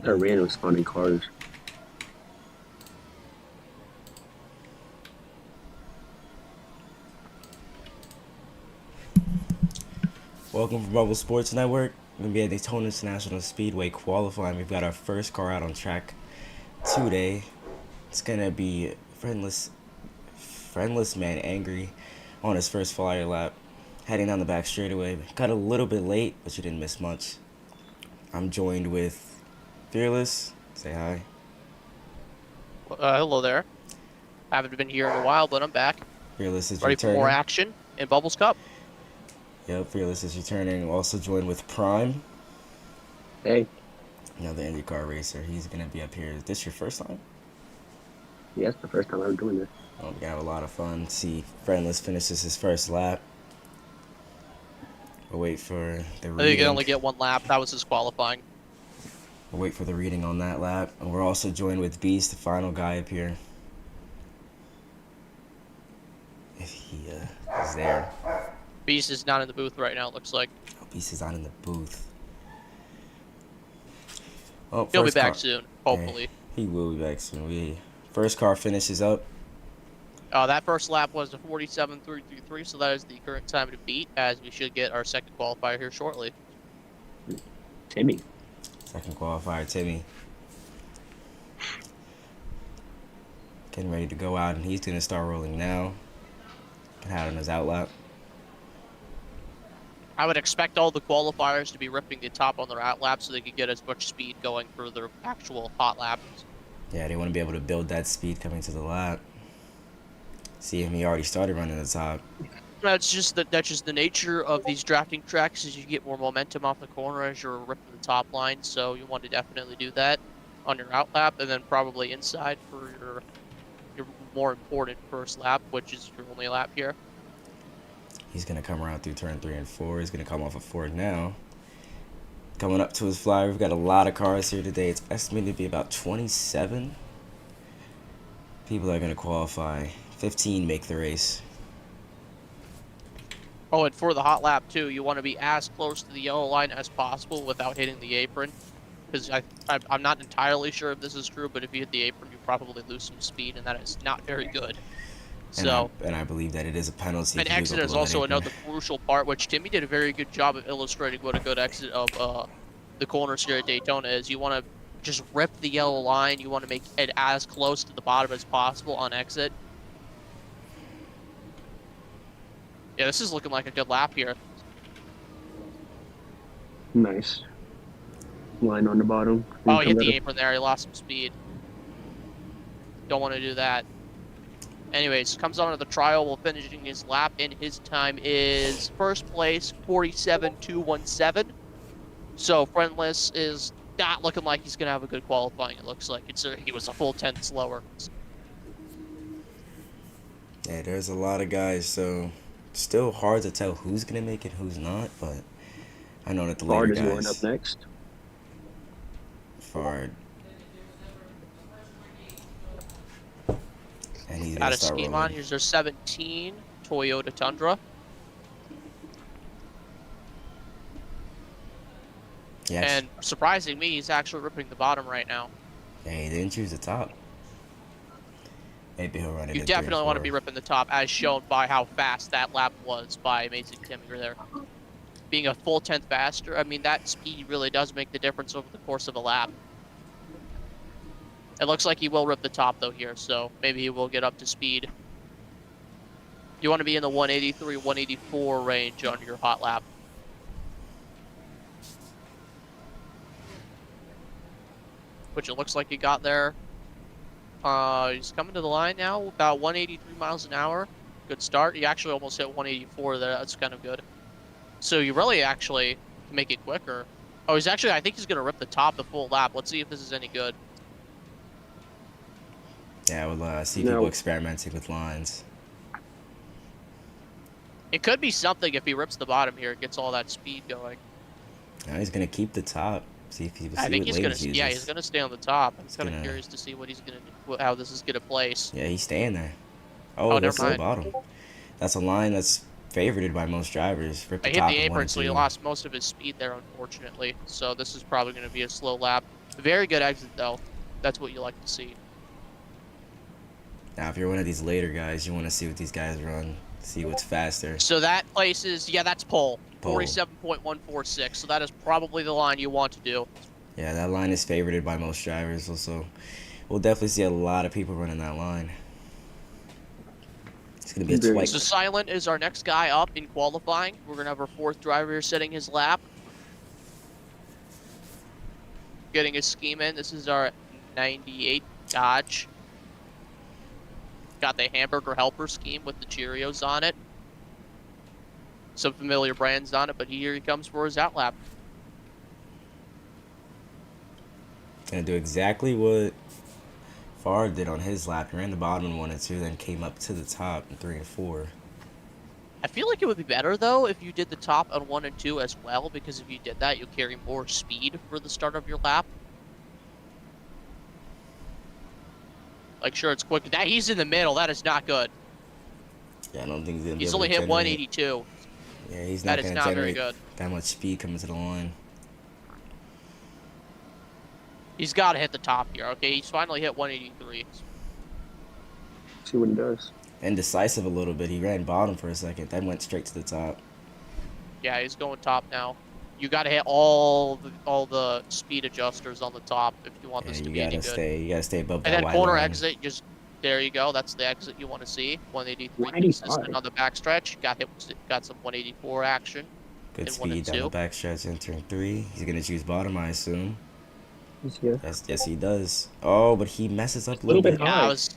They're random spawning cars. Welcome from Bubble Sports Network. We're going to be at Daytona International Speedway qualifying. We've got our first car out on track today. It's going to be friendless man Angry on his first flyer lap. Heading down the back straightaway. Got a little bit late, but you didn't miss much. I'm joined with Fearless. Say hi. Hello there. Haven't been here in a while, but I'm back. Fearless is Ready for more returning. action in Bubbles Cup. Yep, Fearless is returning. Also joined with Prime, Hey, another IndyCar racer. He's going to be up here. Is this your first time? yeah, it's the first time I'm doing this. We're going to have a lot of fun. See, Friendless finishes his first lap. We'll wait for the I think reading. he can only get one lap. That was his qualifying. We'll wait for the reading on that lap. And we're also joined with Beast, the final guy up here. If he is there. Beast is not in the booth right now, it looks like. Oh, Beast is not in the booth. Oh, He'll be first back car. soon, hopefully. Yeah, he will be back soon. First car finishes up. That first lap was a 47.333, so that is the current time to beat, as we should get our second qualifier here shortly. Timmy. Second qualifier, Timmy. Getting ready to go out, and he's going to start rolling now. Can have on his out lap. I would expect all the qualifiers to be ripping the top on their out lap so they can get as much speed going for their actual hot laps. Yeah, they want to be able to build that speed coming to the lap. See him, he already started running the top. That's just the nature of these drafting tracks, is you get more momentum off the corner as you're ripping the top line, so you want to definitely do that on your out lap, and then probably inside for your more important first lap, which is your only lap here. He's going to come around through turn 3 and 4. He's going to come off of 4 now. Coming up to his flyer, we've got a lot of cars here today. It's estimated to be about 27 people are going to qualify. 15 make the race. Oh, and for the hot lap too, you want to be as close to the yellow line as possible without hitting the apron, because I'm not entirely sure if this is true, but if you hit the apron, you probably lose some speed, and that is not very good. And I believe that it is a penalty. And exit is also another crucial part, which Timmy did a very good job of illustrating what a good exit of the corners here at Daytona is. You want to just rip the yellow line. You want to make it as close to the bottom as possible on exit. Yeah, this is looking like a good lap here. Nice. Line on the bottom. Oh, he hit the apron there. He lost some speed. Don't want to do that. Anyways, comes on to the trial while finishing his lap, and his time is first place, 47.217. So Friendless is not looking like he's going to have a good qualifying, it looks like. He was a full 10th slower. Yeah, there's a lot of guys, so it's still hard to tell who's going to make it, who's not, but I know that the later Fard is guys... going up next. Fard. And he's Got going a to start scheme rolling. on. Here's their 17 Toyota Tundra. Yes. And surprising me, he's actually ripping the bottom right now. Yeah, he didn't choose the top. Maybe he'll run it You in definitely want to 3 be and 4. ripping the top, as shown by how fast that lap was by Amazing Timmy there. Being a full 10th faster, I mean, that speed really does make the difference over the course of a lap. It looks like he will rip the top, though, here, so maybe he will get up to speed. You want to be in the 183, 184 range on your hot lap. Which it looks like he got there. He's coming to the line now, about 183 miles an hour. Good start. He actually almost hit 184 there. That's kind of good. So you really actually can make it quicker. Oh, he's actually, I think he's going to rip the top the full lap. Let's see if this is any good. Yeah, we'll see people experimenting with lines. It could be something if he rips the bottom here. It gets all that speed going. Now he's going to keep the top. See if he. I think he's going to. Yeah, he's going to stay on the top. I'm kind of curious to see what he's going to do, how this is going to place. Yeah, he's staying there. Oh, that's the bottom. That's a line that's favorited by most drivers. I hit the apron, so he lost most of his speed there, unfortunately. So this is probably going to be a slow lap. Very good exit, though. That's what you like to see. Now, if you're one of these later guys, you want to see what these guys run, see what's faster. So that places, yeah, that's pole. Pole. 47.146. So that is probably the line you want to do. Yeah, that line is favorited by most drivers. Also, we'll definitely see a lot of people running that line. It's gonna be a Very twice. So Silent is our next guy up in qualifying. We're gonna have our fourth driver here setting his lap. Getting his scheme in. This is our 98 Dodge. Got the hamburger helper scheme with the Cheerios on it. Some familiar brands on it, but here he comes for his out lap. Gonna do exactly what Farr did on his lap. He ran the bottom in 1 and 2, then came up to the top in 3 and 4. I feel like it would be better, though, if you did the top on 1 and 2 as well, because if you did that, you'll carry more speed for the start of your lap. Like, sure, it's quick. That he's in the middle. That is not good. Yeah, I don't think he's gonna. He's be able only to hit generate- 182. Yeah, he's not That is gonna not very generate good. that much speed coming to the line. He's got to hit the top here. Okay, he's finally hit 183. See what he does. Indecisive a little bit. He ran bottom for a second, then went straight to the top. Yeah, he's going top now. You got to hit all the speed adjusters on the top if you want Yeah, this to you be any gotta good. stay. You gotta stay above And that then white corner line. exit, just there you go. That's the exit you want to see. 183 185. consistent on the backstretch. Got some 184 action. Good in 1 and speed down the 2. backstretch, entering 3. He's gonna choose bottom, I assume. Yeah. Yes, he does. Oh, but he messes up a Little little bit bit. high. Yeah, it was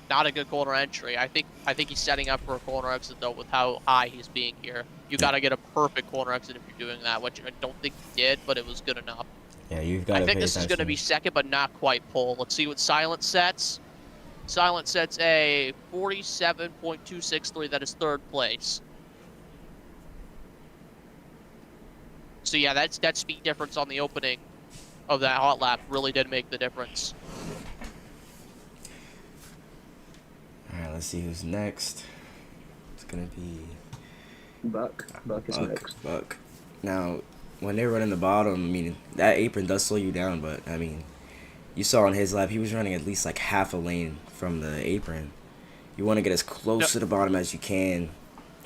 not a good corner entry. I think he's setting up for a corner exit though with how high he's being here. You got to get a perfect corner exit if you're doing that, which I don't think he did, but it was good enough. Yeah, you've got to I pay think this is going to attention. be second, but not quite pole. Let's see what Silent sets. Silent sets a 47.263. That is third place. So yeah, that speed difference on the opening of that hot lap really did make the difference. All right, let's see who's next. It's gonna be Buck. Buck is next. Buck. Now, when they're running the bottom, I mean, that apron does slow you down, but I mean, you saw on his lap, he was running at least like half a lane from the apron. You want to get as close to the bottom as you can.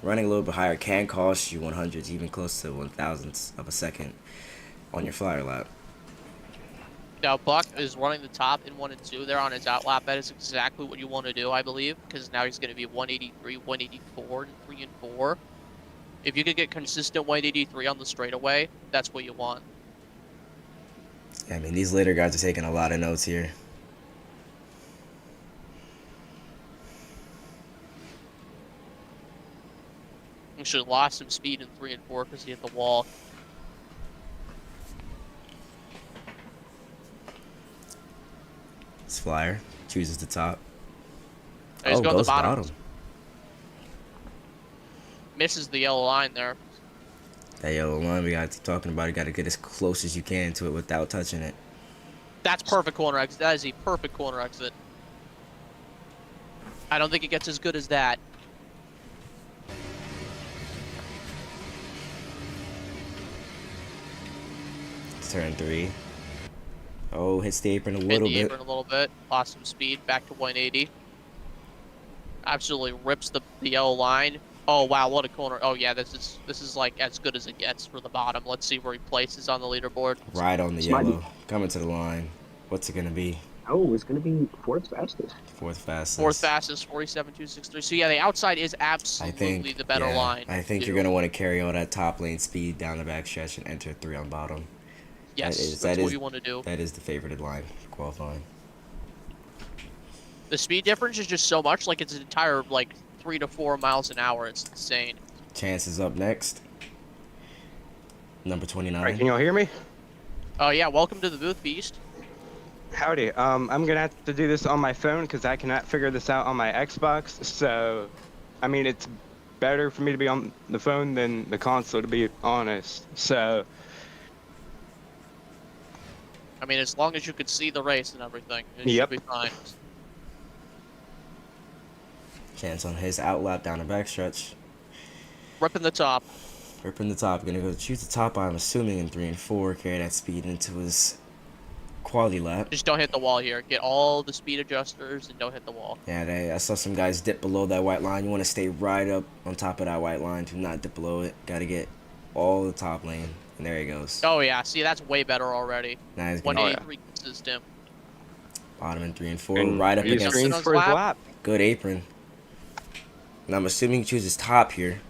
Running a little bit higher can cost you 100s, even close to 1,000ths of a second on your flyer lap. Now, Buck is running the top in 1 and 2. They're on his out lap. That is exactly what you want to do, I believe, because now he's going to be 183, 184, and 3 and 4. If you could get consistent 183 on the straightaway, that's what you want. I mean, these later guys are taking a lot of notes here. Actually lost some speed in 3 and 4 because he hit the wall. This flyer chooses the top. He's going to goes the bottom. Misses the yellow line there. That yellow line we got to talking about, you got to get as close as you can to it without touching it. That's perfect corner exit. That is a perfect corner exit. I don't think it gets as good as that. It's turn 3. Oh, hits the apron a Hit little the bit. apron a little bit. Lost some speed. Back to 180. Absolutely rips the yellow line. Oh wow, what a corner! Oh yeah, this is like as good as it gets for the bottom. Let's see where he places on the leaderboard. Right on the Smart. yellow. Coming to the line. What's it going to be? Oh, it's going to be fourth fastest. Fourth fastest. Fourth fastest, 47.263. So yeah, the outside is absolutely the better line. I think you're going to want to carry all that top lane speed down the backstretch and enter 3 on bottom. Yes, that's what you want to do. That is the favorited line for qualifying. The speed difference is just so much, like it's an entire like 3 to 4 miles an hour. It's insane. Chance is up next. Number 29. All right, can y'all hear me? Oh yeah, welcome to the booth, Beast. Howdy. I'm gonna have to do this on my phone because I cannot figure this out on my Xbox. So, I mean, it's better for me to be on the phone than the console, to be honest. So, I mean, as long as you could see the race and everything, it Yep. should be fine. Chance on his outlap down the backstretch. Ripping the top. Ripping the top. Gonna go choose the top, I'm assuming, in 3 and 4. Carry that speed into his quality lap. Just don't hit the wall here. Get all the speed adjusters and don't hit the wall. Yeah, I saw some guys dip below that white line. You want to stay right up on top of that white line. Do not dip below it. Got to get all the top lane. And there he goes. Oh, yeah. See, that's way better already. Now he's going to 183 consistent. bottom in 3 and 4. And right up he against. screens for his lap. Good apron. And I'm assuming he chooses top here.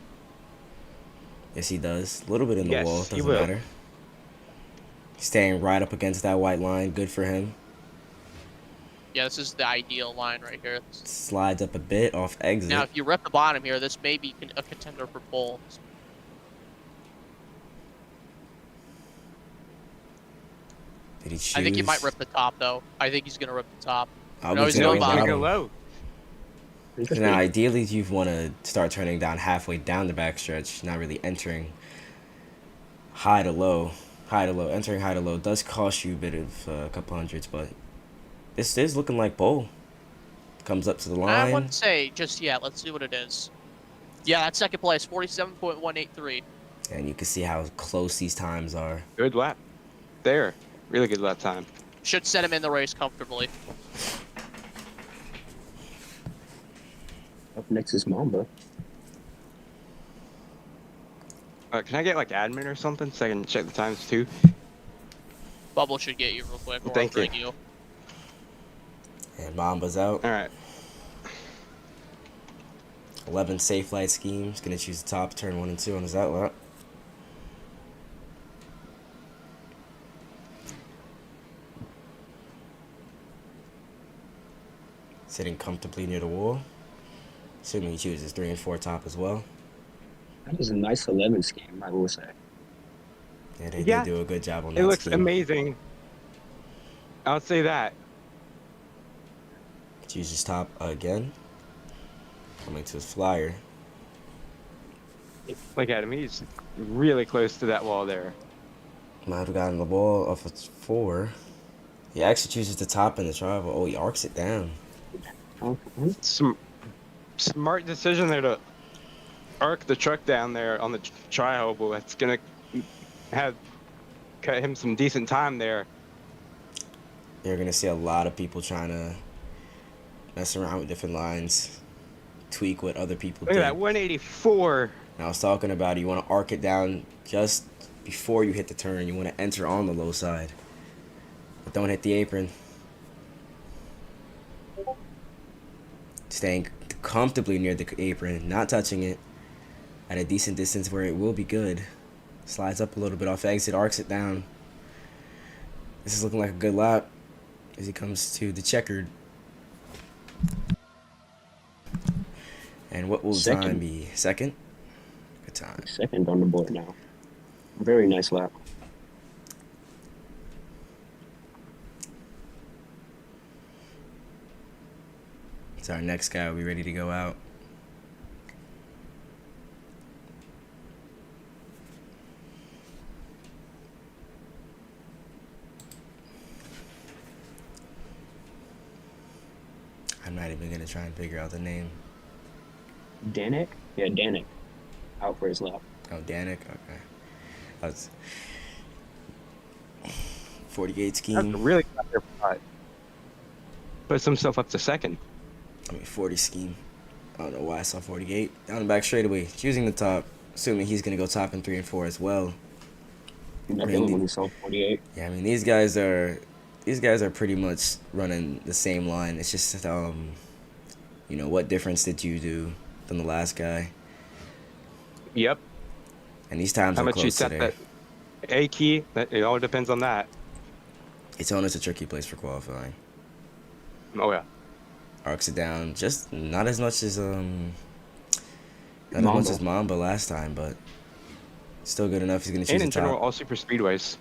Yes, he does. A little bit in the wall. Doesn't matter. Staying right up against that white line. Good for him. Yeah, this is the ideal line right here. Slides up a bit off exit. Now, if you rip the bottom here, this may be a contender for pole. Did he choose? I think he might rip the top, though. I think he's going to rip the top. Oh, No, he's going bottom. Go low. Now, ideally, you want to start turning down halfway down the backstretch, not really entering high to low. High to low. Entering high to low does cost you a bit of a couple hundreds, but this is looking like pole. Comes up to the line. I wouldn't say just yet. Let's see what it is. Yeah, that's second place, 47.183. And you can see how close these times are. Good lap. There. Really good lap time. Should set him in the race comfortably. Up next is Mamba. Can I get like admin or something so I can check the times too? Bubble should get you real quick. Or Thank I'll bring you. And Mamba's out. All right. 11 safe light schemes. Gonna choose the top, turn 1 and 2 on his outlap. Sitting comfortably near the wall. Assuming he chooses 3 and 4 top as well. That is a nice 11 scheme, I will say. Yeah, they Yeah. did do a good job on that. It looks scheme. amazing. I'll say that. Chooses top again. Coming to his flyer. Look at him. He's really close to that wall there. Might have gotten the ball off of 4. He actually chooses the top in the travel. Oh, he arcs it down. Some smart decision there to arc the truck down there on the tri-oval. That's gonna have cut him some decent time there. You're gonna see a lot of people trying to mess around with different lines, tweak what other people Look do. at that 184. And I was talking about you want to arc it down just before you hit the turn. You want to enter on the low side, but don't hit the apron. Staying comfortably near the apron, not touching it, at a decent distance where it will be good. Slides up a little bit off exit, arcs it down. This is looking like a good lap as he comes to the checkered. And what will the time be? Second? Good time. Second on the board now. Very nice lap. So our next guy will be ready to go out. I'm not even gonna try and figure out the name. Danik? Yeah, Danik. Out for his lap. Oh, Danik? Okay. That's 48 That's a scheme. really clever spot. Puts himself up to second. 40 scheme. I don't know why I saw 48. Down the back straightaway. Choosing the top. Assuming he's going to go top in 3 and 4 as well. Not the only one who saw 48. Yeah, I mean, these guys are pretty much running the same line. It's just, you know, what difference did you do than the last guy? Yep. And these times How are much you close set today. that A key? It all depends on that. Daytona's a tricky place for qualifying. Oh yeah. Arcs it down, just not as much as Mamba last time, but still good enough. He's gonna choose And in the general, top. all super speedways.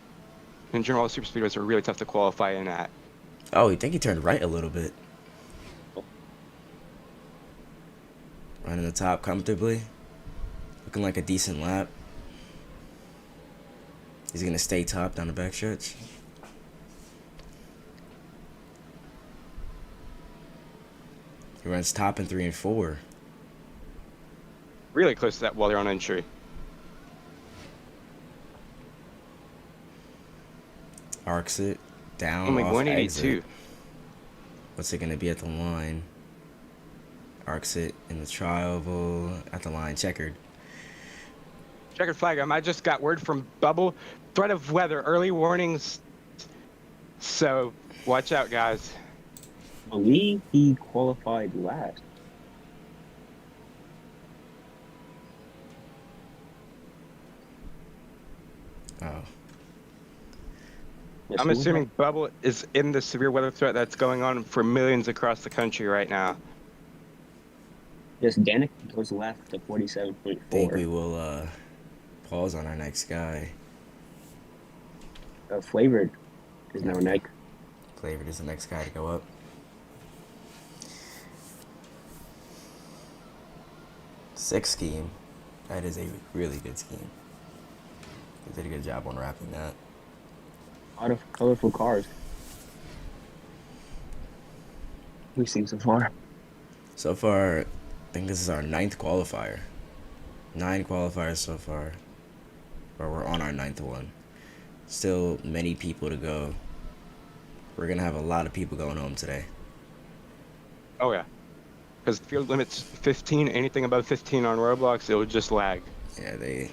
In general, all super speedways are really tough to qualify in at. Oh, you think he turned right a little bit? Running the top comfortably, looking like a decent lap. He's gonna stay top down the backstretch. He runs top in 3 and 4. Really close to that while they're on entry. Arcs it Down Only off 182. exit. What's it going to be at the line? Arcs it in the tri-oval. At the line, checkered. Checkered flag. I just got word from Bubble. Threat of weather. Early warnings. So watch out, guys. I believe he qualified last. Oh. Yes, I'm who? assuming Bubble is in the severe weather threat that's going on for millions across the country right now. Yes, Danik was left to I think we 47.4. will pause on our next guy. Flavored is now Yeah. next. Flavored is the next guy to go up. Sixth scheme. That is a really good scheme. They did a good job on wrapping that. A lot of colorful cars we've seen so far. So far, I think this is our 9th qualifier. 9 qualifiers so far. Or we're on our 9th one. Still many people to go. We're going to have a lot of people going home today. Oh yeah. Because the field limit's 15. Anything above 15 on Roblox, it would just lag. Yeah, they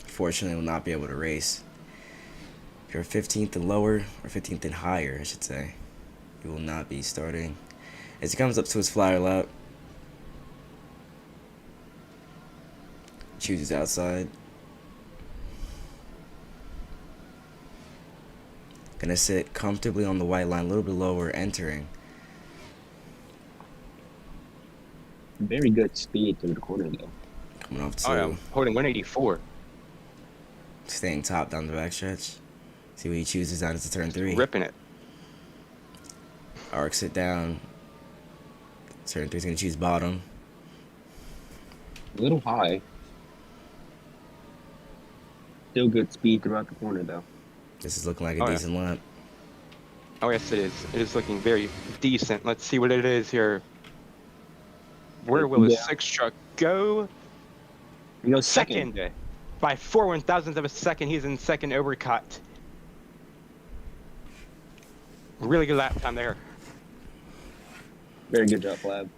fortunately will not be able to race. If you're 15th and lower, or 15th and higher, I should say, you will not be starting. As he comes up to his flyer lap, chooses outside. Gonna sit comfortably on the white line, a little bit lower, entering. Very good speed through the corner though. Coming off to Oh yeah, holding 184. staying top down the backstretch. See what he chooses down into turn 3. Ripping it. Arcs it down. Turn 3's gonna choose bottom. A little high. Still good speed throughout the corner though. This is looking like a Oh, yeah. decent lap. Oh yes, it is. It is looking very decent. Let's see what it is here. Where will the Yeah. 6 truck go? He goes second. Second. By 4/1000th of a second, he's in second overcut. Really good lap time there. Very good job, Flab.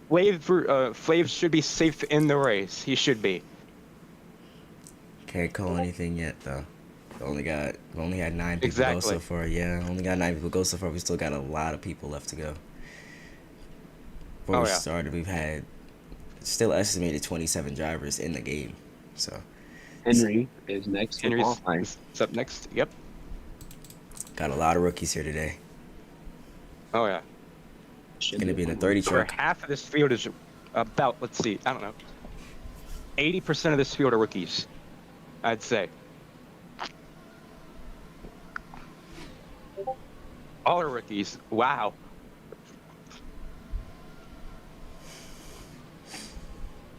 Flav should be safe in the race. He should be. Can't call anything yet though. Only had 9 people go Exactly. so far. Yeah, only got 9 people go so far. We still got a lot of people left to go. Before Oh, we yeah. started, we've had still estimated 27 drivers in the game. So Henry is next to Henry's qualifying. is up next. Yep. got a lot of rookies here today. Oh yeah. Gonna be in the 30 Over truck. half of this field is about, let's see, I don't know. 80% of this field are rookies, I'd say. All are rookies. Wow.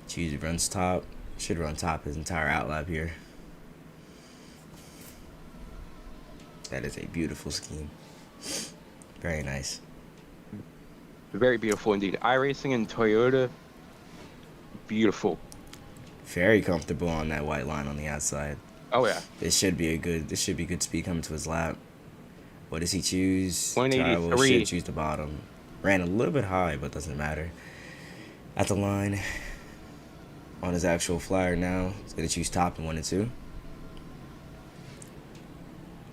Choose runs top. Should run top his entire outlap here. That is a beautiful scheme. Very nice. Very beautiful indeed. iRacing and Toyota. Beautiful. Very comfortable on that white line on the outside. Oh yeah. This should be good speed coming to his lap. What does he choose? 183. Tyrell should choose the bottom. Ran a little bit high, but doesn't matter. At the line, on his actual flyer now, he's gonna choose top in 1 and 2.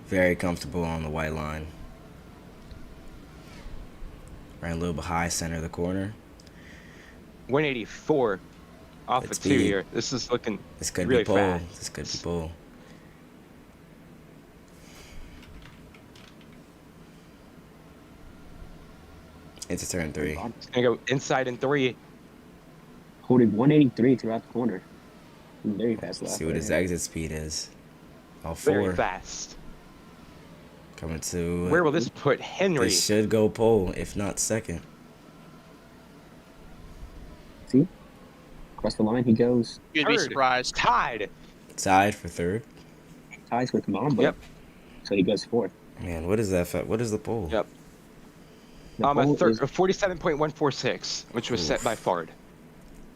Very comfortable on the white line. Ran a little bit high center of the corner. 184 off Good of 2 speed. here. This is looking This could really be pole. fast. This could be pole. Into turn 3. It's gonna go inside in 3. Holding 183 throughout the corner. Very fast lap. See what his there. exit speed is. All Very 4 fast. coming to. Where will this put Henry? This should go pole, if not second. See? Across the line he goes. You'd be Third. surprised. Tied. Tied for 3rd. Ties with Mamba. Yep. So he goes fourth. Man, what is that? What is the pole? Yep. The A pole is 47.146, which was set by Fard.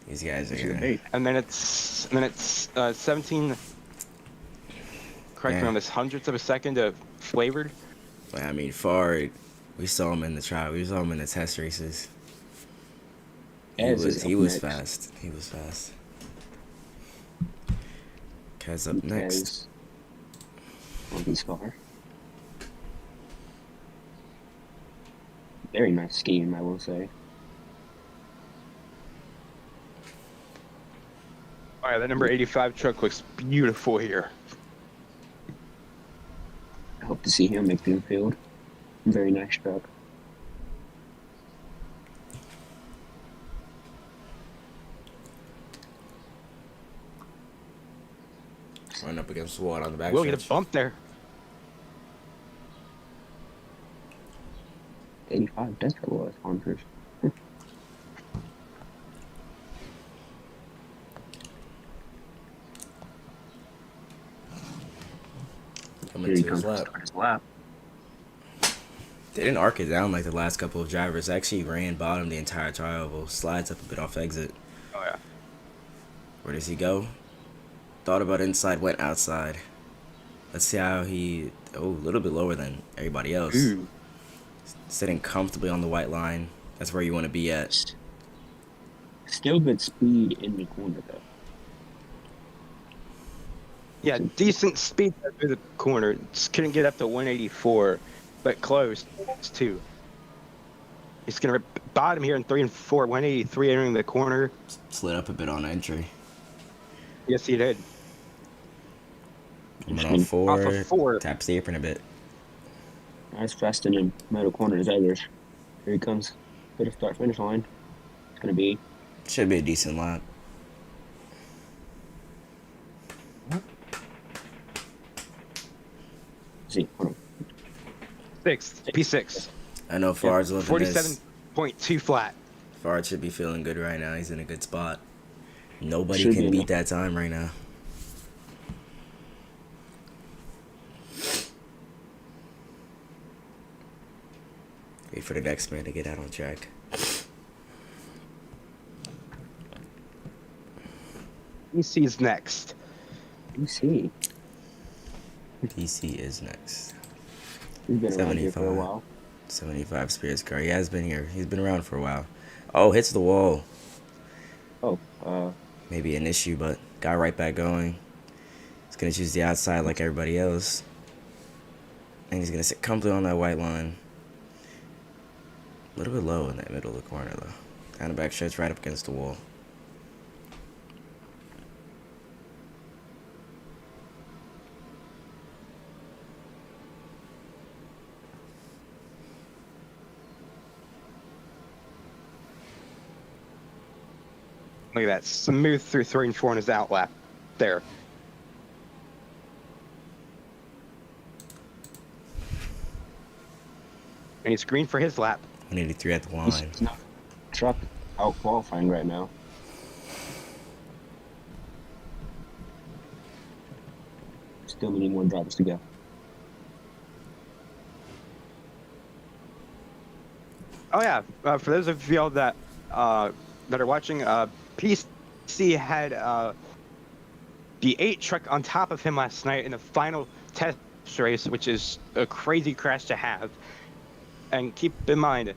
These guys are actually gonna. very And then it's 17. correct me on this, hundredths of a second of flavored. I mean, Fard, we saw him in the trial. We saw him in the test races. Ez is He up was next. fast. He was fast. Kaz up next. Ez on his car. Very nice scheme, I will say. All right, that number 85 truck looks beautiful here. I hope to see him make the infield. Very nice truck. Run up against the wall on the back We'll get a stretch. bump there. 85 does have a lot of sponsors. Coming Here he to comes his to lap. start his lap. They didn't arc it down like the last couple of drivers. They actually ran bottom the entire trial. Well, slides up a bit off exit. Oh yeah. Where does he go? Thought about inside, went outside. Let's see how he... Oh, a little bit lower than everybody else. Ooh. Sitting comfortably on the white line. That's where you want to be at. Still good speed in the corner, though. Yeah, decent speed through the corner. Just couldn't get up to 184, but close too. He's gonna bottom here in 3 and 4, 183 entering the corner. Slid up a bit on entry. Yes, he did. Coming off four. Off of 4. Taps the apron a bit. Nice fast in the middle corner as others. Here he comes. Bit of start finish line. It's gonna be Should be a decent lap. see. Hold on. 6. P6. I know Fard's looking this. 47.2 flat. Fard should be feeling good right now. He's in a good spot. Nobody Should can be. beat that time right now. Wait for the next man to get out on track. EC's next. You see. DC is next. He's been around here for a 75. while. 75 Spears car. He has been here. He's been around for a while. Oh, hits the wall. Oh, Maybe an issue, but got right back going. He's going to choose the outside like everybody else. And he's going to sit comfortably on that white line. A little bit low in that middle of the corner, though. Down the back stretch, right up against the wall. Look at that. Smooth through 3 and 4 in his outlap. There. And he's green for his lap. 183 at the he's line. not truck out qualifying right now. Still many more drivers to go. Oh yeah, for those of y'all that are watching, PC had the 8 truck on top of him last night in the final test race, which is a crazy crash to have. And keep in mind,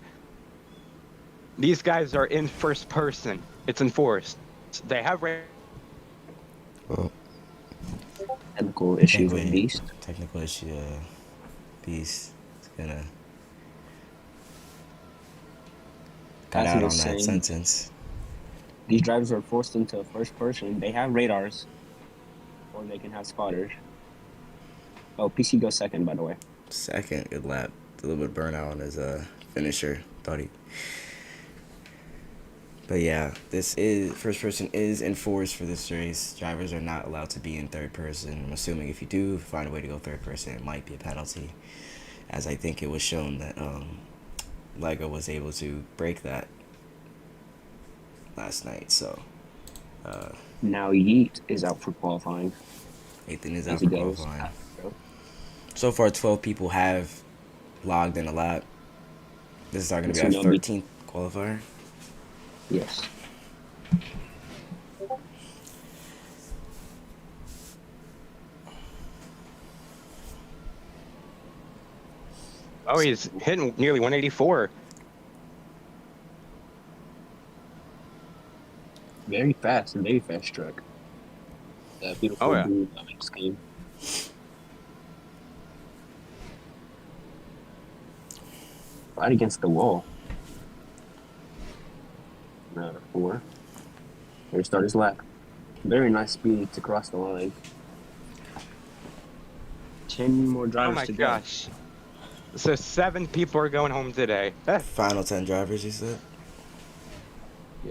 these guys are in first person. It's enforced. They have Well, Technical issue with Beast. technical issue. Beast is going to cut As out he on was that saying, sentence. These drivers are forced into first person. They have radars, or they can have spotters. Oh, PC goes second, by the way. Second, good lap. A little bit of burnout on his finisher. Thought he. But yeah, this is first person is enforced for this race. Drivers are not allowed to be in third person. I'm assuming if you do find a way to go third person, it might be a penalty, as I think it was shown that Lego was able to break that last night. So Now Yeet is out for qualifying. Nathan is As out he for goes. qualifying. So far, 12 people have logged in a lap. This is going to be our So now 13th qualifier. Yes. Oh, he's hitting nearly 184. Very fast, a very fast truck. That Oh beautiful yeah. blue scheme. Right against the wall. 4. Here start his lap. Very nice speed to cross the line. 10 more Oh drivers my to go. gosh. So 7 people are going home today. Final 10 drivers, you said?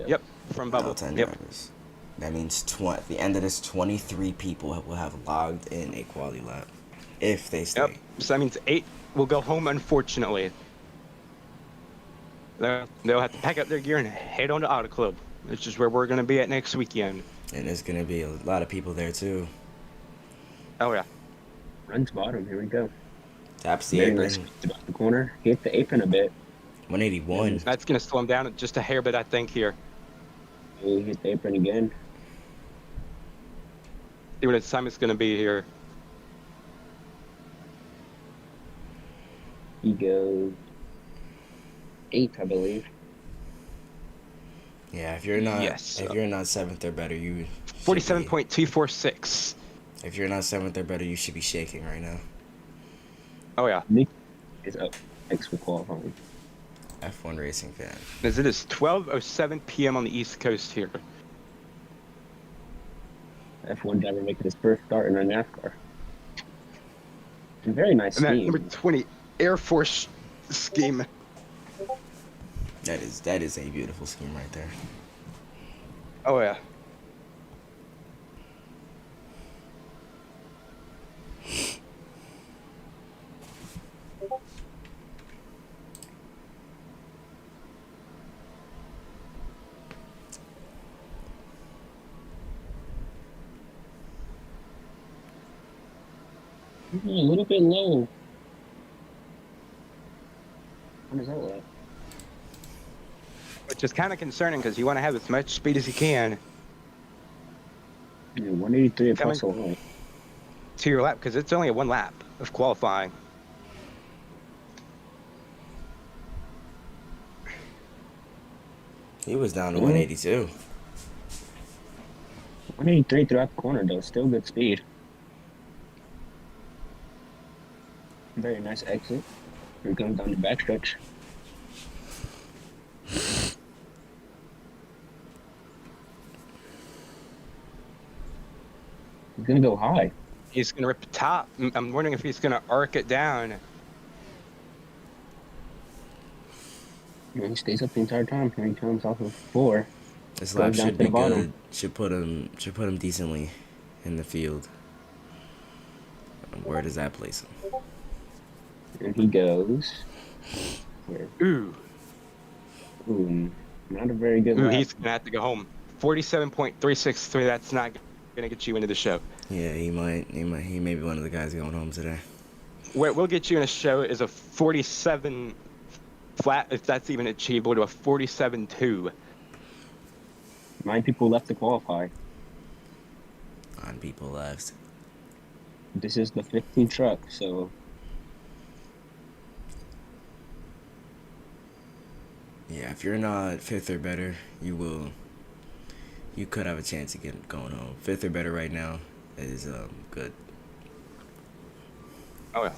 Yep, from Final Bubble. 10 Yep. drivers. That means at the end of this, 23 people will have logged in a quality lap. If they stay. Yep. So that means 8 will go home, unfortunately. They'll have to pack up their gear and head on to Auto Club, which is where we're going to be at next weekend. And there's going to be a lot of people there, too. Oh, yeah. Runs bottom. Here we go. Taps the Very apron. nice speed about the corner. Hit the apron a bit. 181. That's going to slow him down just a hair bit, I think, here. He hit the apron again. See what his time is going to be here. He goes 8th, I believe. Yeah, if you're not Yes. if you're not 7th or better, you 47.246. If you're not 7th or better, you should be shaking right now. Oh, yeah. Nick is up next for qualifying. F1 racing fan. As it is 12:07 p.m. on the East Coast here. F1 driver making his first start in a NASCAR. And very nice And that scheme. number 20 Air Force scheme. That is a beautiful scheme right there. Oh, yeah. A little bit low. What is that like? Which is kind of concerning because you want to have as much speed as you can Yeah, 183 Coming- across the line. to your lap because it's only a 1 lap of qualifying. He was down to Mhm. 182. 183 throughout the corner, though. Still good speed. Very nice exit. Here comes down the backstretch. He's gonna go high. He's going to rip the top. I'm wondering if he's going to arc it down. Yeah, he stays up the entire time. Here he comes off of 4. This Goes lap down should to be the bottom. good. Should put him decently in the field. Where does that place him? And he goes. Where? Ooh. Ooh, not a very good Ooh, lap. he's going to have to go home. 47.363. That's not going to get you into the show. Yeah, he may be one of the guys going home today. What will get you in a show is a 47 flat, if that's even achievable, to a 47.2. 9 people left to qualify. 9 people left. This is the 15th truck, so Yeah, if you're not 5th or better, you could have a chance to get going home. 5th or better right now is good. Oh, yeah.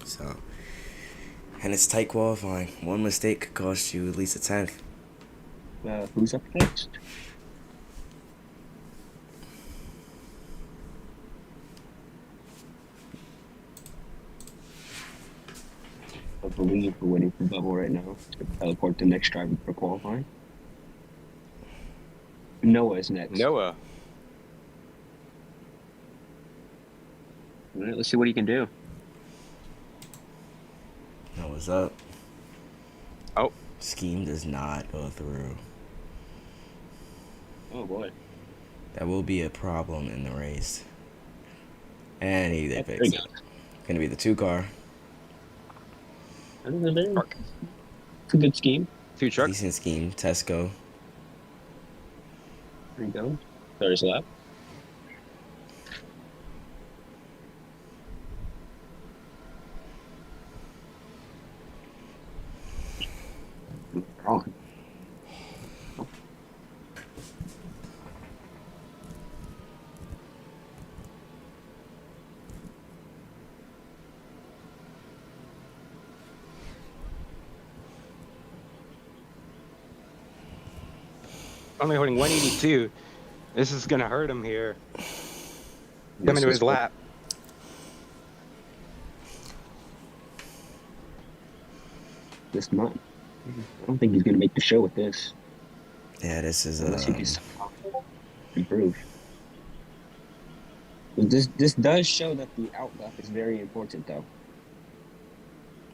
So, and it's tight qualifying. One mistake could cost you at least a 10th. who's up next? I believe we're waiting for Bubble right now to teleport the next driver for qualifying. Noah is next. Noah. All right, let's see what he can do. Now what's up? Oh. Scheme does not go through. Oh boy. That will be a problem in the race. And they There fix he it. goes. Gonna be the 2 car. It's a good scheme. 2 trucks. Decent scheme. Tesco. There you go. Start his lap. Oh, Only holding 182. This is gonna hurt him here. Coming this to is his lap. this month. I don't think he's gonna make the show with this Yeah, this is unless he can somehow improve. This does show that the outlap is very important, though.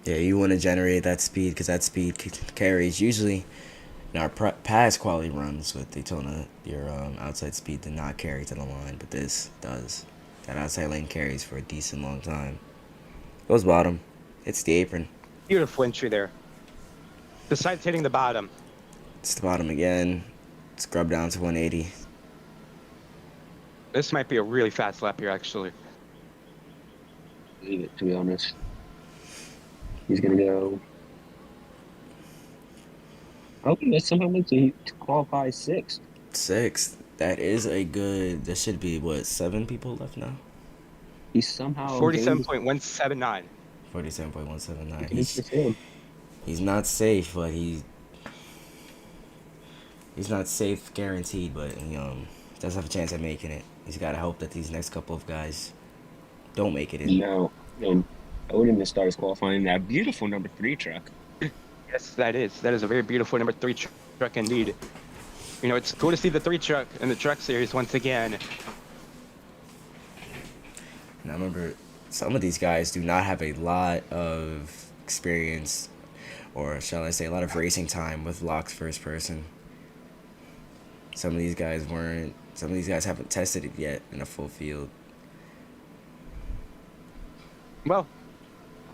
yeah, you want to generate that speed because that speed carries usually in our past quality runs with Daytona. Your outside speed did not carry to the line, but this does. That outside lane carries for a decent long time. Goes bottom. It's the apron. Beautiful entry there. Besides hitting the bottom. It's the bottom again. Scrub down to 180. This might be a really fast lap here, actually. Believe it, to be honest. He's gonna go. Oh, that somehow makes it to qualify sixth. Sixth. That is a good. There should be what 7 people left now. He somehow gained 47.179. 47.179. his field. He's not safe, but he's not safe guaranteed, but he does have a chance at making it. He's got to hope that these next couple of guys don't make it in. No, and Odin starts qualifying that beautiful number 3 truck. Yes, that is. That is a very beautiful number 3 truck indeed. You know, it's cool to see the 3 truck in the truck series once again. And I remember some of these guys do not have a lot of experience, or shall I say, a lot of racing time with locked first person. Some of these guys weren't. Some of these guys haven't tested it yet in a full field. Well,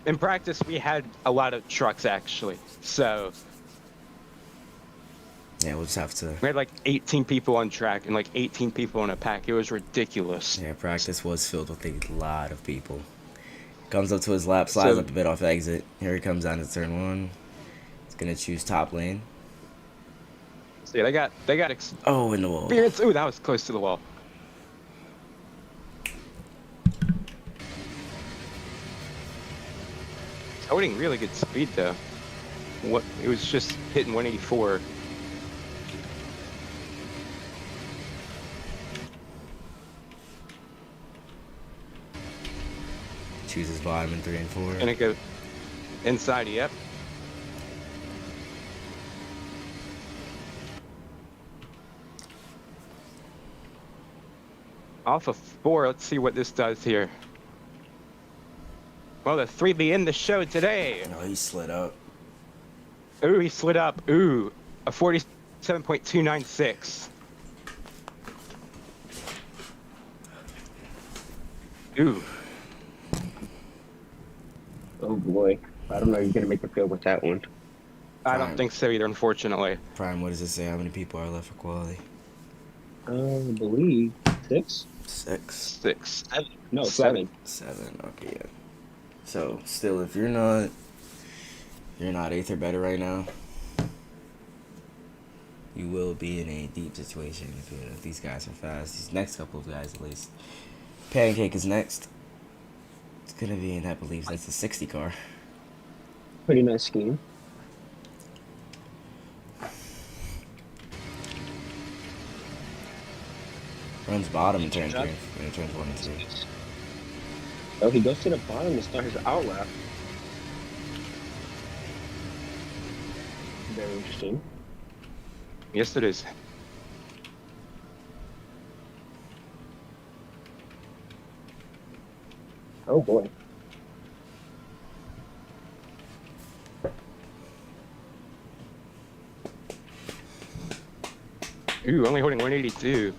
in practice, we had a lot of trucks, actually. So Yeah, we'll just have to. we had like 18 people on track and like 18 people in a pack. It was ridiculous. Yeah, practice was filled with a lot of people. Comes up to his lap, slides up a bit off exit. Here he comes down to turn 1. He's gonna choose top lane. So yeah, they got Oh, in the wall. experience. Ooh, that was close to the wall. Holding really good speed though. What it was just hitting 184. Chooses bottom in 3 and 4. Gonna go inside. Yep. Off of 4. Let's see what this does here. Well, the 3 be in the show today. Oh, he slid up. Ooh, he slid up. Ooh, a 47.296. Ooh. Oh boy, I don't know. He's gonna make the field with that one. I don't think so either, unfortunately. Prime, what does it say? How many people are left for quality? I believe 6. 6. 6. No, 7. 7. Okay, yeah. So still, if you're not 8th or better right now, you will be in a deep situation if these guys are fast. These next couple of guys, at least. Pancake is next. It's gonna be in, I believe that's a 60 car. Pretty nice scheme. Runs bottom in turn 3. In turns 1 and 2. Oh, he goes to the bottom to start his outlap. Very interesting. Yes, it is. Oh boy. Ooh, only holding 182.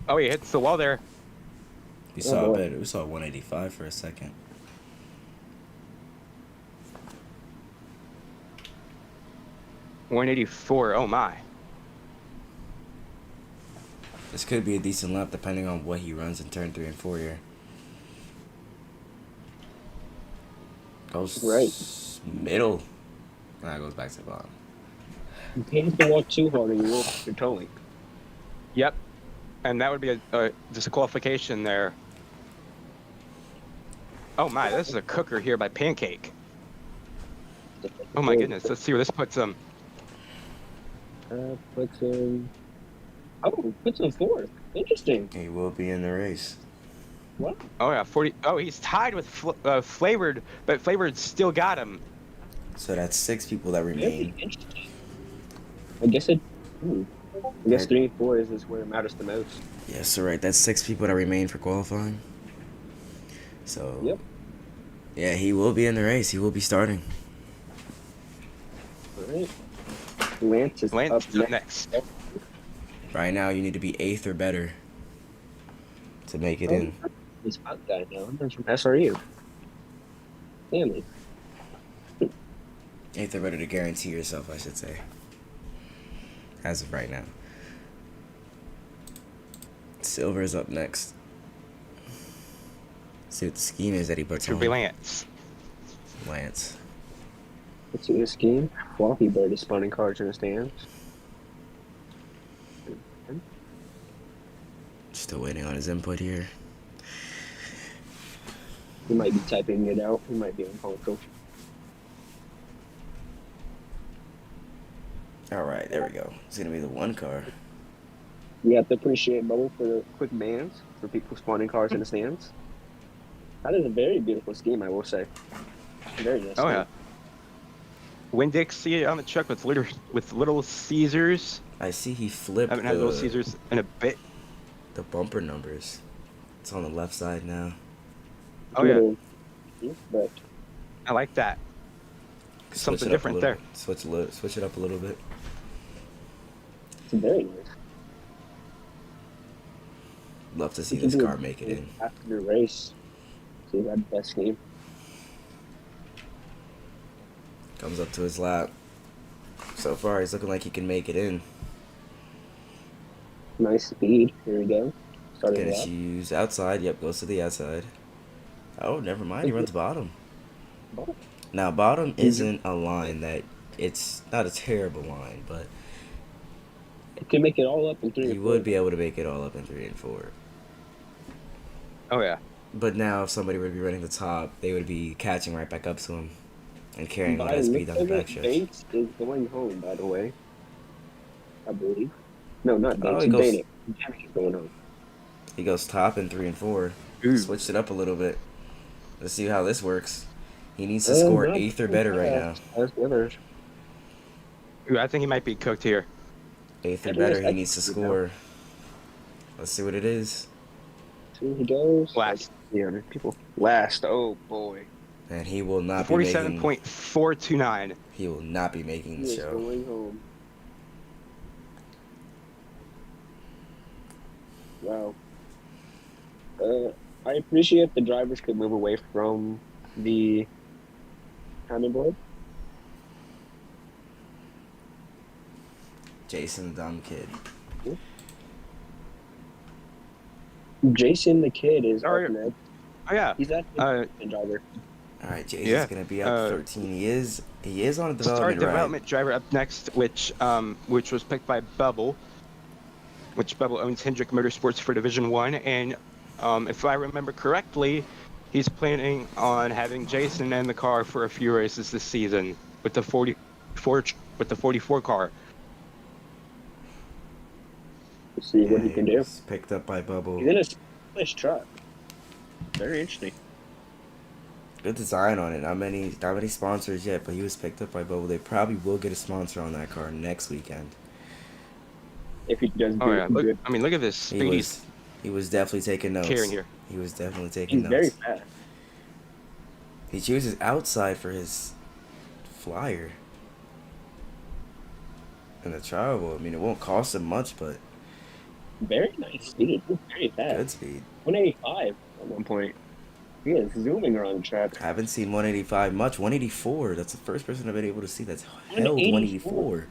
Oh, he hits the wall there. We Oh, saw boy. a bit. We saw 185 for a second. $184. Oh my. This could be a decent lap depending on what he runs in turn 3 and 4 here. Goes middle. Nah, goes back to the bottom. You can't hit the wall too hard or you will hurt your towing. Yep. And that would be a disqualification there. Oh my, this is a cooker here by Pancake. Oh my goodness, let's see where this puts him. Puts him. Oh, puts him fourth. Interesting. He will be in the race. What? Oh yeah, 40. Oh, he's tied with Flavored, but Flavored still got him. So that's 6 people that remain. Interesting. I guess it. I guess 3 and 4 is where it matters the most. Yeah, so right, that's 6 people that remain for qualifying. So, Yep. Yeah, he will be in the race. He will be starting. All right. Lance is up next. Right now, you need to be 8th or better to make it in. He's a guy now. I'm from SRU. Family. 8th or better to guarantee yourself, I should say. As of right now. Silver is up next. See what the scheme is that he puts on. Should be Lance. Lance. Let's see the scheme. Floppy Bird is spawning cards in the stands. Still waiting on his input here. He might be typing it out. He might be on console. Alright, there we go. It's going to be the 1 car. You have to appreciate Bubble for the quick bans for people spawning cars in the stands. That is a very beautiful scheme, I will say. Very nice. Oh yeah. Winn-Dixie on the truck with Little Caesars. I see he flipped I haven't had Little Caesars in a bit. The bumper numbers. It's on the left side now. Oh yeah. But I like that. Something different there. Switch it up a little bit. it's very nice. Love to see this car make it in. After the race, see that the best scheme. Comes up to his lap. So far, he's looking like he can make it in. Nice speed. Here we go. Starting Gonna lap. choose outside. Yep, goes to the outside. Oh, never mind. He runs bottom. Now, bottom isn't a line that it's not a terrible line, but It can make it all up in 3 he and 4. would be able to make it all up in 3 and 4. Oh yeah. But now, if somebody were to be running the top, they would be catching right back up to him and carrying all that speed down the backstretch. Banks is going home, by the way. I believe. No, not Banks. he goes- Danik. Danik is going home. He goes top in 3 and 4. Ooh. Switched it up a little bit. Let's see how this works. He needs to score 8th or better right now. As the others. Ooh, I think he might be cooked here. 8th or better, he needs to score. Let's see what it is. See where he goes. Last. 300 people. Last. Oh boy. And he will not be making. 47.429. He will not be making He the is show. going home. Wow. I appreciate the drivers could move away from the timing board. Jason the dumb kid. Jason the kid is Oh, up next. Oh yeah. He's that driver. All right, Jason's Yeah. gonna be up 13. He is on a development Start ride. development driver up next, which was picked by Bubble, which Bubble owns Hendrick Motorsports for Division 1, and if I remember correctly, he's planning on having Jason in the car for a few races this season with the 44 car. Let's see what he can do. was picked up by Bubble. He's in a stylish truck. Very interesting. Good design on it. Not many sponsors yet, but he was picked up by Bubble. They probably will get a sponsor on that car next weekend. If he does Oh yeah, good. look at this speed He was definitely taking notes. carrying here. He was definitely taking He's notes. very fast. He chooses outside for his flyer. And the travel, I mean, it won't cost him much, but Very nice speed. Very fast. good speed. 185 at one point. He is zooming around the track. Haven't seen 185 much. 184. That's the first person I've been able to see that's held 184.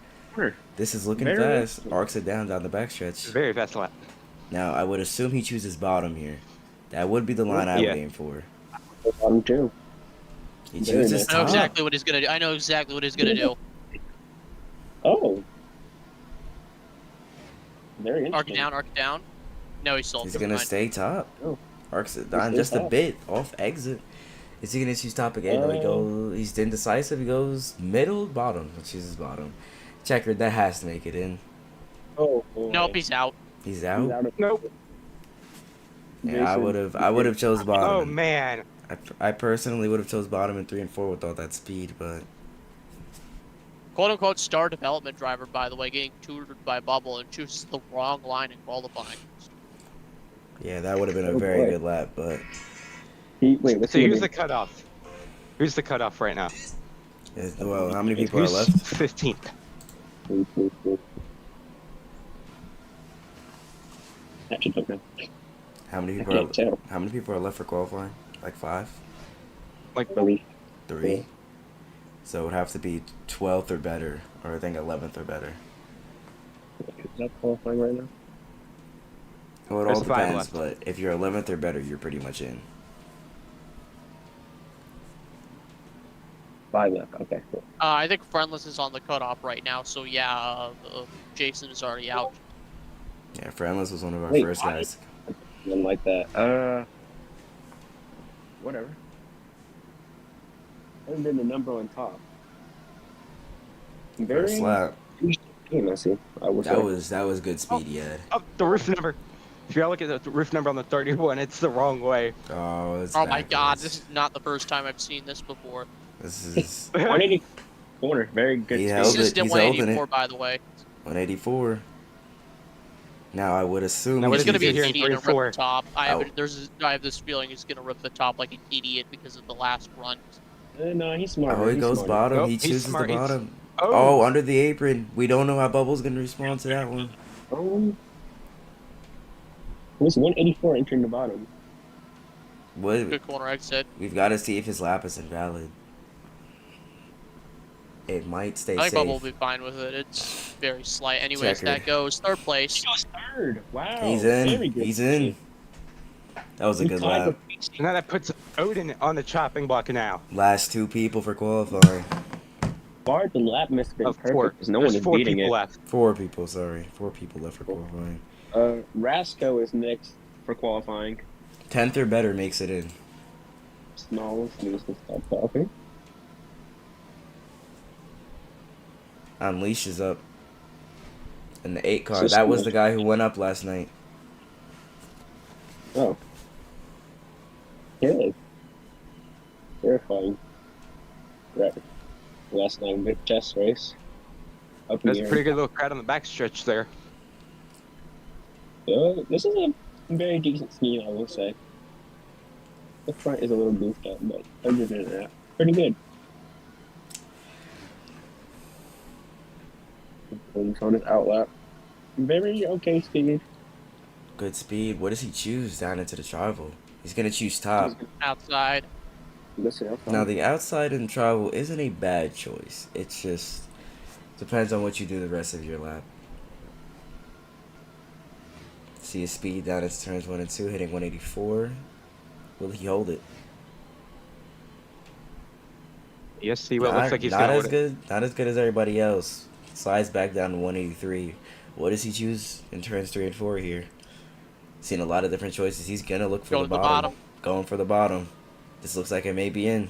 This is looking Very fast. fast. Arcs it down the backstretch. Very fast lap. Now, I would assume he chooses bottom here. That would be the line I would Yeah. aim for. Bottom two. He Very chooses nice. I know top. exactly what he's gonna do. I know exactly what he's gonna do. Oh. Very Arc interesting. down, arc down. No, he's still. He's Never gonna mind. stay top. Oh. Arcs it He down stays just a top. bit off exit. Is he gonna choose top again? No, he goes. He's indecisive. He goes middle, bottom. He chooses bottom. Checkered. That has to make it in. Oh. Boy. Nope, he's out. He's He's out. out of Nope. Yeah, I Jason. would have chose bottom. Oh man. I personally would have chose bottom in 3 and 4 with all that speed, but "Quote unquote" star development driver, by the way, getting tutored by Bubble and chooses the wrong line in qualifying. yeah, that would have been a Oh, very boy. good lap. But Wait, what's So he here's gonna the cutoff. Here's the cutoff right now. well, how many people are Who's left? 15th? do? Actually, don't know. How many I people can't are? tell. How many people are left for qualifying? Like 5, Really? 3. Yeah. So it would have to be 12th or better, or I think 11th or better. Is that qualifying right now? Well, it There's all 5 depends, left. but if you're 11th or better, you're pretty much in. 5 left. Okay, cool. I think Friendless is on the cutoff right now, so yeah, Jason is already out. Yeah, Friendless was one of our Wait, first why? guys. Something like that. Whatever. Hasn't been the number on top. First lap. I see. I will say. That was good speed, yeah. Oh, the roof number. If you look at the roof number on the 31, it's the wrong way. Oh, it's Oh my god, backwards. this is not the first time I've seen this before. This is 180 corner. Very good. He speed. held it. Consistent He's holding 184, it. by the way. 184. Now I would assume Now, he what He's is gonna be he an here in idiot and rip 34? the top. I Oh. have this feeling he's gonna rip the top like an idiot because of the last run. No, he's smart. Oh, he goes smarter. bottom. Nope, he he's chooses smart. the He's- bottom. Oh, Oh, under the apron. We don't know how Bubble's gonna respond to that one. Oh. It was 184 entering the bottom. What? Good corner exit. We've got to see if his lap is invalid. It might stay I think safe. Bubble will be fine with it. It's very slight. Anyways, Checkered. that goes third place. He goes third. Wow. He's Very in. good. He's in. That was a He good tied lap. with Pacey. now that puts Odin on the chopping block now. Last 2 people for qualifying. Bart, the lap must have been Of perfect four. because no There's one is 4 beating people it. left. 4 people, sorry. 4 people left for qualifying. Rasco is next for qualifying. 10th or better makes it in. Smallest needs to stop talking. Unleash is up. And the 8 car. So That was small. the guy who went up last night. Oh. Good. Terrifying. Right. Last night, big chest race. Up in That's the a air. pretty good little crowd on the backstretch there. This is a very decent scheme, I will say. The front is a little goofed up, but other than that, pretty good. He's on his outlap. Very okay speed. Good speed. What does he choose down into the tribal? He's going to choose top. Outside. Listen, Now, the outside in tribal isn't a bad choice. It's just depends on what you do the rest of your lap. See his speed down its turns 1 and 2, hitting 184. Will he hold it? Yes, see what looks like he's not gonna as hold it. good. Not as good as everybody else. Slides back down to 183. What does he choose in turns 3 and 4 here? Seen a lot of different choices. He's gonna look for Go the to the bottom. bottom. Going for the bottom. This looks like it may be in.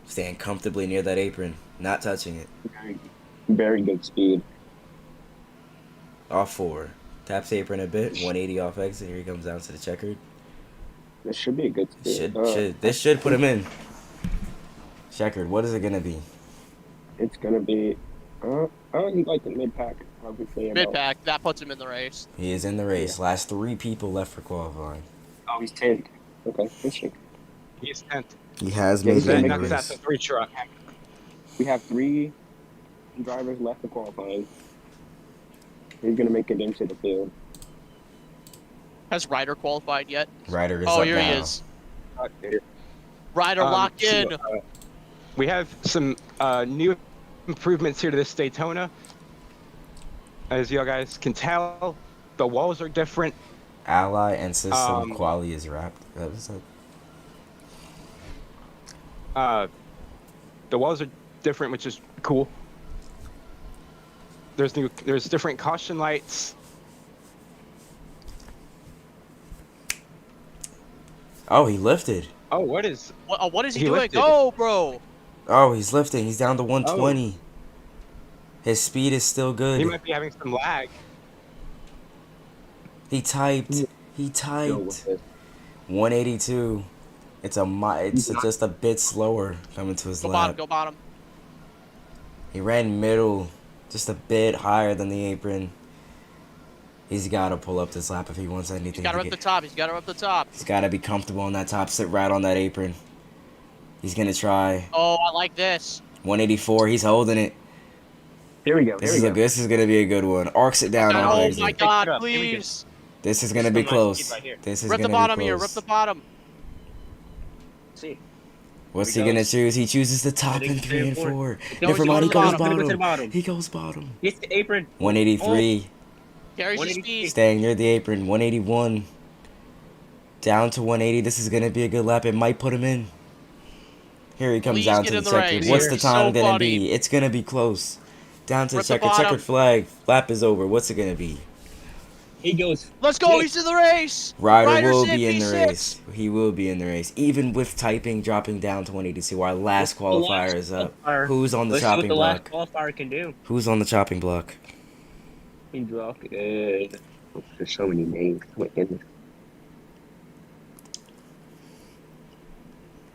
Staying comfortably near that apron, not touching it. very good speed. Off 4. Taps apron a bit. 180 off exit. Here he comes down to the checkered. This should be a good speed. This should put him in. Checkered. What is it gonna be? It's gonna be. He like the mid pack, obviously. Mid pack. That puts him in the race. He is in the race. Last 3 people left for qualifying. Oh, he's 10th. Okay, interesting. He's 10th. He has Yeah, made he's it in in the Next the out the race. 3 truck. We have 3 drivers left for qualifying. He's gonna make it into the field. Has Ryder qualified yet? Ryder is Oh, up here now. he is. Ryder locked in. We have some new improvements here to this Daytona. As you guys can tell, the walls are different. Ally and system Um, quality is wrapped. That was it. the walls are different, which is cool. There's different caution lights. Oh, he lifted. Oh, What is he he doing? lifted? Go, bro. Oh, he's lifting. He's down to Oh, 120. His speed is still he good. might be having some lag. He typed. He Go with typed. this. 182. It's just a bit slower coming to his Go bottom. lap. Go bottom. He ran middle, just a bit higher than the apron. He's got to pull up this lap if he wants anything. He's got her up the top. He's got her up the top. He's got to be comfortable on that top, sit right on that apron. He's gonna try. Oh, I like this. 184. He's holding it. Here we go. Here we go. This is gonna be a good one. Arcs it down on Oh exit. my Pick it God! up. Here we go. Please. This is gonna be Just on my close. speed right here. This is Rip the gonna bottom be here. close. Rip the bottom. See. What's Here he we gonna go. choose? He chooses the top Heading in 3 and to 4. four. Never mind. He to the goes bottom. Gonna go to the bottom. bottom. He goes bottom. Hits the apron. 183. Carries the 183. speed. Staying near the apron. 181. Down to 180. This is gonna be a good lap. It might put him in. Here he comes Please down get to in the the checkered. race. What's the He's time so gonna funny. be? It's gonna be close. Down to the Rip the checkered. bottom. Checkered flag. Lap is over. What's it gonna be? He goes. Let's go. He's in the race. Ryder will in be in the P6. race. He will be in the race. Even with typing dropping down to 182. Our last qualifier is up. Who's on the Let's see what chopping the last block? qualifier can do. Who's on the chopping block? He dropped. Oh, there's so many names. Oh my goodness.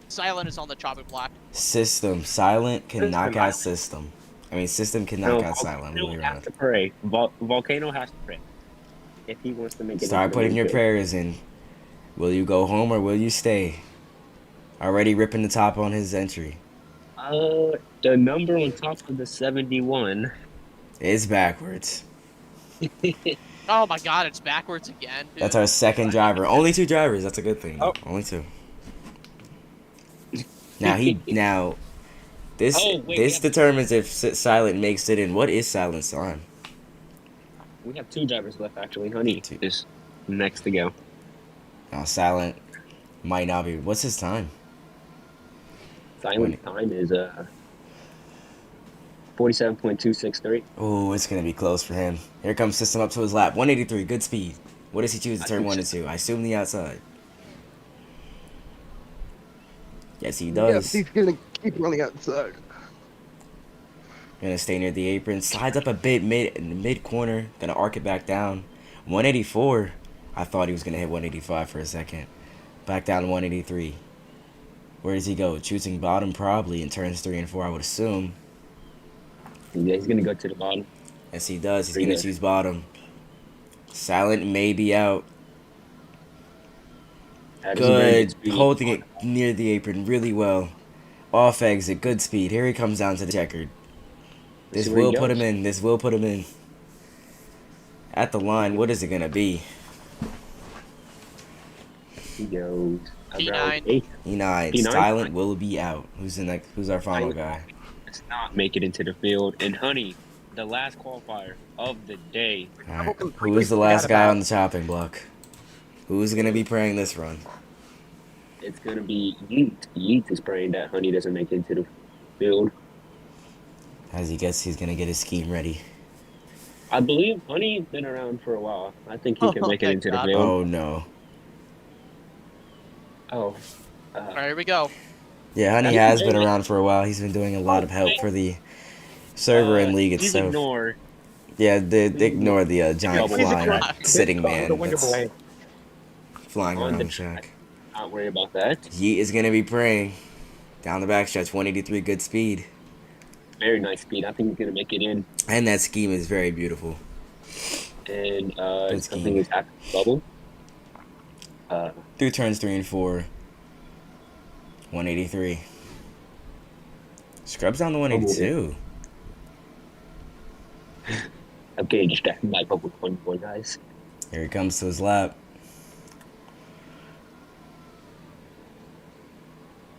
Silent is on the chopping block. System. Silent can System, knock I- out system. I mean, system can knock out silent. Volcano Really has around. to pray. Volcano has to pray. If he wants to make it. Start into the putting your main prayers in. Will you go home or will you stay? Already ripping the top on his entry. field. The number on top of the 71. It's backwards. Oh my God! It's backwards again. Dude. That's our second driver. Only 2 drivers. That's a good thing. Oh. Only 2. Now this Oh, wait, this yeah. determines if Silent makes it in. What is Silent's time? We have 2 drivers left, actually. Honey Two. is next to go. Now Silent might not be. What's his time? Silent time is 47.263. Oh, it's gonna be close for him. Here comes system up to his lap. 183. Good speed. What does he choose to turn 1 and 2? I assume the outside. Yes, he does. he's gonna keep running outside. Gonna stay near the apron. Slides up a bit mid corner. Gonna arc it back down. 184. I thought he was gonna hit 185 for a second. Back down to 183. Where does he go? Choosing bottom probably in turns 3 and 4, I would assume. Yeah, he's going to go to the bottom. Yes, he does. He's Pretty gonna good. choose bottom. Silent may be out. That is a very Good. speed. Holding it near the apron really well. Off exit. Good speed. Here he comes down to the checkered. Let's This see where he will put goes. him in. This will put him in. At the line, what is it gonna be? He goes P9. around 8. E9. P9? Silent will be out. Who's the next? Who's our final guy? Does not make it into the field. And Honey, the last qualifier of the day. All right. Who is the last guy on the chopping block? Who's gonna be praying this run? It's going to be Yeet. Yeet is praying that Honey doesn't make it into the field. As he gets, he's gonna get his scheme ready. I believe Honey's been around for a while. I think he can Oh make it my into God. the field. Oh no. Oh. All right, here we go. Yeah, Honey has been around for a while. He's been doing a lot of help for the server and league Please itself. ignore. Yeah, ignore the giant Please flying ignore. sitting The man window that's blade. flying On around the the track. Not worry about that. Yeet is gonna be praying. Down the backstretch, 183, good speed. Very nice speed. I think he's going to make it in. And that scheme is very beautiful. And Good something scheme. is happening. Bubble. Through turns 3 and 4. 183. Scrubs down to 182. I'm getting distracted by Bubble 24, guys. Here he comes to his lap.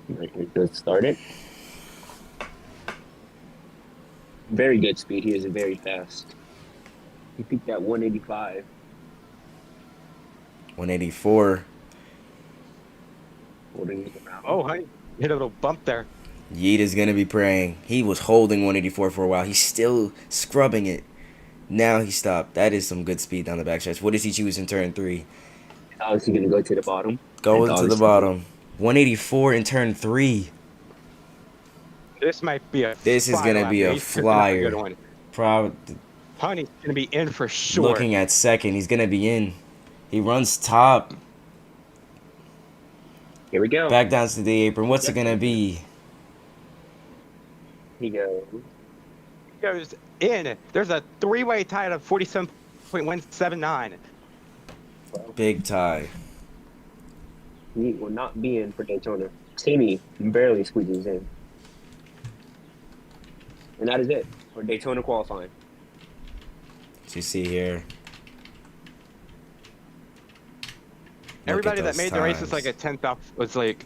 Right, let's start it. Very good speed. He is very fast. He peaked at 185. 184. Holding it around. Oh, honey, hit a little bump there. Yeet is going to be praying. He was holding 184 for a while. He's still scrubbing it. Now he stopped. That is some good speed down the backstretch. What does he choose in turn 3? Obviously gonna go to the bottom. And Going to the obviously, bottom. 184 in turn 3. This might be a This is going fire to lap. be a Ace could be another good flyer. one. Probably Honey's gonna be in for sure. looking at second. He's going to be in. He runs top. here we go. Back down to the apron. What's it going to be? He goes. Goes in. There's a three-way tie at 47.179. Big tie. He will not be in for Daytona. Timmy barely squeezes in. And that is it for Daytona qualifying. As you see here. Everybody that made the race is like a tenth off. Was like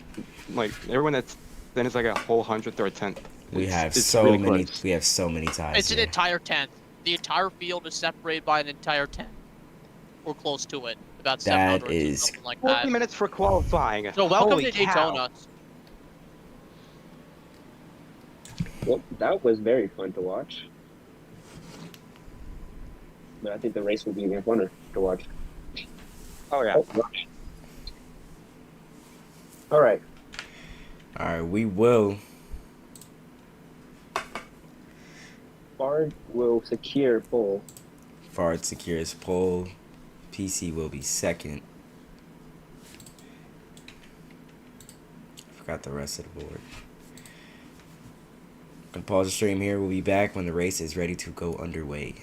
everyone that's then is like a whole hundredth or a tenth. We have It's so really many. close. We have so many ties. It's an here. entire 10th. The entire field is separated by an entire 10th. Or close to it. About That 700 is- something like 40 that. minutes for qualifying. So welcome Holy to cow. Daytona. Well, that was very fun to watch. But I think the race will be even funner to watch. Oh yeah. Oh, gosh. All right. All right, we will. Bard will secure pole. Fard secures pole. PC will be second. Forgot the rest of the board. Gonna pause the stream here. We'll be back when the race is ready to go underway.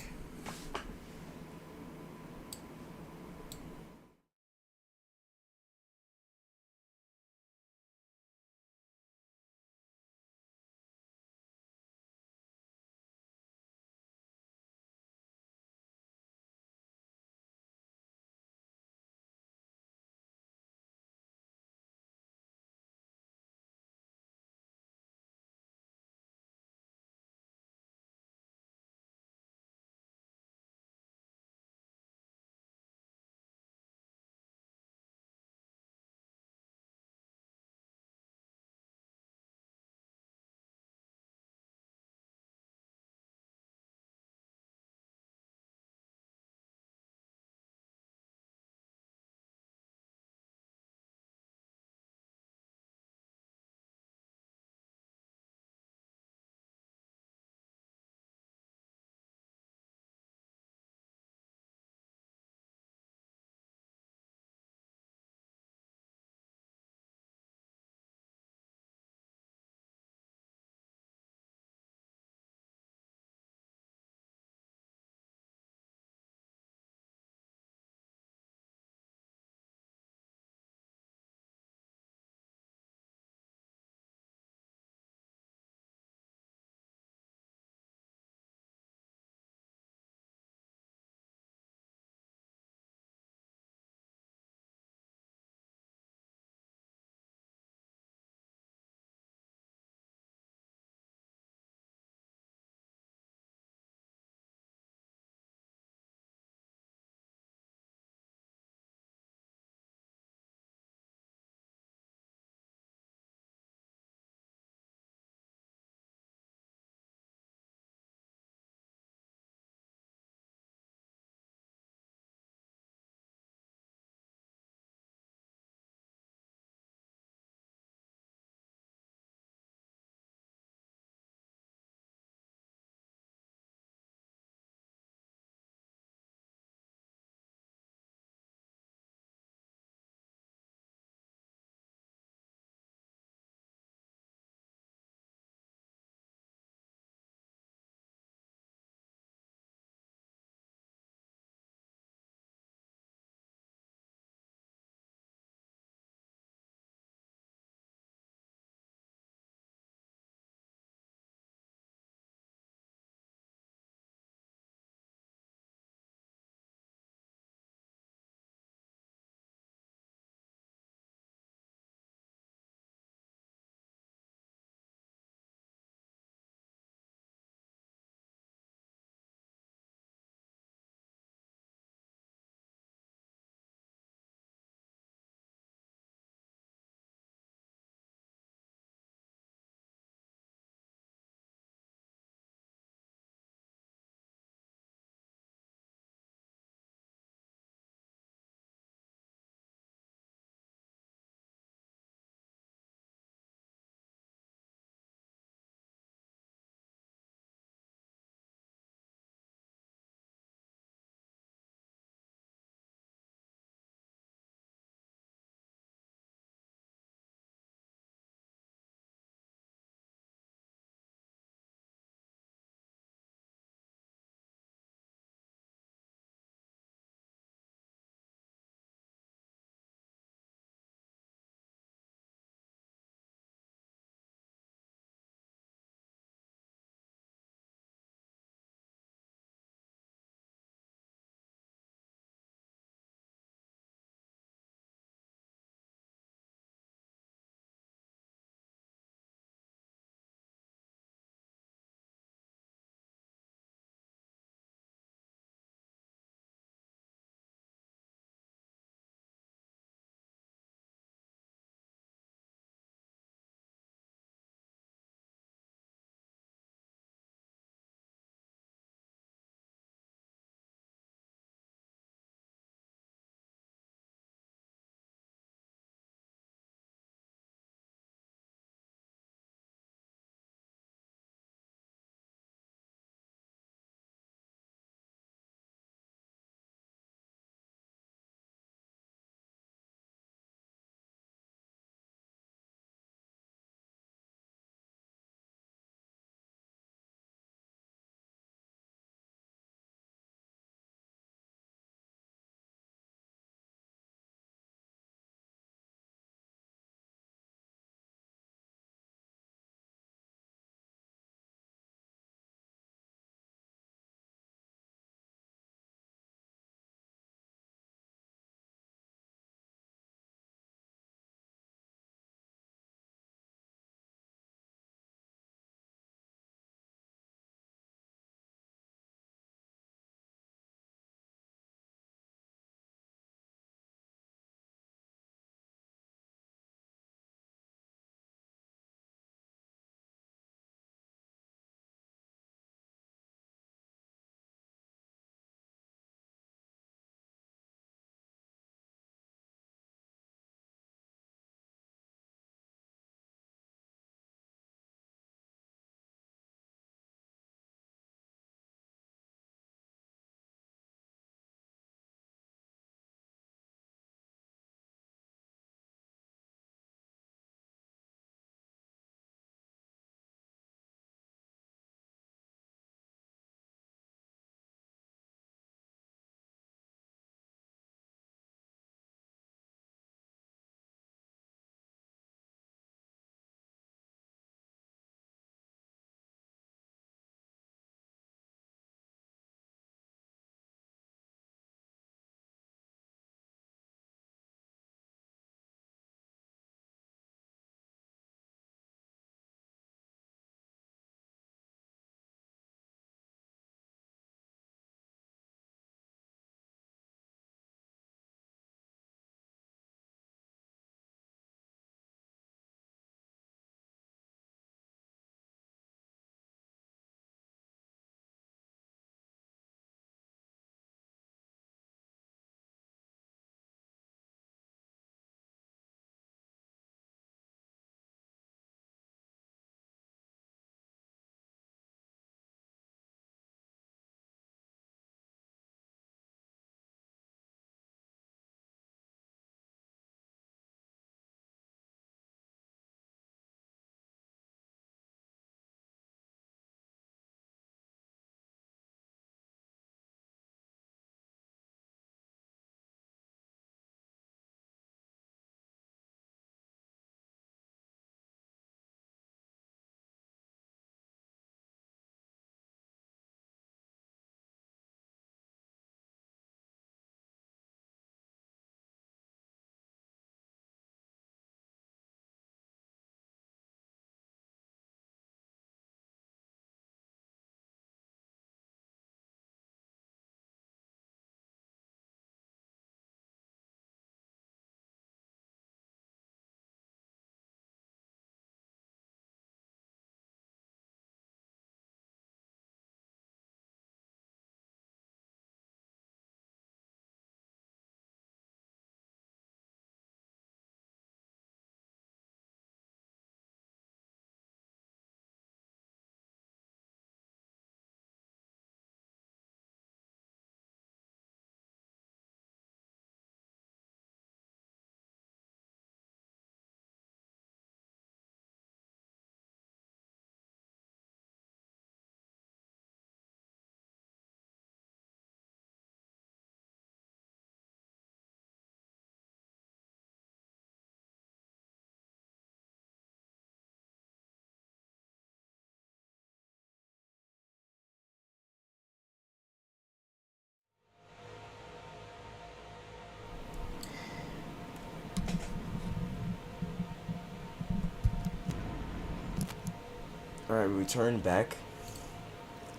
Alright, we return back.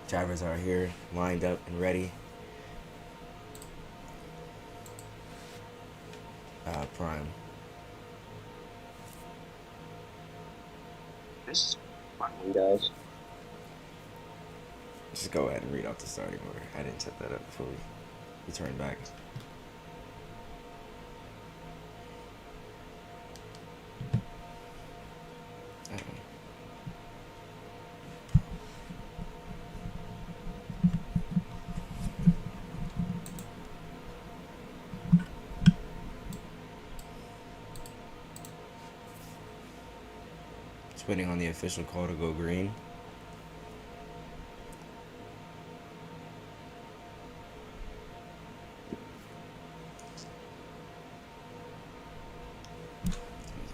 Drivers are here, lined up and ready. Prime. This is fun, guys. Just go ahead and read off the starting order. I didn't set that up before we return back. I don't know. Just waiting on the official call to go green.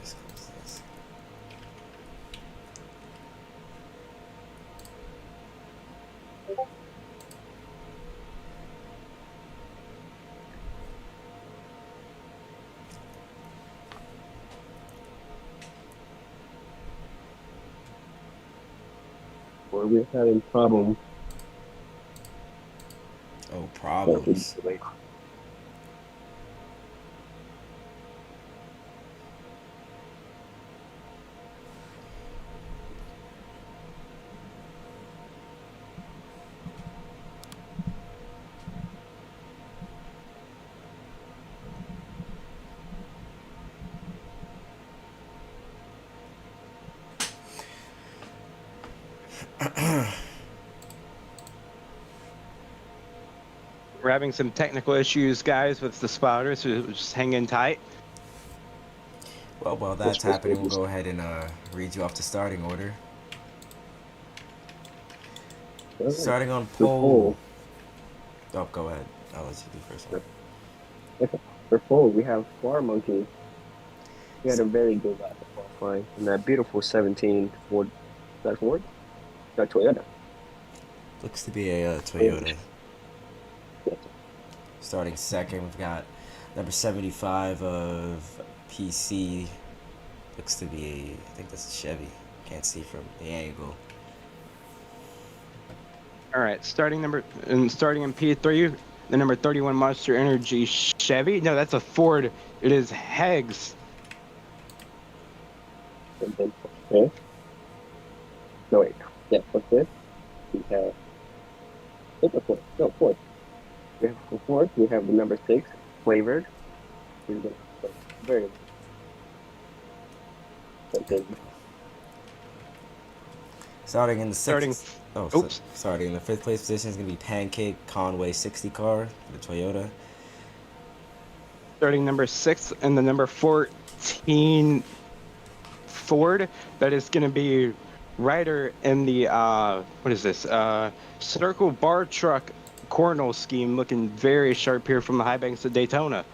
Just close this. Or we're having problems. Oh, problems. We're having some technical issues, guys, with the spotters, so just hang in tight. Well, while that's happening, we'll go ahead and read you off the starting order. Starting on pole. Oh, go ahead. I'll let you do first one. Okay. For pole, we have Flower Monkey. He had a very good lap of qualifying in that beautiful 17 Ford. Is that Ford? That Toyota. Looks to be a Toyota. Yes. Starting second, we've got number 75 of PC. Looks to be I think that's a Chevy. Can't see from the angle. All right, starting in P3, the number 31 Monster Energy Chevy. No, that's a Ford. It is Hegs. And then, okay. No, wait. Yeah, what's this? We have. What's the Ford? No, Ford. We have for Ford, we have the number 6, flavored. Very good. Starting in the sixth. Oops. Starting in the fifth place position is gonna be Pancake Conway 60 car for the Toyota. Starting number 6 and the number 14 Ford. That is going to be Ryder in the what is this? Circle bar truck cornel scheme, looking very sharp here from the high banks of Daytona.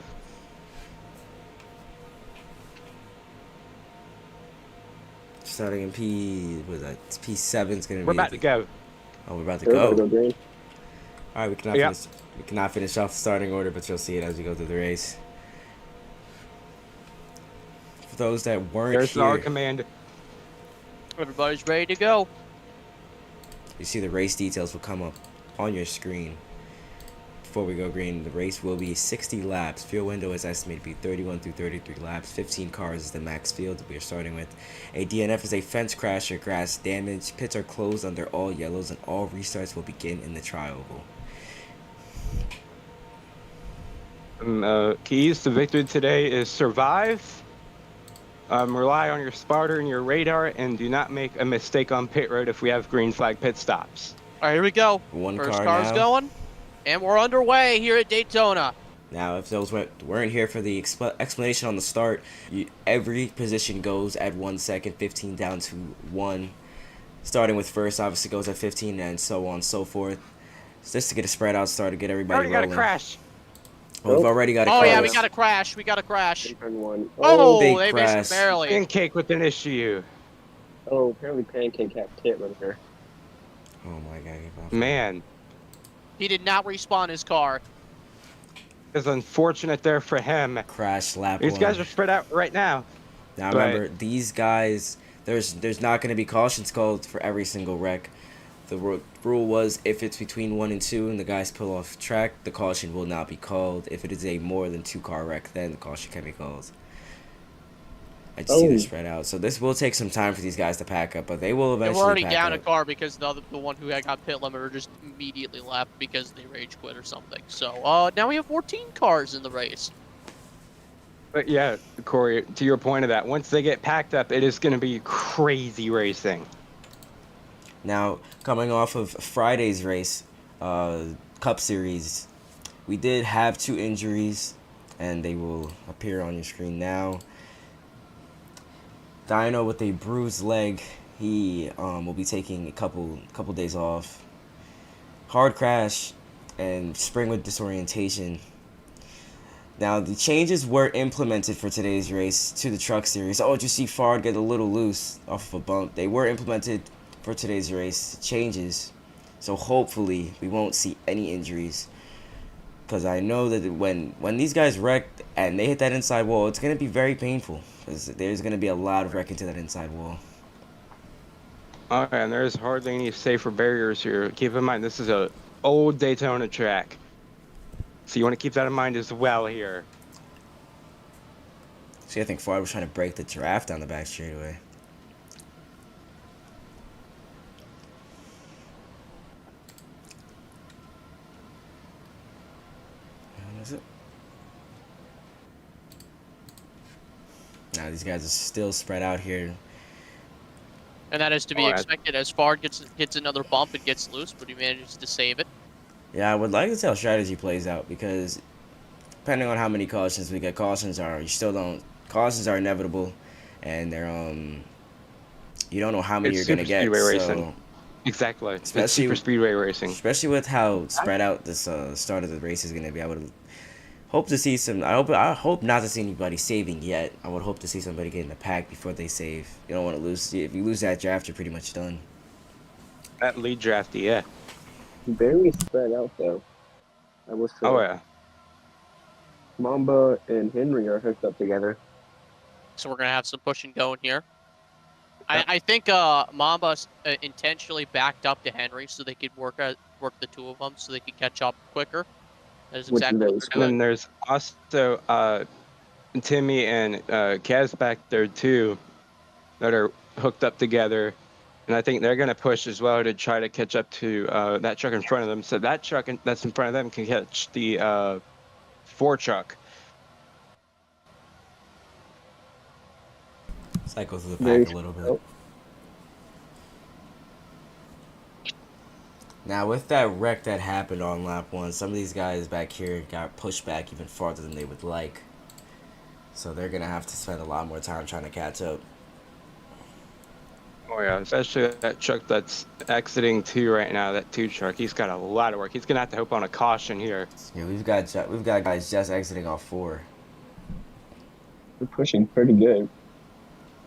Starting in P7 is gonna be. We're about to go. Oh, we're about to We're go. about to go green. All right, we cannot finish off the starting order, but you'll see it as we go through the race. For those that weren't There's here, our command. Everybody's ready to go. you see the race details will come up on your screen. Before we go green, the race will be 60 laps. Field window is estimated to be 31 through 33 laps. 15 cars is the max field we are starting with. A DNF is a fence crash or grass damage. Pits are closed under all yellows, and all restarts will begin in the tri-oval. Keys to victory today is survive, rely on your spotter and your radar, and do not make a mistake on pit road if we have green flag pit stops. All right, here we go. One First car car's now. going, and we're underway here at Daytona. Now, if those weren't here for the explanation on the start, every position goes at 1 second, 15 down to 1. Starting with first, obviously goes at 15, and so on and so forth. Just to get a spread out start to get everybody Already rolling. got a crash. Well, we've already got a Oh crash. yeah, we got a crash. We got a crash. Turn 1. Oh, big they missed crash. it barely. Pancake with an issue. Oh, apparently Pancake had pit right here. Oh my god. Give off. Man, He did not respawn his car. it's unfortunate there for him. Crash lap These one. guys are spread out right now. Now but- remember, these guys there's not going to be cautions called for every single wreck. The rule was if it's between 1 and 2 and the guys pull off track, the caution will not be called. If it is a more than 2 car wreck, then the caution can be called. I just see Oh, this spread out. So this will take some time for these guys to pack up, but they will They eventually were already pack down a up. car because the one who had got pit limiter just immediately left because they rage quit or something. So now we have 14 cars in the race. But yeah, Corey, to your point of that, once they get packed up, it is going to be crazy racing. Now, coming off of Friday's race, Cup Series, we did have 2 injuries, and they will appear on your screen now. Dino with a bruised leg, he will be taking a couple days off. Hard crash and Spring with disorientation. Now, the changes were implemented for today's race to the Truck Series. Oh, did you see Fard get a little loose off of a bump? They were implemented for today's race, changes. So hopefully we won't see any injuries. Because I know that when these guys wreck and they hit that inside wall, it's going to be very painful. Because there's going to be a lot of wrecking to that inside wall. Oh, and there's hardly any safer barriers here. Keep in mind, this is a old Daytona track. So you want to keep that in mind as well here. See, I think Ford was trying to break the draft down the back straightaway. What is it? Now these guys are still spread out here. And that is to be expected as Fard hits another bump and gets loose, but he manages to save it. Yeah, I would like to see how strategy plays out because depending on how many cautions we get, cautions are inevitable, and they're you don't know how many It's you're gonna super get. speedway So racing. Exactly. It's Especially- super speedway racing. especially with how spread out this start of the race is gonna be, I would hope to see some. I hope not to see anybody saving yet. I would hope to see somebody get in the pack before they save. You don't want to lose. If you lose that draft, you're pretty much done. That lead draft, yeah. very spread out though. I will say. Oh, yeah. Mamba and Henry are hooked up together. So we're going to have some push and going here. I think Mamba intentionally backed up to Henry so they could work the 2 of them so they could catch up quicker. That is Which exactly is what very they're And doing. then there's also Timmy and Kaz back there too that are hooked up together. And I think they're going to push as well to try to catch up to that truck in front of them. So that truck that's in front of them can catch the 4 truck. Cycle through the Very pack a little bit. spread out. Now, with that wreck that happened on lap 1, some of these guys back here got pushed back even farther than they would like. So they're going to have to spend a lot more time trying to catch up. Oh yeah, especially that truck that's exiting 2 right now, that 2 truck. He's got a lot of work. He's going to have to hope on a caution here. Yeah, we've got guys just exiting off 4. They're pushing pretty good.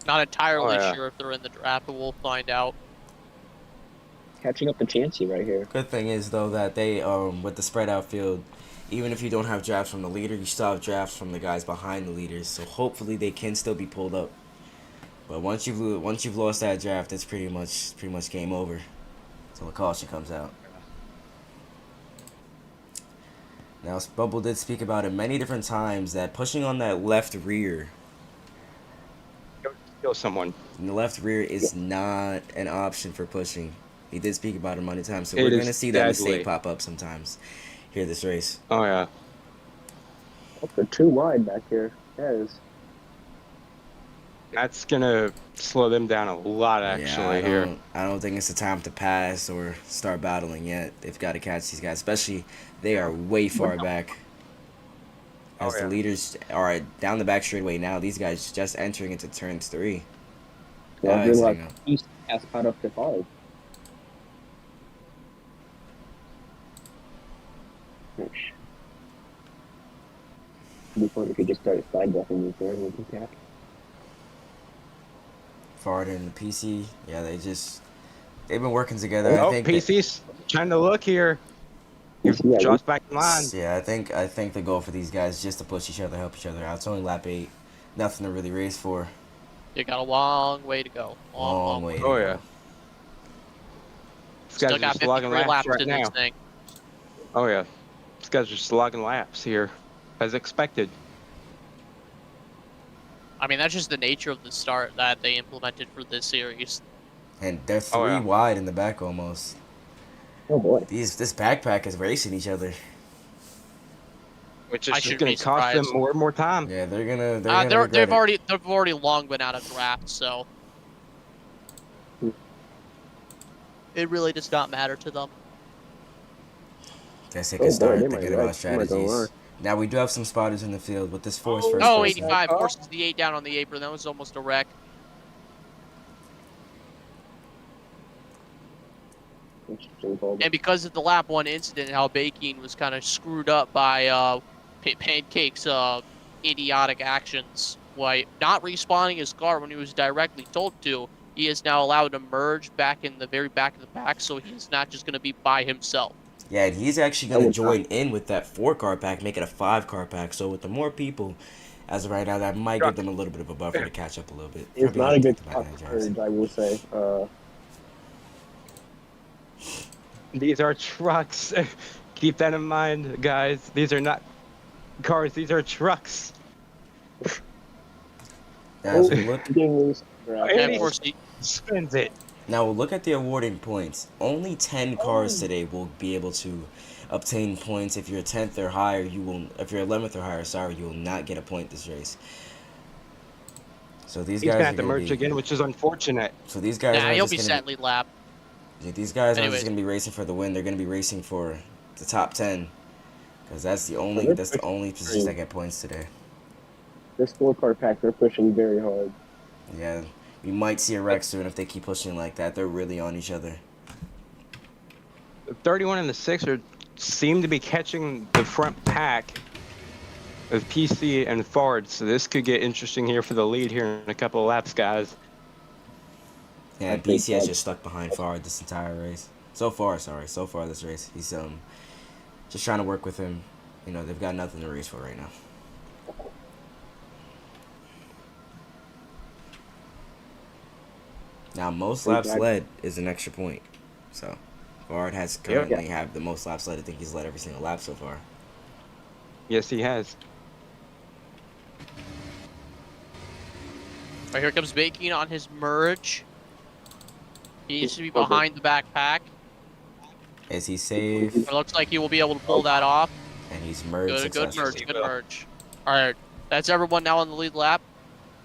Not entirely Oh, yeah. sure if they're in the draft, but we'll find out. Catching up to Chansey right here. Good thing is though that they with the spread out field, even if you don't have drafts from the leader, you still have drafts from the guys behind the leaders. So hopefully they can still be pulled up. But once you've lost that draft, it's pretty much game over. So the caution comes out. Now Bubble did speak about it many different times that pushing on that left rear, Kill someone. and the left rear is not an option for pushing. He did speak about it many times, so It we're is gonna see that deadly. mistake pop up sometimes here this race. Oh yeah. Oh, they're too wide back here. Yes. That's going to slow them down a lot actually here. I don't think it's the time to pass or start battling yet. They've got to catch these guys, especially they are way far back. As Oh, yeah. the leaders are down the back straightaway now, these guys just entering into turns 3. Well, Now good luck. exiting up. East has caught up to 5. Before we could just start side buffing these there with the tap. Fard and the PC, yeah, they've been working together. I Oh, think PC's trying to look here. You've Yeah, dropped back in line. Yeah, I think the goal for these guys is just to push each other, help each other out. It's only lap 8, nothing to really race for. You got a long way to go. Long, Long long way way. to Oh go. yeah. These guys Still are got just logging 53 laps laps right to this now. thing. Oh yeah. These guys are just logging laps here, as expected. I mean, that's just the nature of the start that they implemented for this series. And they're Oh three yeah. wide in the back almost. Oh boy. This backpack is racing each other. Which I is just shouldn't going be to cost them surprised. more and more time. Yeah, they're gonna regret They've it. already long been out of draft, so it really does not matter to them. Guess they Oh could boy, they start might thinking wreck. about I'm not gonna lie. strategies. Now we do have some spotters in the field with this force Oh, first Oh, person. 85 Oh. forces the 8 down on the apron. That was almost a wreck. Interesting call. And because of the lap 1 incident, how Baking was kind of screwed up by Pancake's idiotic actions. Why not respawning his car when he was directly told to, he is now allowed to merge back in the very back of the pack, so he's not just going to be by himself. Yeah, and he's actually That gonna would not. join in with that 4 car pack, make it a 5 car pack. So with the more people, as of right now, that might give Truck. them a little bit of a buffer to catch up a little bit. It's Probably not gonna a take good them back spot in the for drives. courage, I will say. These are trucks. Keep that in mind, guys. These are not cars. These are trucks. Now, as we look, Getting loose. And And of he course, he, spins it. now we'll look at the awarding points. Only 10 cars Oh. today will be able to obtain points. If you're 10th or higher, you will. If you're 11th or higher, sorry, you will not get a point this race. So these He's gonna guys are have to gonna merge be. again, which is unfortunate. So these guys aren't he'll just be gonna set be. lead lap. These guys aren't just Anyways, gonna be racing for the win. They're gonna be racing for the top 10, because that's the only they're that's the pushing only position that get points today. this 4 car pack. They're pushing very hard. Yeah, we might see a wreck soon if they keep pushing like that. They're really on each other. The 31 and the 6 seem to be catching the front pack of PC and Ford, so this could get interesting here for the lead here in a couple of laps, guys. Yeah, I think BC has that- just stuck behind Fard this entire race. So far this race. He's just trying to work with him. You know, they've got nothing to race for right now. Now, most laps led is an extra point. So, Fard has currently have the most laps led. I think he's led every single lap so far. Yes, he has. Right, here comes Baking on his merge. He needs to be behind the backpack. Is he safe? It looks like he will be able to pull that off. And he's merged Good successfully. merge, good merge. All right, that's everyone now on the lead lap.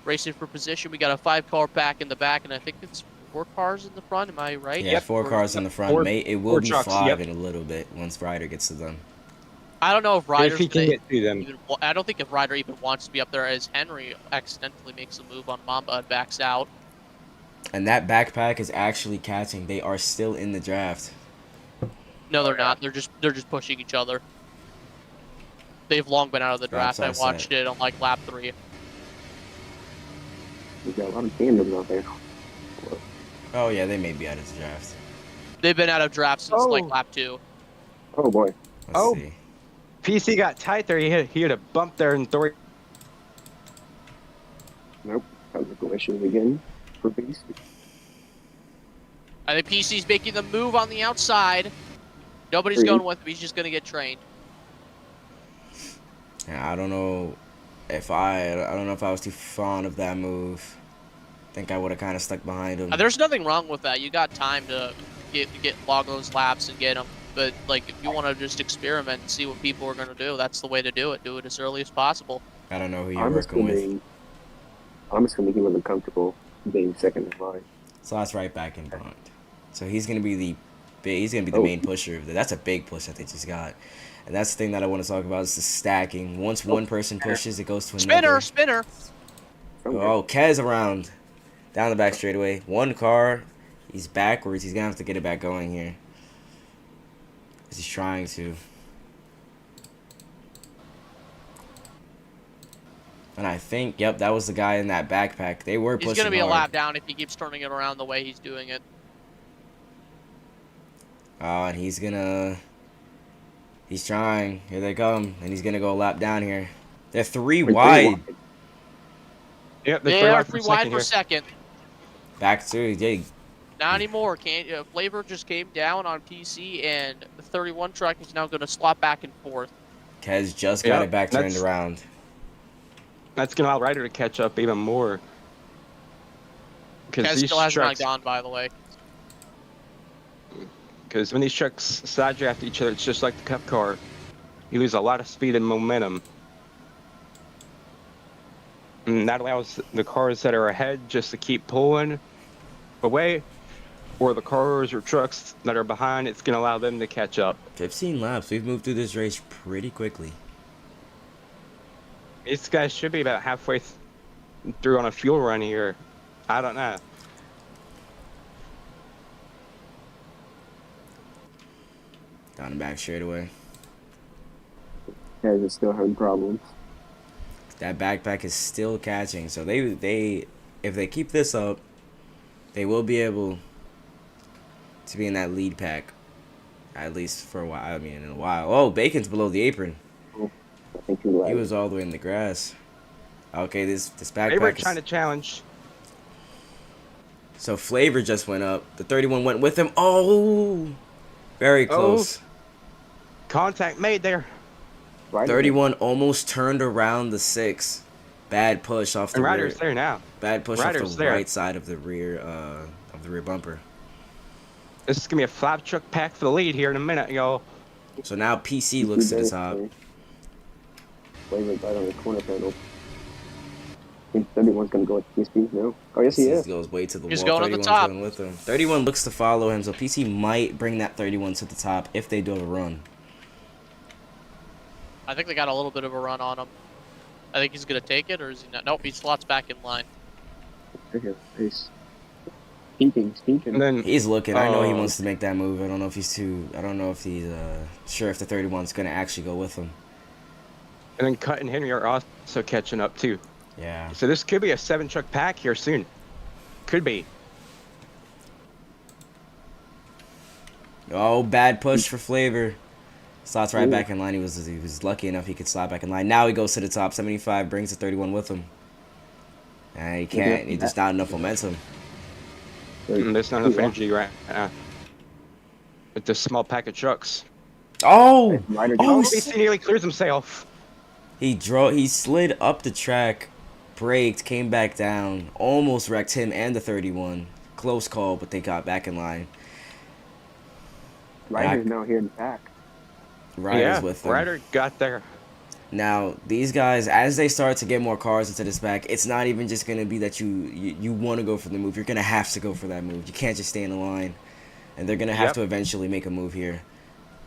Racing for position. We got a 5-car pack in the back, and I think it's 4 cars in the front. Am I right? Yeah, 4 cars in the front. It will be trucks, 5 in a little bit once Ryder gets to them. I don't know if Ryder's If he can gonna get to them. even. I don't think if Ryder even wants to be up there, as Henry accidentally makes a move on Mamba and backs out. And that backpack is actually catching. They are still in the draft. No, they're not. They're just pushing each other. They've long been out of the draft. I Laps watched it on like lap 3. We've got a lot of tandems out there. Oh yeah, they may be out of the draft. They've been out of draft since like lap 2. Oh boy. Let's see. PC got tight there. He hit a bump there and 3. Nope. Technical issues again for BC. I think PC's making the move on the outside. Nobody's going with him. He's just gonna get trained. Yeah, I don't know if I was too fond of that move. I think I would have kind of stuck behind him. There's nothing wrong with that. You got time to get log those laps and get them. But like, if you want to just experiment and see what people are gonna do, that's the way to do it. Do it as early as possible. I don't know who you're working with. I'm assuming he wasn't comfortable being second in line. So that's right back in front. So he's gonna be the main pusher. That's a big push that they just got. And that's the thing that I want to talk about is the stacking. Once one person pushes, it goes to another. Spinner. Oh, Kez around. Down the back straightaway. 1 car. He's backwards. He's going to have to get it back going here. Because he's trying to. And I think, yep, that was the guy in that backpack. They were pushing He's gonna be hard. a lap down if he keeps turning it around the way he's doing it. And he's trying. Here they come. And he's going to go a lap down here. They're 3 wide. Yep, they're They three are wide for three second wide for here. second. Back to yeah. Not anymore. Flavor just came down on PC, and the 31 truck is now going to slot back and forth. Kez just got it Yep, back turned around. That's gonna allow Ryder to catch up even more. Because Kez these still has not trucks, gone, by the way. because when these trucks side draft each other, it's just like the Cup car. You lose a lot of speed and momentum. And that allows the cars that are ahead just to keep pulling away, or the cars or trucks that are behind, it's gonna allow them to catch up. 15 laps. We've moved through this race pretty quickly. These guys should be about halfway through on a fuel run here. I don't know. Down and back straight away. Guys are still having problems. That backpack is still catching. So they if they keep this up, they will be able to be in that lead pack. At least for a while. I mean, in a while. Oh, Bacon's below the apron. I think you're right. He was all the way in the grass. Okay, this They were backpack trying to is... challenge. So Flavor just went up. The 31 went with him. Oh! Very close. Contact made there. Right 31 almost turned around the 6. Bad push off the And rear. Ryder's there now. Bad push Ryder's off the there. right side of the rear bumper. This is gonna be a 5-truck pack for the lead here in a minute, y'all. So now PC looks to the top. Flavor's right on the corner panel. I think 31's gonna go with PC now. Oh yes, he PC is. goes way to the He's wall. going to the 31's top. going with him. 31 looks to follow him, so PC might bring that 31 to the top if they do have a run. I think they got a little bit of a run on him. I think he's going to take it, or is he not? Nope, he slots back in line. Okay, he's speaking. And then He's looking. I know he wants to make that move. I don't know if he's too. I don't know if he's sure if the 31's gonna actually go with him. and then Cut and Henry are also catching up too. Yeah. So this could be a 7-truck pack here soon. Could be. Oh, bad push for Flavor. Slots right back in line. He was lucky enough he could slide back in line. Now he goes to the top. 75 brings the 31 with him. And he can't. He just not enough momentum. There's not enough energy right now. With this small pack of trucks. Oh! Ryder Oh! BC nearly clears himself. He slid up the track, braked, came back down, almost wrecked him and the 31. Close call, but they got back in line. Ryder's now here in the pack. Ryder's with them. Ryder got there. Now, these guys, as they start to get more cars into this back, it's not even just going to be that you want to go for the move. You're going to have to go for that move. You can't just stay in the line. And they're going to have to eventually make a move here.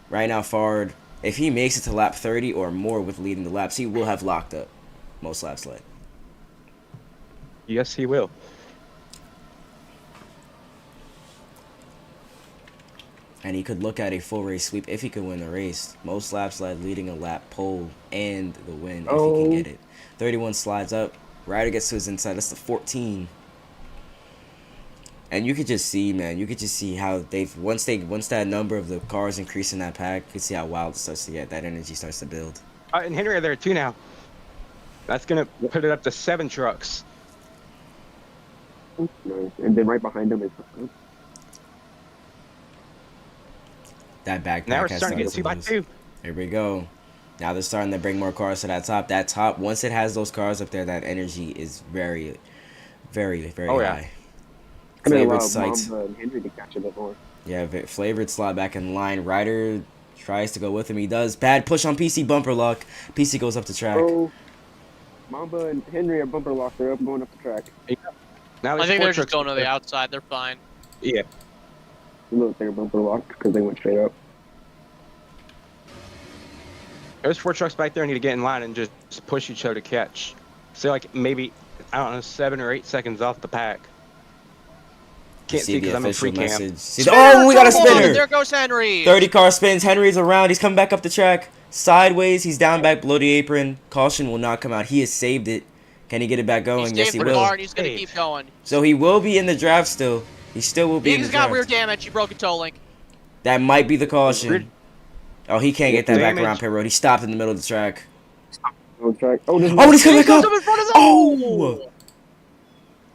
Right now, Fard, if he makes it to lap 30 or more with leading the laps, he will have locked up most laps led. Yes, he will. And he could look at a full race sweep if he could win the race. Most laps led, leading a lap pole, and the win if he can get it. 31 slides up. Ryder gets to his inside. That's the 14. And you could just see, man. You could just see how once that number of the cars increase in that pack, you can see how wild it starts to get. That energy starts to build. And Henry are there too now. That's gonna put it up to 7 trucks. Nice. And then right behind him is. That backpack Now we're has starting to get 2 by lose. 2. Here we go. Now they're starting to bring more cars to that top. That top, once it has those cars up there, that energy is very, very, very high. Flavored sights. And Henry to catch a bit more. Yeah, Flavored slot back in line. Ryder tries to go with him. He does. Bad push on PC, bumper lock. PC goes up the track. Oh, Mamba and Henry are bumper locked. They're up going up the track. Now I think 4 they're just trucks going to the there. outside. They're fine. Yeah. Look, they're bumper locked because they went straight up. There's 4 trucks back there. Need to get in line and just push each other to catch. So like maybe, I don't know, 7 or 8 seconds off the pack. Can't see the because I'm in official free camp. message. See oh, we got a spinner. There goes Henry. 30 car spins. Henry's around. He's coming back up the track. Sideways. He's down back below the apron. Caution will not come out. He has saved it. Can he get it back going? He's Yes, he for the will. car, and he's going to keep going. So he will be in the draft still. He still will be in the He's got draft. rear damage. He broke a toe link. That might be the caution. Oh, he can't get that back Damage. around pit road. He stopped in the middle of the track. On track. Oh, Oh, he's coming back up. Up in front of them. Oh!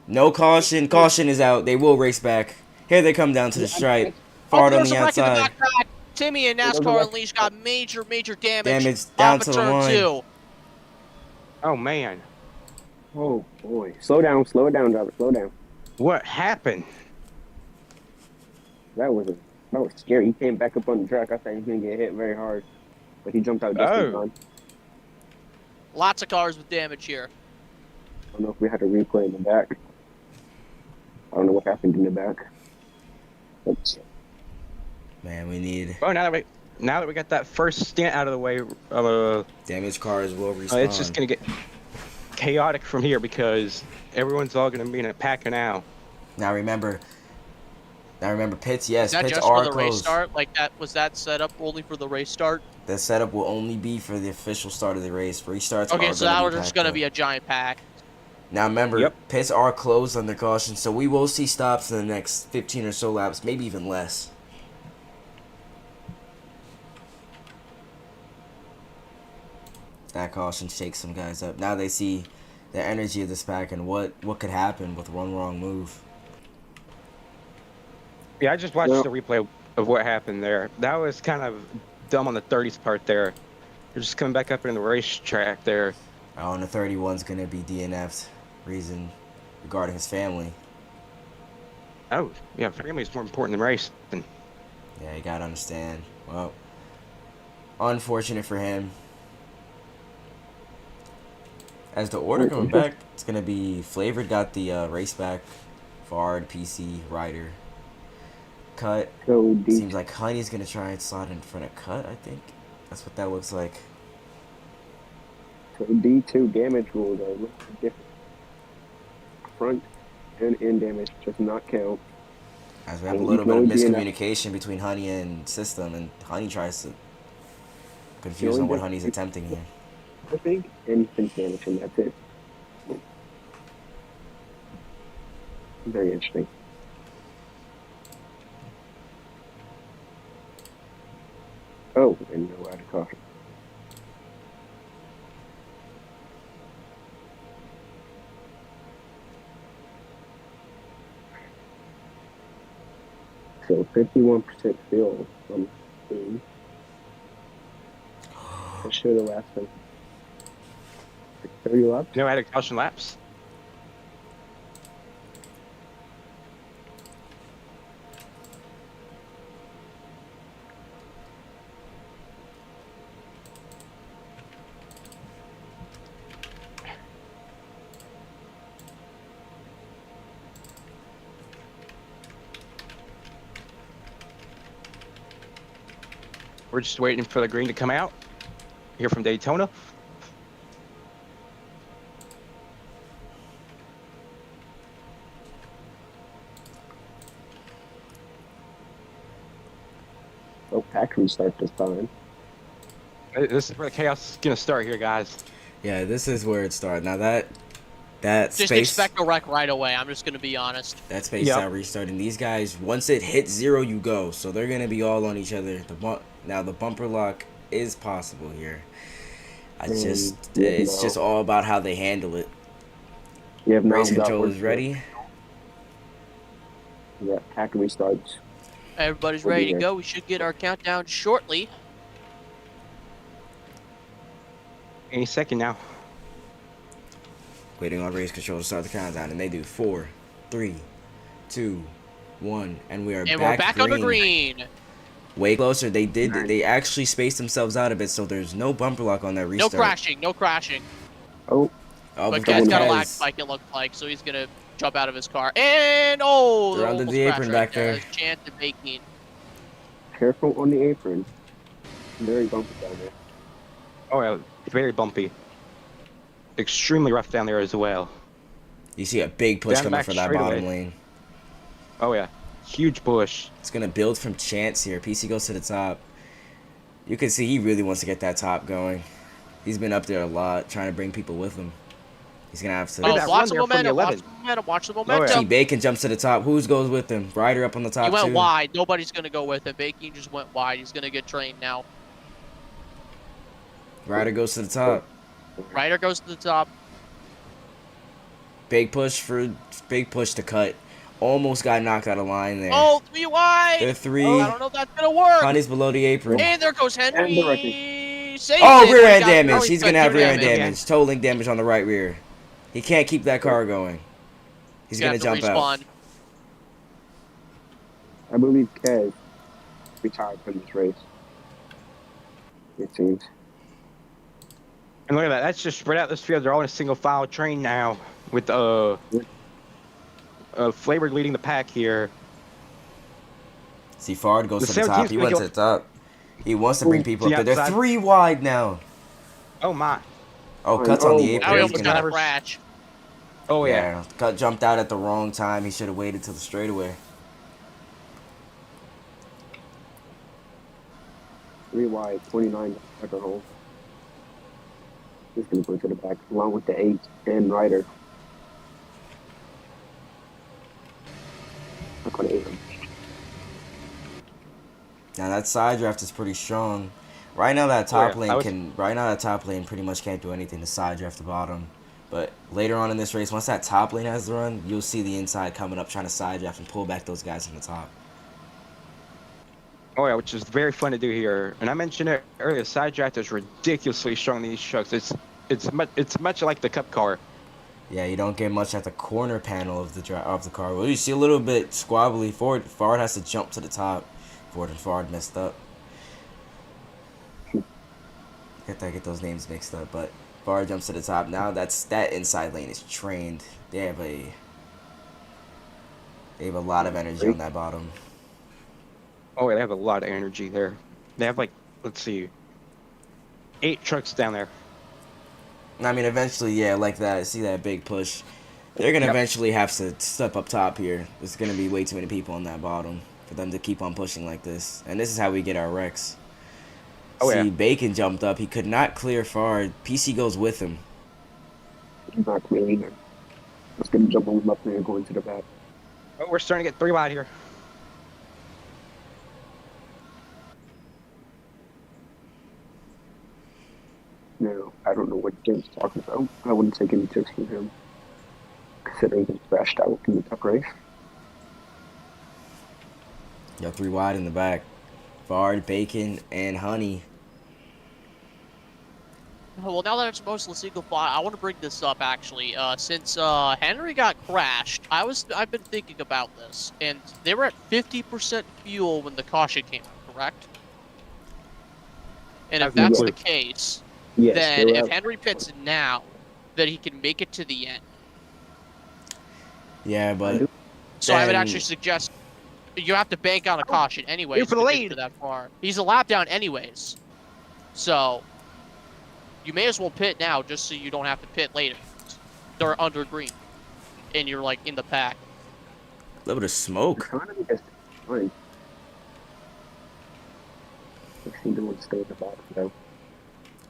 No caution. Caution is out. They will race back. Here they come down to the stripe. Oh, Forward on there's the a wreck in the outside. backpack. Timmy and There goes the NASCAR wreck. Unleashed got major damage Damage down off of to the turn line. 2. Oh man, Oh boy. Slow down, driver. Slow down. what happened? That was scary. He came back up on the track. I thought he was gonna get hit very hard, but he jumped out just in Oh, time. Lots of cars with damage here. I don't know if we had a replay in the back. I don't know what happened in the back. But Man, we need oh, now that we got that first stint out of the way, damaged cars will respawn. it's just gonna get chaotic from here because everyone's all gonna be in a pack now. Now remember, pits. Yes, Is that pits just for are the race closed. start? Like that was that set up only for the race start? The setup will only be for the official start of the race. Restarts Okay, are so gonna now be we're just packed gonna up. be a giant pack. Now remember, Yep. pits are closed under caution, so we will see stops in the next 15 or so laps, maybe even less. That caution shakes some guys up. Now they see the energy of this pack and what could happen with one wrong move. Yeah, I just watched Well- the replay of what happened there. That was kind of dumb on the 30s part there. They're just coming back up in the racetrack there. Oh, and the 31's gonna be DNF'd. Reason regarding his family. Oh, yeah, family is more important than race. Yeah, you gotta understand. Well, unfortunate for him. As the order coming back, it's gonna be Flavored got the race back, Fard, PC, Ryder, Cut. so deep. Seems like Honey's gonna try and slide in front of Cut. I think that's what that looks like. So D2 damage rules are a little different. Front and end damage does not count. As we have a You little can bit of only be in miscommunication between Honey and System, and Honey tries to confuse only on what get- Honey's attempting here. I think instant damage, and that's it. Very interesting. Oh, and no out of caution. So 51% fuel from team. That should have lasted 30 laps. No added caution laps. We're just waiting for the green to come out. Here from Daytona. Oh, pack restart this time. This is where the chaos is gonna start here, guys. Yeah, this is where it started. Now that Just space. expect a wreck right away. I'm just gonna be honest. That space Yep. out restarting. These guys, once it hits 0, you go. So they're gonna be all on each other. Now the bumper lock is possible here. Yeah, It's no. just all about how they handle it. You have now Race got control one is ready. Yeah, pack restarts. Everybody's We'll be ready to here. go. We should get our countdown shortly. Any second now. Waiting on race control to start the countdown, and they do 4, 3, 2, 1, and we are And back we're back on the green. Way closer. They did. Nice. They actually spaced themselves out a bit, so there's no bumper lock on that No restart. crashing, no crashing. Oh, Oh, But but Gad's got a Gaz- lag spike, it looked like, so he's gonna jump out of his car. And oh, They're under almost the crashed apron right back there. There's Chance and Baking. careful on the apron. Very bumpy down there. Oh, yeah, very bumpy. Extremely rough down there as well. You see a big push Down coming back for that straightaway. bottom lane. Oh yeah, huge push. It's gonna build from chance here. PC goes to the top. You can see he really wants to get that top going. He's been up there a lot, trying to bring people with him. He's gonna have Look at Oh, to. that watch run the there from the momentum, watch 11. the momentum, watch the yeah. momentum. T Bacon jumps to the top. Who's goes with him? Ryder up on the top He went too. wide. Nobody's gonna go with him. Baking just went wide. He's gonna get trained now. Ryder goes to the top. Ryder goes to the top. Big push to cut. Almost got knocked out of line there. Oh, 3 wide. The three. I don't know if that's gonna work. Honey's below the apron. And there goes And the record. Henry. Saved Oh, it. rear He end got damage. really He's good gonna have rear end damage. damage. Totaling damage on the right rear. He can't keep that car going. He's gonna have to jump out. respawn. I believe Kez retired from this race. It seems. And look at that. That's just spread out this field. They're all in a single file train now with Flavored leading the pack here. See, Fard goes The to the top. 17's He went to the top. He wants to bring people the up there. They're outside. 3 wide now. Oh my. Oh, Cut's on the Oh, apron. Now we He's almost gonna- got a crash. Oh yeah. Cut jumped out at the wrong time. He should have waited till the straightaway. 3 wide, 29 record hole. He's going to go to the back along with the 8 and Ryder. I'm going to 8 him. Now that side draft is pretty strong. Right now that top yeah. that top lane pretty much can't do anything to side draft the bottom. But later on in this race, once that top lane has the run, you'll see the inside coming up trying to side draft and pull back those guys from the top. Oh yeah, which is very fun to do here. And I mentioned it earlier. Side draft is ridiculously strong in these trucks. It's much like the Cup car. Yeah, you don't get much at the corner panel of the car. Well, you see a little bit squabbly. Ford has to jump to the top. Ford messed up. Get those names mixed up, but Ford jumps to the top. Now that inside lane is trained. They have a lot of energy on that bottom. Oh yeah, they have a lot of energy there. They have like, let's see, 8 trucks down there. I mean, eventually, yeah, like that. See that big push. They're gonna eventually have to step up top here. There's gonna be way too many people on that bottom for them to keep on pushing like this. And this is how we get our wrecks. Oh, See, yeah. Bacon jumped up. He could not clear Fard. PC goes with him. He's not clear either. Let's get him jump on him up there and go into the back. Oh, we're starting to get 3 wide here. Now, I don't know what Jim's talking about. I wouldn't take any tips from him, considering he crashed out in the Cup race. Got 3 wide in the back. Fard, Bacon, and Honey. Well, now that it's mostly single file, I want to bring this up actually. Since Henry got crashed, I've been thinking about this, and they were at 50% fuel when the caution came out, correct? And if that's the case, Yes, then they were if out. Henry pits now, then he can make it to the end. Yeah, but So I would then- actually suggest you have to bank on a caution anyways Here for the to get lead. to that far. He's a lap down anyways, so you may as well pit now just so you don't have to pit later. They're under green, and you're like in the pack. a little bit of smoke. Economy has declined. I see no one stay at the bottom though.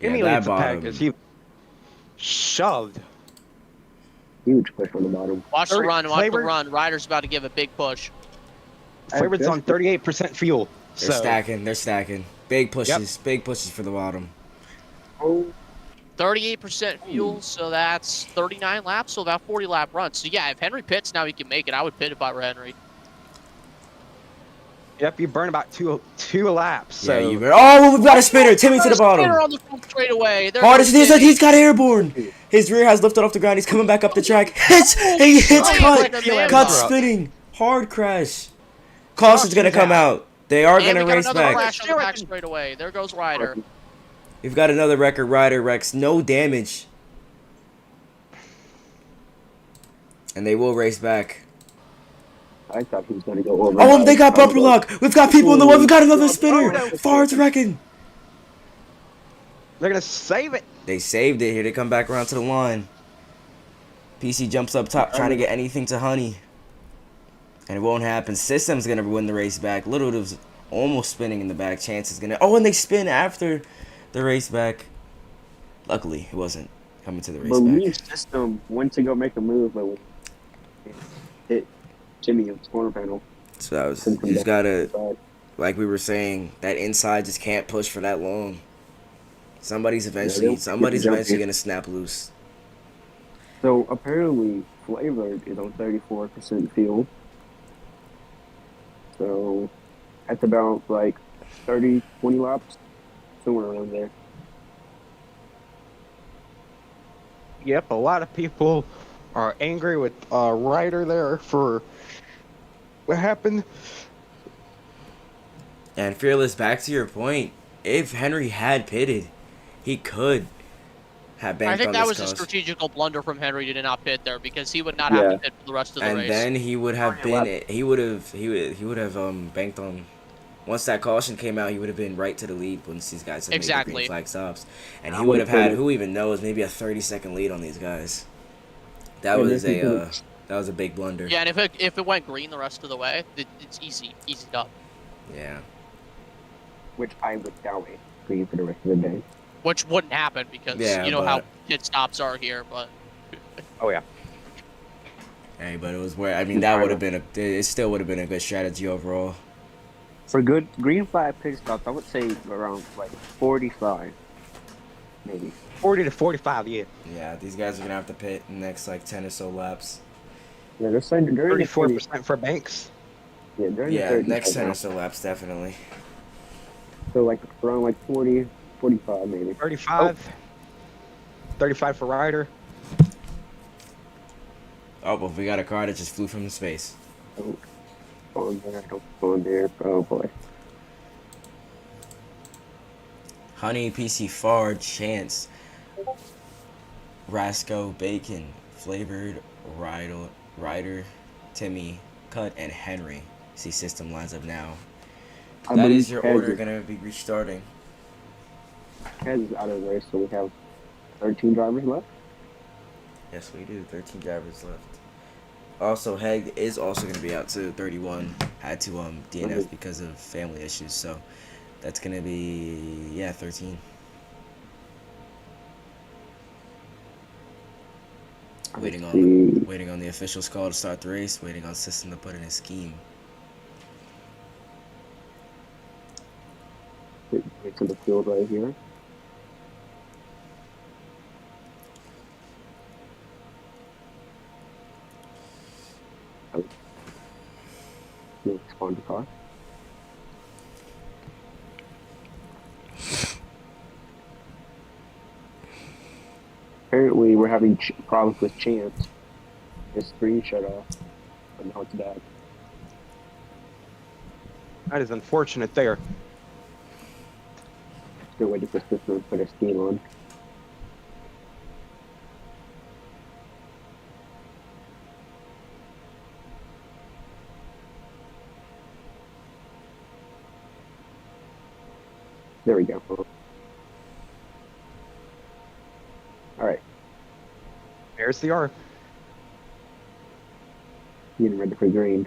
Yeah, Immediately that it's a pack bottom. as he shoved. Huge push on the bottom. Watch the Flavor- run, watch the Flavor- run. Ryder's about to give a big push. Flavored's on 38% fuel. They're So stacking. They're stacking. Big pushes. Big pushes for the bottom. Oh, 38% fuel, so that's 39 laps, so about 40 lap run. So yeah, if Henry pits now, he can make it. I would pit if I were Henry. yep, you burn about two laps. So Yeah, we've got a spinner. Timmy to the bottom. Spinner on the front straightaway. There Hardest goes Timmy. he's got airborne. His rear has lifted off the ground. He's coming back up the track. He hits Oh, cut. like a man Cut bump. spinning. Hard crash. Caution's gonna come out. They are And we gonna got race another back. crash on the back straightaway. There goes Ryder. We've got another record rider, Rex. No damage. And they will race back. I thought he was going to go over. Oh, they got bumper lock. We've got people in the way. We've got another spinner. Fard's wrecking. they're gonna save it. They saved it. Here they come back around to the line. PC jumps up top trying to get anything to Honey. And it won't happen. System's going to win the race back. Little was almost spinning in the back. Chance is going to... Oh, and they spin after the race back. Luckily, it wasn't coming to the race Believe back. system went to go make a move, but hit Jimmy on the corner panel. So that was... You just got to... Like we were saying, that inside just can't push for that long. Somebody's eventually going to snap loose. So apparently, flavored is on 34% fuel. So that's about like 30, 20 laps, somewhere around there. Yep, a lot of people are angry with Ryder there for what happened. And Fearless, back to your point, if Henry had pitted, he could have I banked think on that this was a caution. strategical blunder from Henry to not pit there because he would not have to Yeah. pit for the rest of the And race. then he would have been, he would have banked on. Once that caution came out, he would have been right to the lead once these guys had made the green Exactly. flag stops, and I he would would have have put had, it. who even knows, maybe a 30-second lead on these guys. That And if was he did a it, that was a big blunder. Yeah, and if it went green the rest of the way, it's easy up. Yeah. which I would doubt it, green for the rest of the day. Which wouldn't happen because Yeah, you know how but pit stops are here. But Oh yeah. hey, but it was where I mean Just that would trying have to, been it still would have been a good strategy overall. for good green flag pit stops, I would say around like 45, maybe. 40 to 45, yeah. Yeah, these guys are gonna have to pit in the next like 10 or so laps. Yeah, they're saying during the 30. 34% for Banks. Yeah, during the Yeah, 30s next right 10 or now. so laps definitely. So like around like 40, 45 maybe. 35. 35 for Ryder. Oh, but we got a car that just flew from the space. Oh, on there, don't go on there. Oh boy. Honey, PC Far, Chance, Rasco, Bacon, Flavored, Ryder, Timmy, Cut, and Henry. See system lines up now. I That believe is your Kez order is, gonna be restarting. Kez is out of the race, so we have 13 drivers left. Yes, we do. 13 drivers left. Also, Heg is also going to be out too. 31 had to DNF because of family issues, so that's going to be 13. Let's see. Waiting on the official's call to start the race. Waiting on system to put in a scheme. It's in the field right here. Spawn the car. Apparently, we're having problems with Chance. His screen shut off, but now it's back. That is unfortunate there. Still waiting for system to put a scheme on. There we go. All right, There's the R. getting ready for green.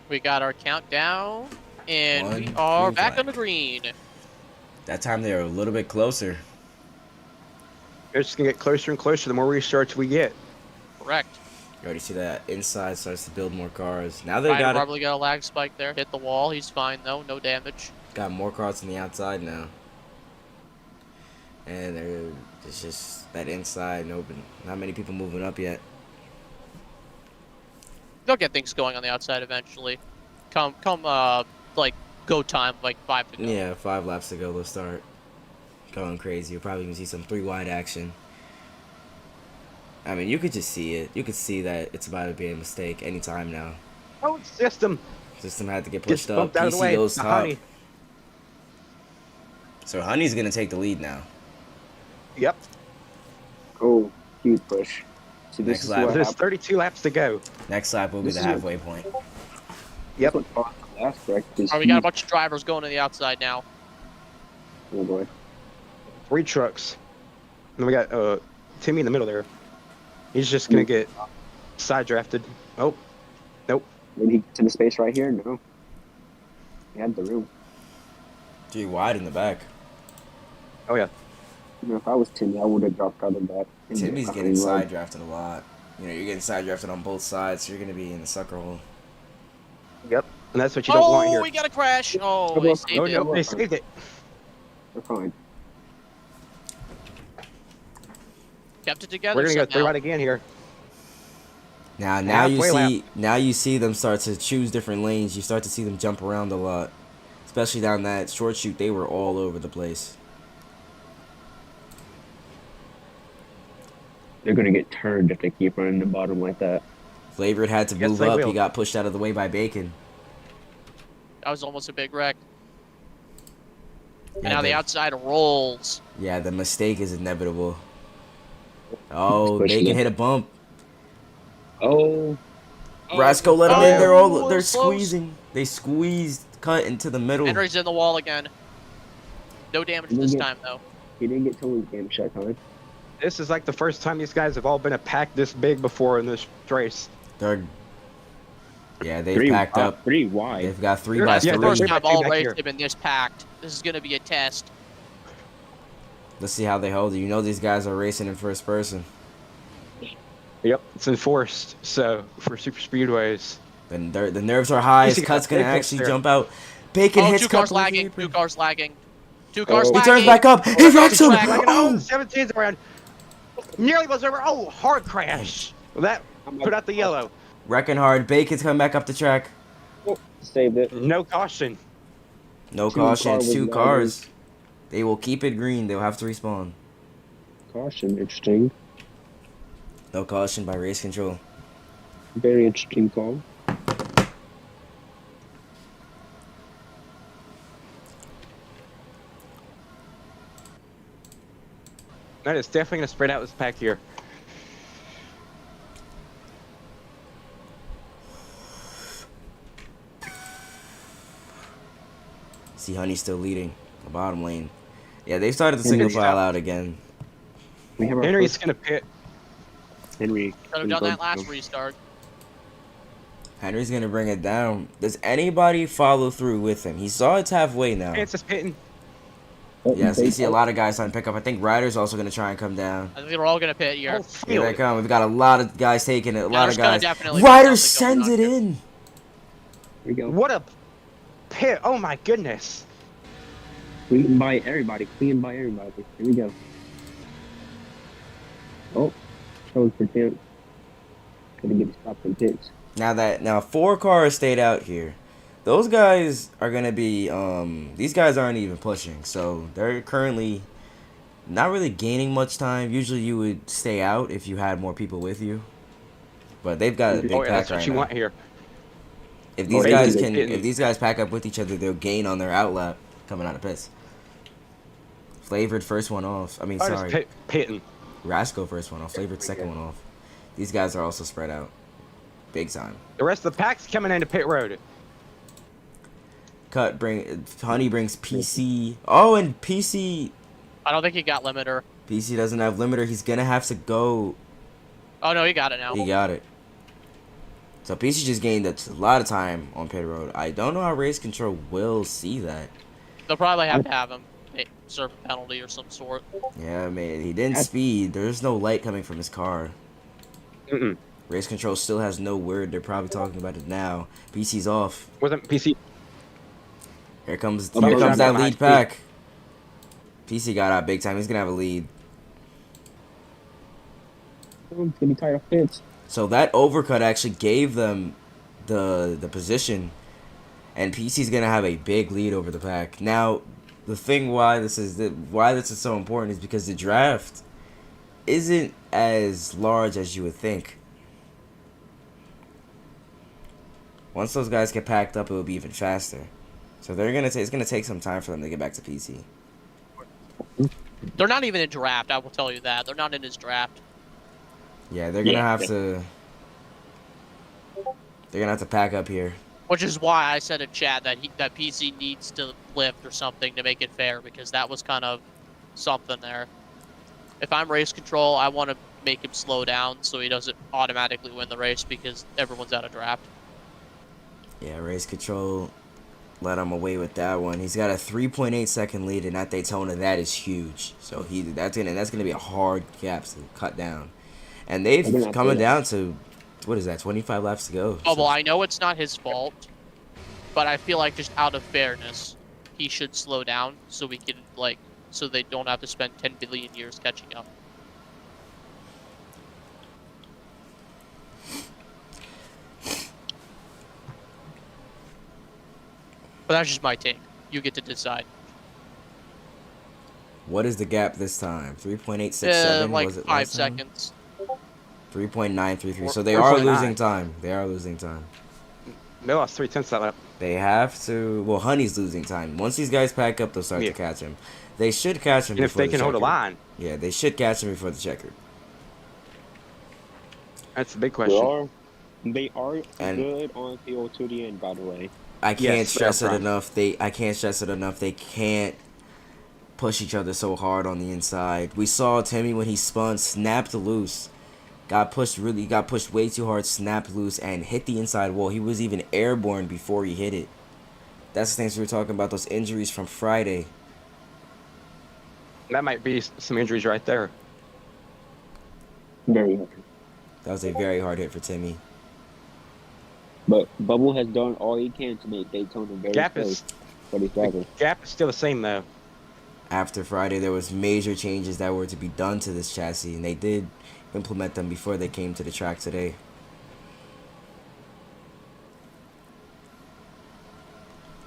we got our countdown, and we One are green back flag. on the green. That time they were a little bit closer. It's just going to get closer and closer the more restarts we get. Correct. You already see that inside starts to build more cars. Now they Ryder got probably got a lag spike there. Hit the wall. He's fine though. No damage. got more cars on the outside now. And it's just that inside and open. Not many people moving up yet. They'll get things going on the outside eventually. Come, like go time, like 5 to go. Yeah, 5 laps to go. They'll start going crazy. You'll probably even see some 3 wide action. I mean, you could just see it. You could see that it's about to be a mistake anytime now. Oh, system. System had to get Gets pushed up. bumped out of the PC way. goes top. Honey. So Honey's gonna take the lead now. Yep. Oh, huge push. So this Next is lap. what There's happened. 32 laps to go. Next lap will be This the is halfway point. Yep. That's what caused the last wreck. Oh, we got a bunch of drivers going to the outside now. Oh boy. 3 trucks. And we got Timmy in the middle there. He's just going to get side drafted. Oh. Nope. Did he get to the space right here? No. He had the room. 3 wide in the back. Oh, yeah. You know, if I was Timmy, I would have dropped out of that. Timmy's getting side drafted a lot. You know, you're getting side drafted on both sides, so you're gonna be in the sucker hole. Yep. And that's what you don't want Oh, here. we got a crash. Oh, Come they on. saved Oh, it. no, they saved it. We're fine. Kept it together We're going to go somehow. 3 wide again here. Now Halfway lap. you see them start to choose different lanes. You start to see them jump around a lot, especially down that short chute. They were all over the place. They're gonna get turned if they keep running the bottom like that. Flavored had to Yes, move they up. will. He got pushed out of the way by Bacon. That was almost a big wreck. And Yeah, now the outside rolls. Yeah, the mistake is inevitable. Oh, Pushing Bacon it. hit a bump. Oh, Rasco let him Oh, in. They're it's close. squeezing. They squeezed cut into the middle. Henry's in the wall again. No damage this time, though. he didn't get towing game shut time. This is like the first time these guys have all been a pack this big before in this race. They've packed up. 3 wide. They've got 3 Yeah, by That's the they're 3. first three time by two all back races here. have been this packed. This is going to be a test. Let's see how they hold it. You know these guys are racing in first person. Yep, it's enforced. So for super speedways, Then the nerves are high. His Easy, cut's gonna big hit actually there. jump out. Bacon Oh, hits 2 cut cars below the lagging. apron. 2 cars lagging. 2 cars Oh. He lagging. turns back up. He Oh, wrecks him. track. Oh, 17's around. Nearly was over. Oh, hard crash. Well, that put out the yellow. wrecking hard. Bacon's coming back up the track. Saved it. No caution. No 2 caution. car It's was 2 lagging. cars. They will keep it green. They'll have to respawn. Caution, interesting. No caution by race control. Very interesting call. That is definitely going to spread out this pack here. See, Honey's still leading the bottom lane. Yeah, they started the single Henry's file out again. We have our Henry's first going to pit. Henry. Could have done that last restart. Henry's gonna bring it down. Does anybody follow through with him? He saw it's halfway now. Chance is pitting. Yes, you see a lot of guys on pickup. I think Ryder's also gonna try and come down. I think they're all going to pit here. Oh, Here field. they come. We've got a lot of guys taking it. A lot there's of gonna guys. definitely be Ryder something going sends on it here. in. Here we go. What a pit. Oh, my goodness. Clean by everybody. Clean by everybody. Here we go. Oh, showing for Tim. Gotta get stopped from pits. Now 4 cars stayed out here. Those guys are gonna be these guys aren't even pushing, so they're currently not really gaining much time. Usually you would stay out if you had more people with you, but they've got a big Oh, yeah, pack that's what right you now. want here. If these Oh, guys basically, if these guys pack up with each other, they'll gain on their outlap coming out of pits. Flavored first one off. I mean, Oh, sorry, just pitting. Rasco first one off. Flavored second one off. These guys are also spread out, big time. The rest of the pack's coming into pit road. Honey brings PC. Oh, and PC I don't think he got limiter. doesn't have limiter. He's gonna have to go. Oh, no, he got it now. He got it. So PC just gained a lot of time on pit road. I don't know how race control will see that. They'll probably have to have him serve a penalty or some sort. Yeah, man, he didn't speed. There's no light coming from his car. Mm-mm. Race control still has no word. They're probably talking about it now. PC's off. Wasn't PC. Here comes Oh, that yeah, lead high speed. pack. PC got out big time. He's gonna have a lead. Oh, it's gonna be tight off pits. So that overcut actually gave them the position, and PC's gonna have a big lead over the pack. Now, the thing why this is so important is because the draft isn't as large as you would think. Once those guys get packed up, it will be even faster. So it's gonna take some time for them to get back to PC. They're not even in draft, I will tell you that. They're not in his draft. Yeah, they're gonna Yeah. have to. They're gonna have to pack up here. Which is why I said in chat that that PC needs to lift or something to make it fair, because that was kind of something there. If I'm race control, I want to make him slow down so he doesn't automatically win the race because everyone's out of draft. Yeah, race control let him away with that one. He's got a 3.8 second lead, and at Daytona, that is huge. So that's gonna be a hard gap to cut down. And They're they've not coming doing down to, what is that, 25 laps to go. Oh, So- well, I know it's not his fault, but I feel like just out of fairness, he should slow down so we can so they don't have to spend 10 billion years catching up. But that's just my take. You get to decide. What is the gap this time? 3.867 Like was it 5 last time? seconds. 3.933. So they Four- are 4.9. losing time. They are losing time. They lost 3/10 that lap. They have to. Well, Honey's losing time. Once these guys pack up, they'll start Yeah. to catch him. They should catch him And if before they the can hold a checkered. line, Yeah, they should catch him before the checkered. that's the big They question. are And- good on field to the end, by the way. I can't Yes, stress they're it prime. enough. I can't stress it enough. They can't push each other so hard on the inside. We saw Timmy when he spun, snapped loose, got pushed way too hard, snapped loose, and hit the inside wall. He was even airborne before he hit it. That's the things we were talking about. Those injuries from Friday. That might be some injuries right there. Very hard. That was a very hard hit for Timmy. But Bubble has done all he can to make Daytona very Gap safe is for these the drivers. gap is still the same though. After Friday, there was major changes that were to be done to this chassis, and they did implement them before they came to the track today.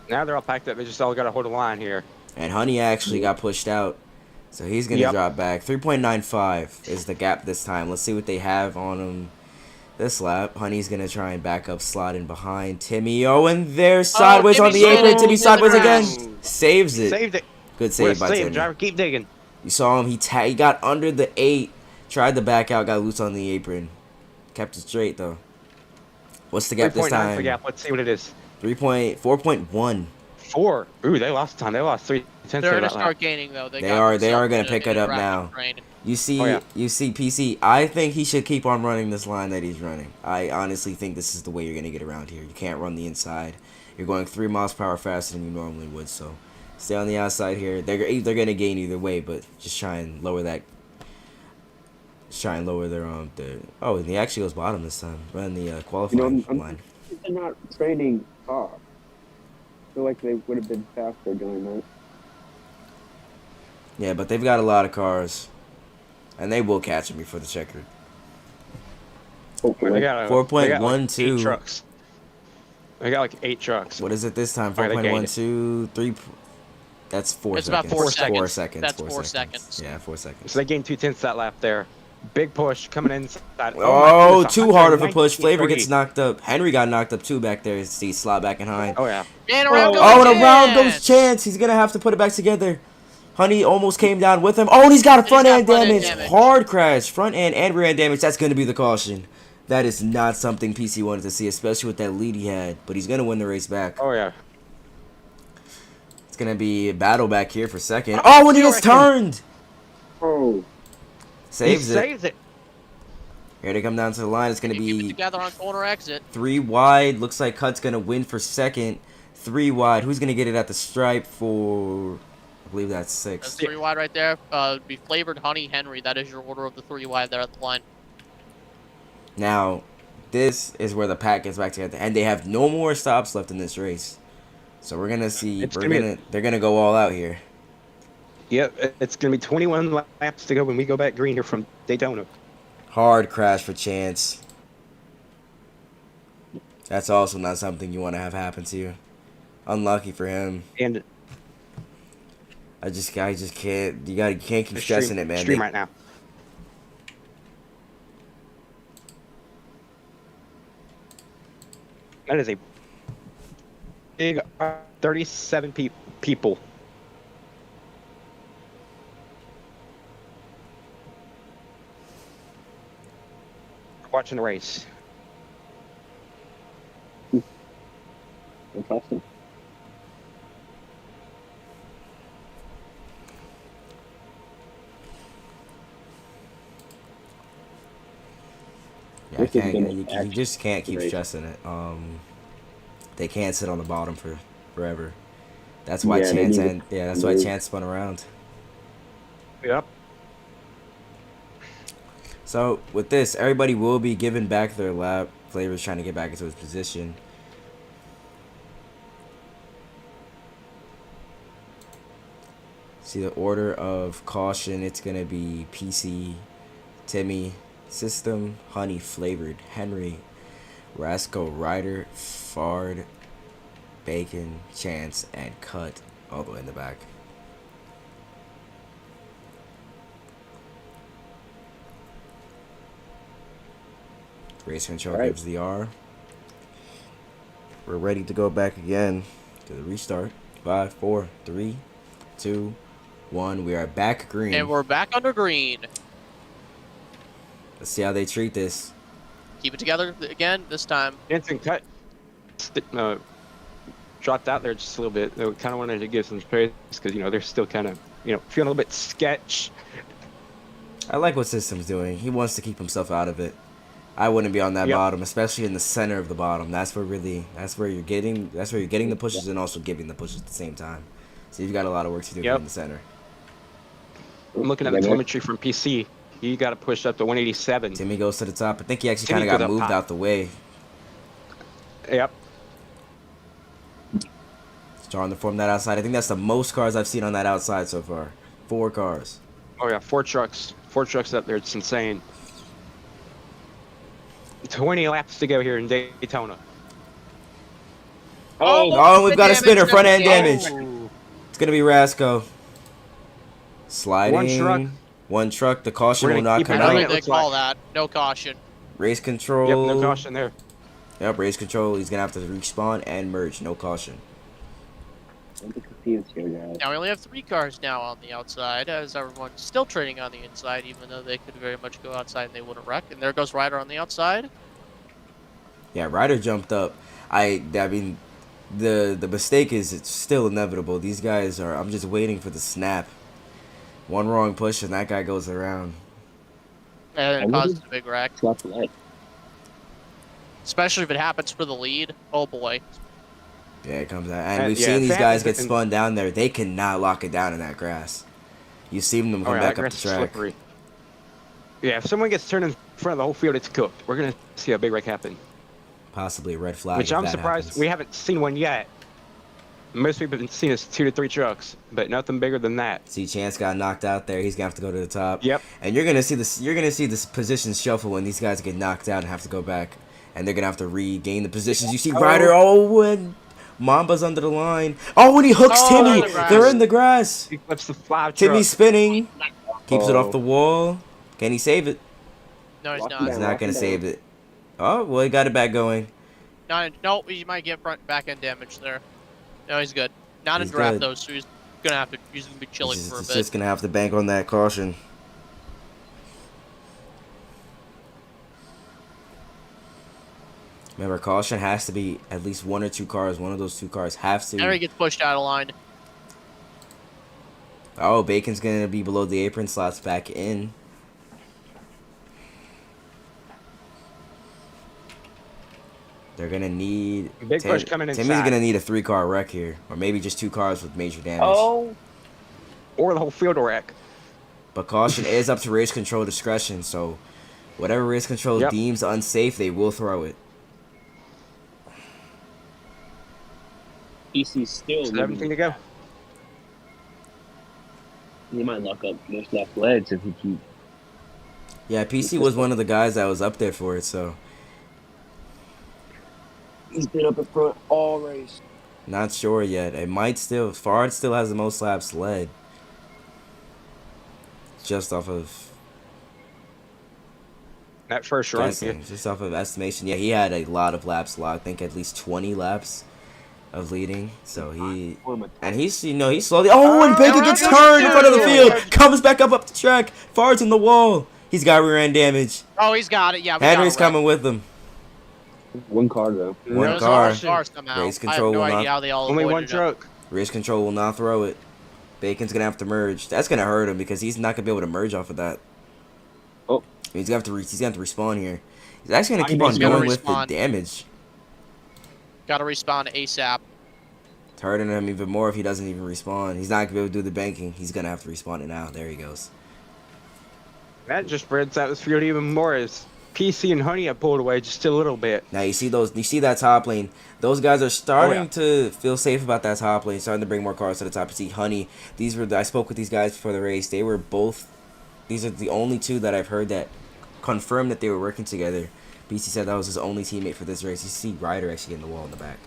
Now they're all packed up. They just all got to hold a line here. And Honey actually got pushed out, so he's going to Yep. drop back. 3.95 is the gap this time. Let's see what they have on him this lap. Honey's going to try and back up, slide in behind Timmy. Oh, and they're sideways on Timmy the apron. slid Timmy into the sideways grass. again. Saves it. Saved it. Good What a save by save, Timmy. driver. Keep digging. You saw him. He got under the 8, tried to back out, got loose on the apron. Kept it straight, though. What's the gap this 3.9 for time? gap. Let's see what it is. 4.1. 4. Ooh, they lost time. They lost 3/10 They're of gonna that start lap. gaining though. They are themselves gonna in pick an it up interaction now. train. You see, Oh, yeah. PC. I think he should keep on running this line that he's running. I honestly think this is the way you're gonna get around here. You can't run the inside. You're going 3 miles per hour faster than you normally would. So, stay on the outside here. They're gonna gain either way, but just try and lower that. Just try and lower their Oh, and he actually goes bottom this time. Run the qualifying line. They're not training car. I feel like they would have been faster doing that. Yeah, but they've got a lot of cars, and they will catch him before the checkered. They Hopefully. got 4.12. 8 trucks. They got like 8 trucks. What is it this time? Alright, they gained 4.12, 3. That's 4 It's seconds. about 4 seconds. 4 seconds. That's 4 4 seconds. seconds. Yeah, 4 seconds. So they gained 2/10 that lap there. Big push coming inside. Oh, my goodness, too hard of a push. 193. Flavor gets knocked up. Henry got knocked up too back there. See, slot back behind. Oh yeah. And around goes Oh, and around goes Chance. Chance. He's going to have to put it back together. Honey almost came down with him. Oh, and he's got a He's front got end front end damage. damage. Hard crash. Front end and rear end damage. That's going to be the caution. That is not something PC wanted to see, especially with that lead he had. But he's going to win the race back. Oh yeah. It's going to be a battle back here for second. Oh, and he gets turned. Oh, Saves he it. saves it. Here they come down to the line. It's going They to keep it be together on corner exit. 3 wide. Looks like Cut's going to win for second. 3 wide. Who's going to get it at the stripe for... I believe that's 6. That's 3 wide right there. Be flavored Honey Henry. That is your order of the 3 wide there at the line. Now, this is where the pack gets back together. And they have no more stops left in this race. So we're going to see... They're going to go all out here. Yep, it's gonna be 21 laps to go when we go back green here from Daytona. Hard crash for Chance. That's also not something you want to have happen to you. Unlucky for him. And I just can't. You can't keep stressing it, man. Stream right now. That is a big 37 people. Watching the race. impressive. Yeah, This has been you just can't keep great. stressing it. They can't sit on the bottom for forever. That's why Yeah, they need That's to why move. Chance spun around. Yep. So with this, everybody will be giving back their lap. Flavor's trying to get back into his position. See the order of caution. It's gonna be PC, Timmy, System, Honey Flavored, Henry, Rasco, Ryder, Fard, Bacon, Chance, and Cut all the way in the back. Race control All right. gives the R. We're ready to go back again to the restart. 5, 4, 3, 2, 1. We are back green. And we're back under green. Let's see how they treat this. Keep it together again this time. Dancing cut. Dropped out there just a little bit. They kind of wanted to give some space because they're still kind of feeling a little bit sketch. I like what System's doing. He wants to keep himself out of it. I wouldn't be on that Yep. bottom, especially in the center of the bottom. That's where you're getting the pushes and also giving the pushes at the same time. So you've got a lot of work to do Yep. in the center. I'm looking at the telemetry from PC. You got to push up to 187. Timmy goes to the top. I think he actually Timmy kind of got goes up moved top. out the way. Yep. Starting to form that outside. I think that's the most cars I've seen on that outside so far. 4 cars. Oh yeah, 4 trucks. 4 trucks up there. It's insane. 20 laps to go here in Daytona. Oh, we've got a spinner. Front end damage. Oh. It's going to be Rasco. Sliding. One truck. One truck. The caution We're will gonna not keep come I it don't running. out. think they looks call like. that. No caution. Race control. Yep, no caution there. Yep, race control. He's going to have to respawn and merge. No caution. I'm confused here, guys. Now we only have 3 cars now on the outside, as everyone's still trading on the inside, even though they could very much go outside and they wouldn't wreck. And there goes Ryder on the outside. Yeah, Ryder jumped up. I mean, the mistake is it's still inevitable. These guys are. I'm just waiting for the snap. One wrong push and that guy goes around. And it causes a big wreck. Slap the leg. Especially if it happens for the lead. Oh boy. Yeah, it comes out. And we've yeah, seen if these that guys happens get in- spun down there. They cannot lock it down in that grass. You've seen them come yeah, back that up the grass is track. slippery. Yeah, if someone gets turned in front of the whole field, it's cooked. We're gonna see a big wreck happen. Possibly a red flag. Which if I'm that surprised happens. we haven't seen one yet. Most people have seen is 2 to 3 trucks, but nothing bigger than that. See, Chance got knocked out there. He's gonna have to go to the top. Yep. And you're gonna see this. You're gonna see this position shuffle when these guys get knocked out and have to go back, and they're gonna have to regain the positions. You see Ryder. Oh, and Mamba's under the line. Oh, and he hooks Oh, Timmy. they're in the grass. They're in the grass. He flips the 5 Timmy's truck. spinning. Keeps it Oh. off the wall. Can he save it? No, he's Walk not. down. He's not gonna save it. Oh, well, he got it back going. No, he might get back end damage there. No, he's good. Not in He's draft good. though, so he's gonna be chilling for a He's bit. just gonna have to bank on that caution. Remember, caution has to be at least 1 or 2 cars. One of those 2 cars have to. Henry gets pushed out of line. Oh, Bacon's gonna be below the apron, slots back in. They're gonna need Big push coming Timmy's inside. gonna need a 3-car wreck here, or maybe just 2 cars with major damage. Oh, Or the whole field wreck. But caution is up to race control discretion, so whatever race control Yep. deems unsafe, they will throw it. PC's still. 17 to go. He might lock up most left legs if he keep. Yeah, PC was one of the guys that was up there for it, so He's been up in front all race. not sure yet. It might still. Fard still has the most laps led. Just off of That first run. guessing, just off of estimation. Yeah, he had a lot of laps locked. I think at least 20 laps of leading. So he and he's he's slowly. Oh, and Bacon gets turned in front of the field. Comes back up the track. Fard's in the wall. He's got rear end damage. Oh, he's got it. Yeah, we Henry's got a wreck. coming with him. One car though. One There's car. a lot of cars somehow. Race I control have no will idea not- how they all Only one avoided it. truck. Race control will not throw it. Bacon's gonna have to merge. That's gonna hurt him because he's not gonna be able to merge off of that. Oh. He's gonna have to respawn here. He's actually gonna He's keep on gonna going with the respawn. damage. Gotta respawn ASAP. It's hurting him even more if he doesn't even respawn. He's not gonna be able to do the banking. He's gonna have to respawn it now. There he goes. That just spreads out this field even more. As PC and Honey have pulled away just a little bit. Now you see that top lane. Those guys are starting to feel safe about that top lane, starting to bring more cars to the top. You see Honey. I spoke with these guys before the race. They were both. These are the only two that I've heard that confirmed that they were working together. BC said that was his only teammate for this race. You see Ryder actually getting the wall in the back.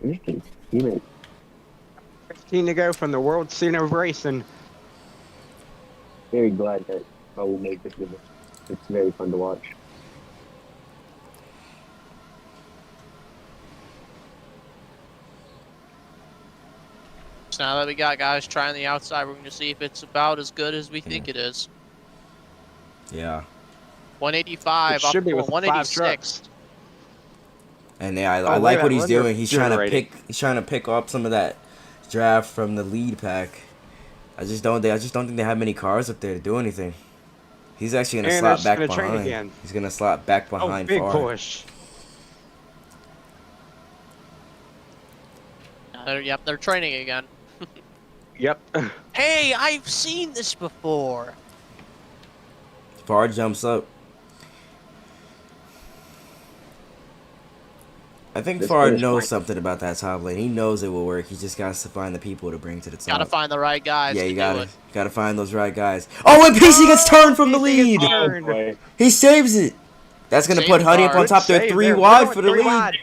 Interesting. Teammate. 15 to go from the world scene of racing. Very glad that I will make this video. It's very fun to watch. So now that we got guys trying the outside, we're going to see if it's about as good as we think it is. Yeah. 185 It up should be to with 5 186. trucks. And yeah, I Oh, like look what at he's that. doing. He's trying to Generating. pick up some of that draft from the lead pack. I just don't think they have many cars up there to do anything. He's actually gonna And slot they're back just gonna train behind. again. He's gonna slot back Oh, behind big Far. push. Yep, they're training again. Yep. Hey, I've seen this before. Far jumps up. I think This Far finish knows line. something about that top lane. He knows it will work. He just got to find the people to bring to the top. Gotta find the right guys Yeah, to you do gotta it. find those right guys. Oh, and PC gets turned from the lead. Oh boy. He saves it. That's gonna Save put Honey up Far. on top. They're Save 3 there. wide We're for the going 3 lead. wide.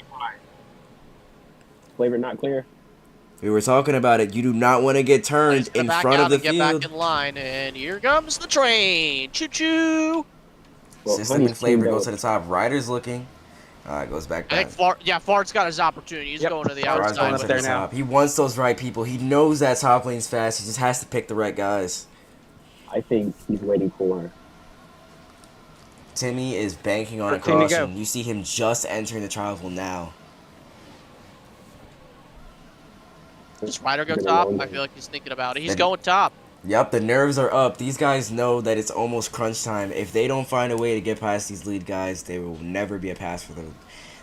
Flavor not clear. We were talking about it. You do not want to get turned He's gonna in back front out of the and get back field. in line, and here comes the train. Choo-choo. Well, System Honey's and Flavor teamed goes up. to the top. Ryder's looking. Goes back I down. think Fart's got his opportunity. He's Yep, going to the Fart's Ryder's going going up to outside. the there now. top. He wants those right people. He knows that top lane's fast. He just has to pick the right guys. I think he's waiting for. Timmy is banking on a 13 to go. caution. You see him just entering the trial pool now. Does Ryder go Been a top? long I day. feel like he's thinking about it. He's Then- going top. Yep, the nerves are up. These guys know that it's almost crunch time. If they don't find a way to get past these lead guys, there will never be a pass for them.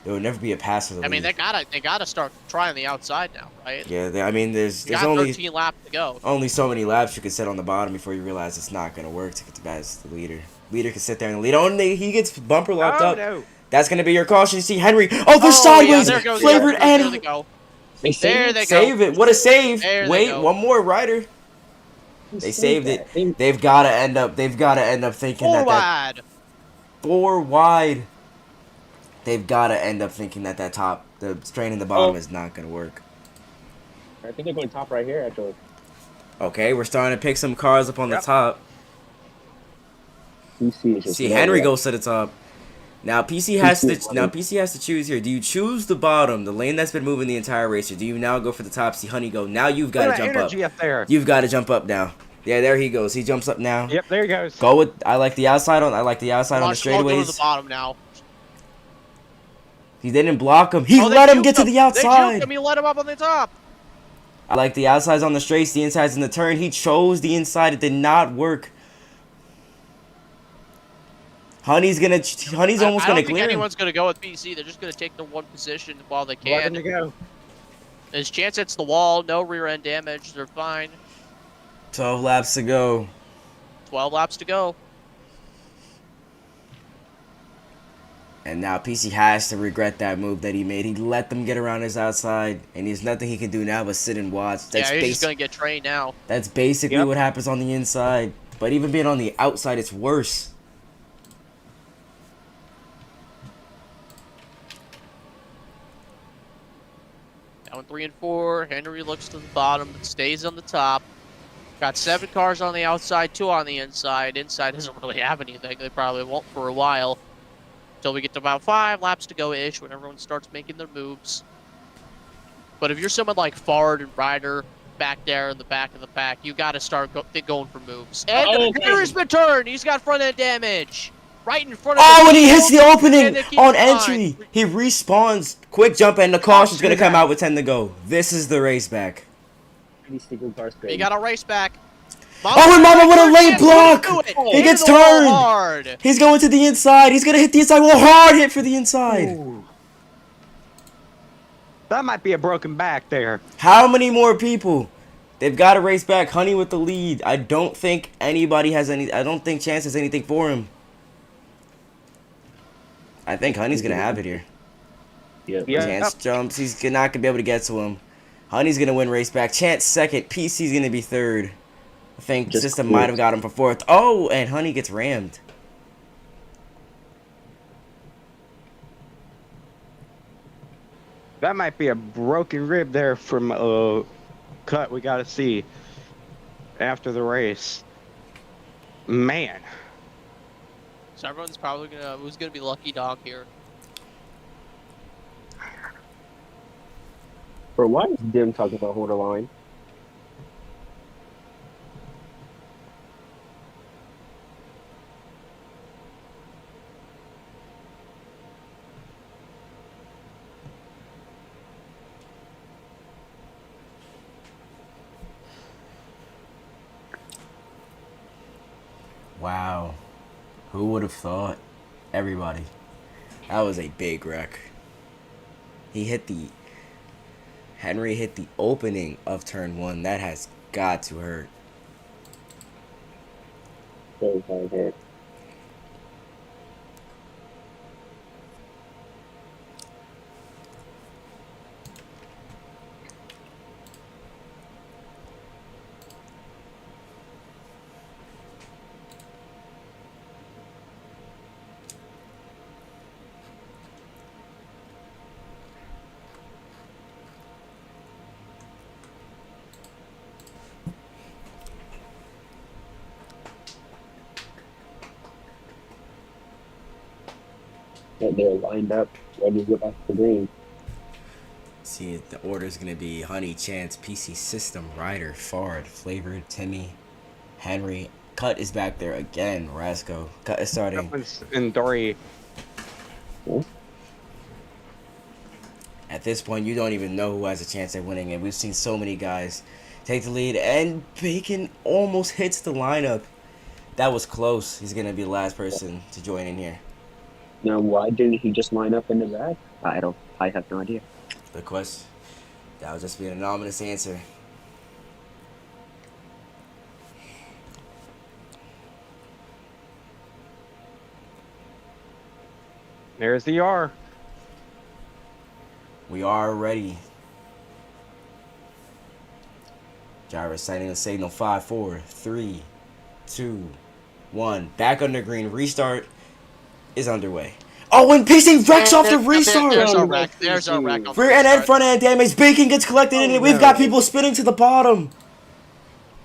There will never be a pass for the I mean, lead. they gotta start trying the outside now, right? Yeah, I mean, there's You got only 13 laps to go. only so many laps you can set on the bottom before you realize it's not gonna work to get the past the leader. Leader can sit there and lead. Only he gets bumper locked Oh, up. no. That's gonna be your caution. You see Henry. Oh, they're Oh, yeah, sideways. there goes Flavored there they and go. They There they go. save it. What a save! There they Wait, go. one more Ryder. They saved it. They've got to end up thinking Four that wide. 4 wide. They've got to end up thinking that top, the strain in the bottom is not going to work. I think they're going top right here, actually. Okay, we're starting to pick some cars up on the top. PC is just See, way Henry up. goes to the top. Now PC has PC to choose here. Do you choose the bottom, the lane that's been moving the entire race, or do you now go for the top? See Honey go. Now you've got Look to at that jump up. energy up there. You've got to jump up now. Yeah, there he goes. He jumps up now. Yep, there he goes. Go with. I like the outside on the Watch Slow go to the straightaways. bottom now. He didn't block him. He Oh, they let him juked get to him. the They juked outside. him. He let him up on the top. I like the outsides on the straights, the insides in the turn. He chose the inside. It did not work. Honey's almost I gonna don't think clear him. anyone's gonna go with PC. They're just gonna take the one position while they 11 can. to go. His chance hits the wall. No rear end damage. They're fine. 12 laps to go. 12 laps to go. And now PC has to regret that move that he made. He let them get around his outside, and there's nothing he can do now but sit and watch. Yeah, he's just gonna get trained now. That's basically Yep. what happens on the inside. But even being on the outside, it's worse. Down 3 and 4. Henry looks to the bottom, but stays on the top. Got 7 cars on the outside, 2 on the inside. Inside doesn't really have anything. They probably won't for a while. Until we get to about 5 laps to go-ish when everyone starts making their moves. But if you're someone like Fard and Ryder back there in the back of the pack, you got to start going for moves. And Henry's been turned. He's got front-end damage. Right in front of Oh, the and he hits the field, opening and they keep on it fine. entry. He respawns. Quick jump, and the caution's going to come out with 10 to go. This is the race back. Pretty single car spin. You got a race back. Oh, and Mama with a late block. He Into gets the wall turned. hard. He's going to the inside. He's going to hit the inside. Well, hard hit for the inside. Ooh. That might be a broken back there. How many more people? They've got to race back. Honey with the lead. I don't think anybody has any. I don't think Chance has anything for him. I think Honey's gonna have it here. Yeah. Yeah. Chance jumps. He's not gonna be able to get to him. Honey's gonna win race back. Chance second. PC's gonna be third. I think Just System might have got him for fourth. Oh, and Honey gets rammed. That might be a broken rib there from Cut. We got to see after the race. Man. So everyone's probably who's gonna be lucky dog here. Bro, why is Dim talking about hold the line? Wow. Who would have thought? Everybody. That was a big wreck. Henry hit the opening of turn 1. That has got to hurt. Very hard hit. That they're lined up, ready to go back to the green. See, the order is going to be Honey, Chance, PC, System, Ryder, Fard, Flavored, Timmy, Henry. Cut is back there again. Rasco. Cut is starting. That one's in Dory. At this point, you don't even know who has a chance at winning it. We've seen so many guys take the lead, and Bacon almost hits the lineup. That was close. He's going to be the last person to join in here. Now, why didn't he just line up in the back? I have no idea. Good question. That would just be an anonymous answer. There's the R. We are ready. Gyro signing the signal 5, 4, 3, 2, 1. Back under green. Restart is underway. Oh, and PC wrecks off the restart! There's our wreck. There's our wreck on the Rear end and restart. front end damage. Bacon gets collected in it. We've got people spinning to the bottom.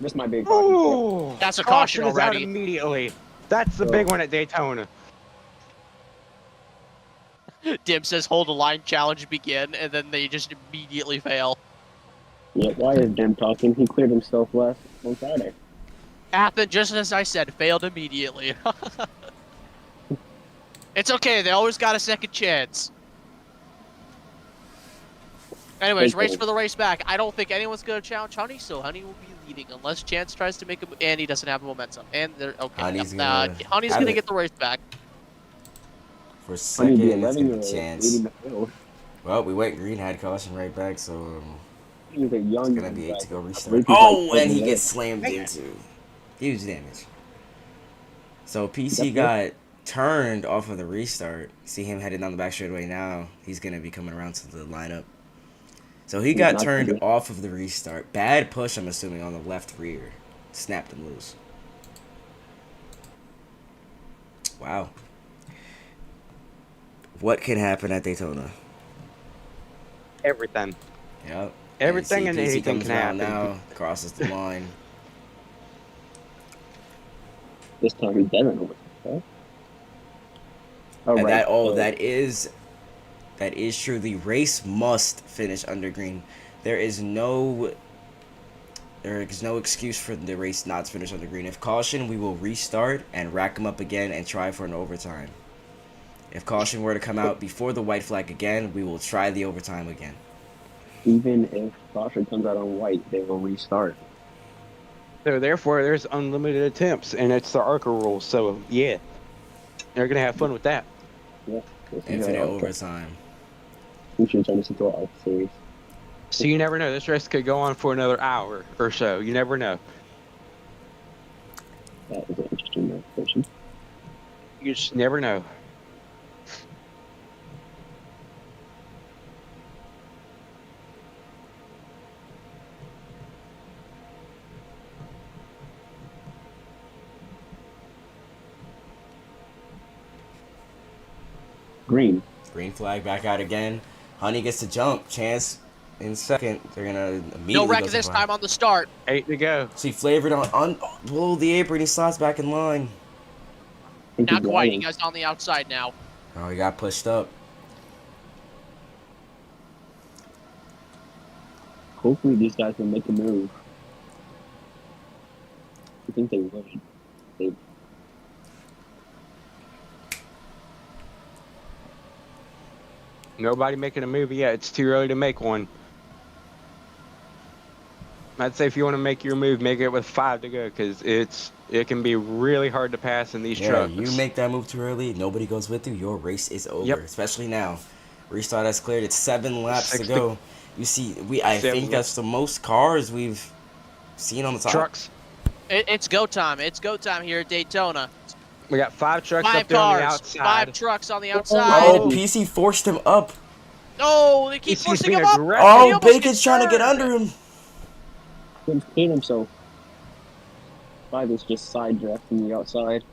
This might be. Ooh, That's a caution is out already. immediately. That's the big one at Daytona. Dim says hold the line challenge begin, and then they just immediately fail. Yeah, why is Dim talking? He cleared himself last on Friday. Athen, just as I said, failed immediately. It's okay, they always got a second chance. Anyways, race for the race back. I don't think anyone's going to challenge Honey, so Honey will be leading unless Chance tries to make him, and he doesn't have momentum. And they're okay. Honey's Honey's gonna gonna get the race back. For a second, the it's gonna be 11-year-old Chance. leading the field. Well, we went green, had caution right back, so He was a young. it's gonna be 8 to go guy. restart. Like, Oh, and he like, gets slammed into. Huge damage. So PC got turned off of the restart. See him headed down the back straightaway now. He's gonna be coming around to the lineup. So he got turned off of the restart. Bad push, I'm assuming, on the left rear. Snapped him loose. Wow. What can happen at Daytona? Everything. Yep. Everything and PC anything comes can around happen. now, crosses the line. This time he doesn't know what. Oh, And right. that is true. The race must finish under green. There is no excuse for the race not to finish under green. If caution, we will restart and rack them up again and try for an overtime. If caution were to come out before the white flag again, we will try the overtime again. Even if caution comes out on white, they will restart. So therefore, there's unlimited attempts, and it's the ARCA rule. So yeah, they're gonna have fun with that. Yeah. Infinite overtime. We should turn this into an arc series. So you never know. This race could go on for another hour or so. You never know. That is an interesting question. You just never know. Green. Green flag back out again. Honey gets to jump. Chance in second. They're gonna No immediately wreck go to this the time on the start. 8 to go. See, flavored on below the apron. He slots back in line. Think he's Not quite. He driving. guy's on the outside now. Oh, he got pushed up. Hopefully these guys will make a move. I think they would. They, Nobody making a move yet. It's too early to make one. I'd say if you want to make your move, make it with 5 to go, because it can be really hard to pass in these Yeah, trucks. you make that move too early. Nobody goes with you. Your race is over. Yep. Especially now. Restart has cleared. It's 7 laps to 6 go. You see, I 7 think that's the most cars we've seen on the top. trucks. It's go time. It's go time here at Daytona. We got 5 trucks 5 up there on the cars. outside. 5 trucks on the Oh, outside. PC forced him up. Oh, they keep PC's forcing being him up. aggressive. He Oh, almost Bacon's gets trying to get turned. under him. couldn't clean himself. 5 is just side draft from the outside.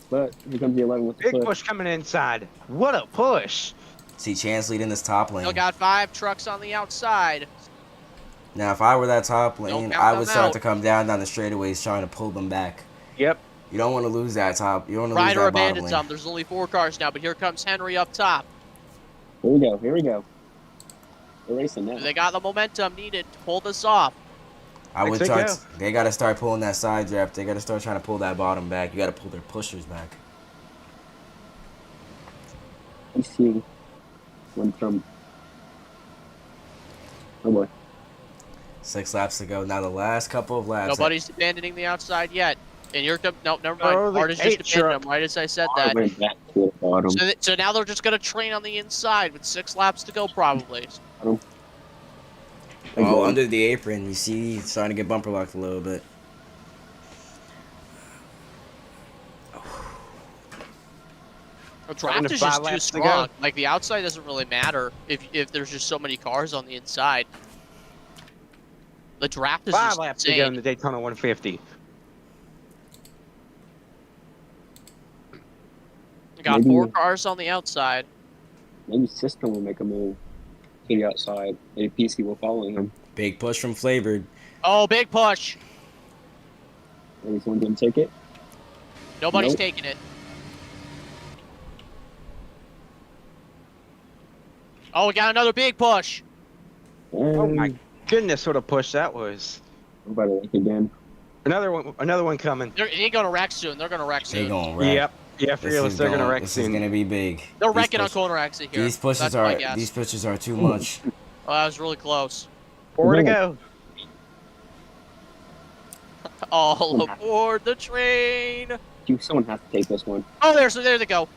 But here comes the 11 with the Big push. push coming inside. What a push. See, Chance leading this top lane. Still got 5 trucks on the outside. Now, if I were that top lane, count I them would start out. to come down the straightaways trying to pull them back. Yep. You don't want to lose that top. You don't want to lose Ryder that bottom abandons lane. them. There's only 4 cars now, but here comes Henry up top. Here we go. Here we go. They're racing now. They got the momentum needed to pull this off. I would They try. go. They got to start pulling that side draft. They got to start trying to pull that bottom back. You got to pull their pushers back. You see went from. Oh boy. 6 laps to go. Now the last couple of laps. Nobody's abandoning the outside yet. And here comes, no, never mind. Oh, the Marta's just 8 abandoned truck. him right as I said I that. went back to the bottom. So now they're just going to train on the inside with 6 laps to go probably. Oh, Again. under the apron, you see, he's starting to get bumper locked a little bit. The draft Under is 5 just too laps to go. strong. Like, the outside doesn't really matter if there's just so many cars on the inside. The draft is 5 just laps to go in insane. the Daytona 150. We got Maybe- 4 cars on the outside. Maybe System will make a move to the outside. Maybe PC will follow him. Big push from Flavored. Oh, big push. Maybe someone can take it. Nobody's Nope. taking it. Oh, we got another big push. Oh my goodness, what a push that was. Nobody like again. Another one coming. They're going to wreck soon. They're going to wreck They soon. going wreck. Yep. Yeah, fearless. They're gonna wreck This soon. is gonna be big. They're These wrecking on push- corner exit here. These pushes That's my are guess. these pushes are too much. Oh, that was really close. 4 to go. All aboard the train. Someone has to take this one. Oh, there they go.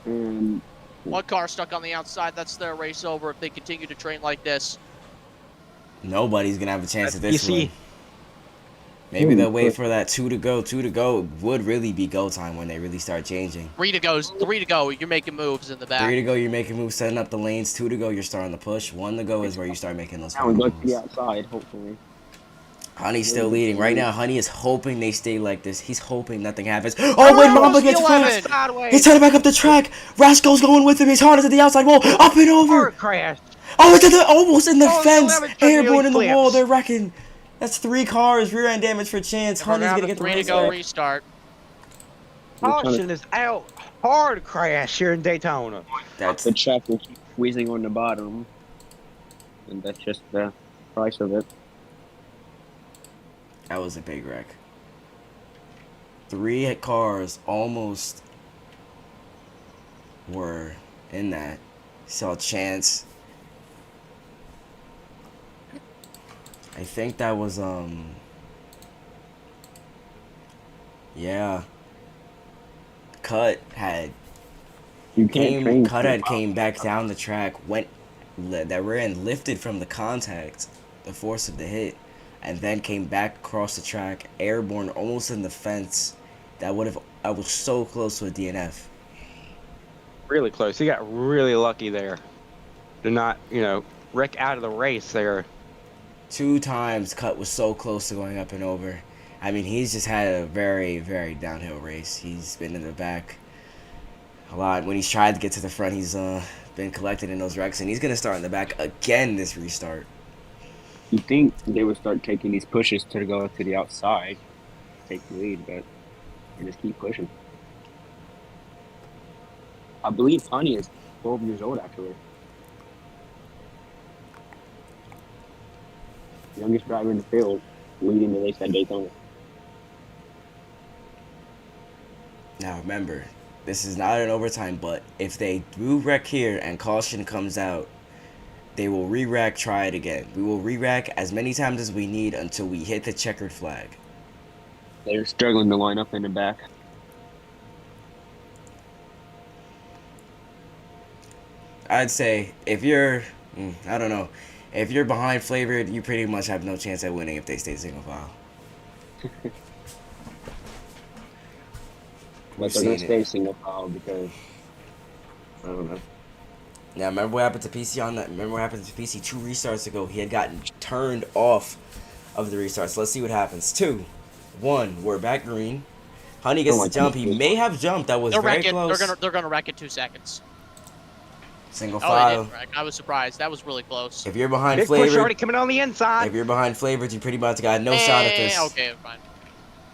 And 1 car stuck on the outside. That's their race over if they continue to train like this. Nobody's gonna have a chance at You this see- one. Maybe they'll wait push. for that 2 to go. 2 to go would really be go time when they really start changing. 3 to go. You're making moves in the back. 3 to go, you're making moves, setting up the lanes. 2 to go, you're starting to push. 1 to go is where you start making those now we go to moves. the outside, hopefully. Honey's still leading. Right now, Honey is hoping they stay like this. He's hoping nothing happens. Oh, wait, Mamba gets flipped. Sideways. He's trying to back up the track. Rascal's going with him. His harness at the outside wall. Up and over. Hard crash. Oh, it's almost in the Oh, the fence. 11 truck nearly Airborne in the wall. flips. They're wrecking. That's 3 cars. Rear end damage for Chance. We're Honey's gonna gonna have get a the 3 to race go back. restart. Caution is out. Hard crash here in Daytona. That's The track will keep squeezing on the bottom. And that's just the price of it. That was a big wreck. 3 cars almost were in that. Saw Chance. I think that was yeah. Cut had You can't train. Cut had came back down the track, that rear end lifted from the contact, the force of the hit, and then came back across the track, airborne almost in the fence. I was so close to a DNF. Really close. He got really lucky there. To not, wreck out of the race there. 2 times Cut was so close to going up and over. I mean, he's just had a very, very downhill race. He's been in the back a lot. When he's tried to get to the front, he's been collected in those wrecks, and he's gonna start in the back again this restart. You think they would start taking these pushes to go to the outside, take the lead, but they just keep pushing. I believe Honey is 12 years old, actually. Youngest driver in the field, leading the race at Daytona. Now remember, this is not an overtime, but if they do wreck here and caution comes out, they will re-rack, try it again. We will re-rack as many times as we need until we hit the checkered flag. They're struggling to line up in the back. I'd say if you're, I don't know, if you're behind Flavored, you pretty much have no chance at winning if they stay single file. But they're going to stay single file because, I don't know. Now, remember what happened to PC on that? Remember what happened to PC 2 restarts ago? He had gotten turned off of the restarts. Let's see what happens. 2, 1, we're back green. Honey gets the jump. He may have jumped. That was very close. They're gonna wreck it 2 seconds. Single They file. didn't wreck. I was surprised. That was really close. If you're behind Big push Flavored, already coming on the inside. if you're behind Flavored, you pretty much got no shot at this. Okay, fine.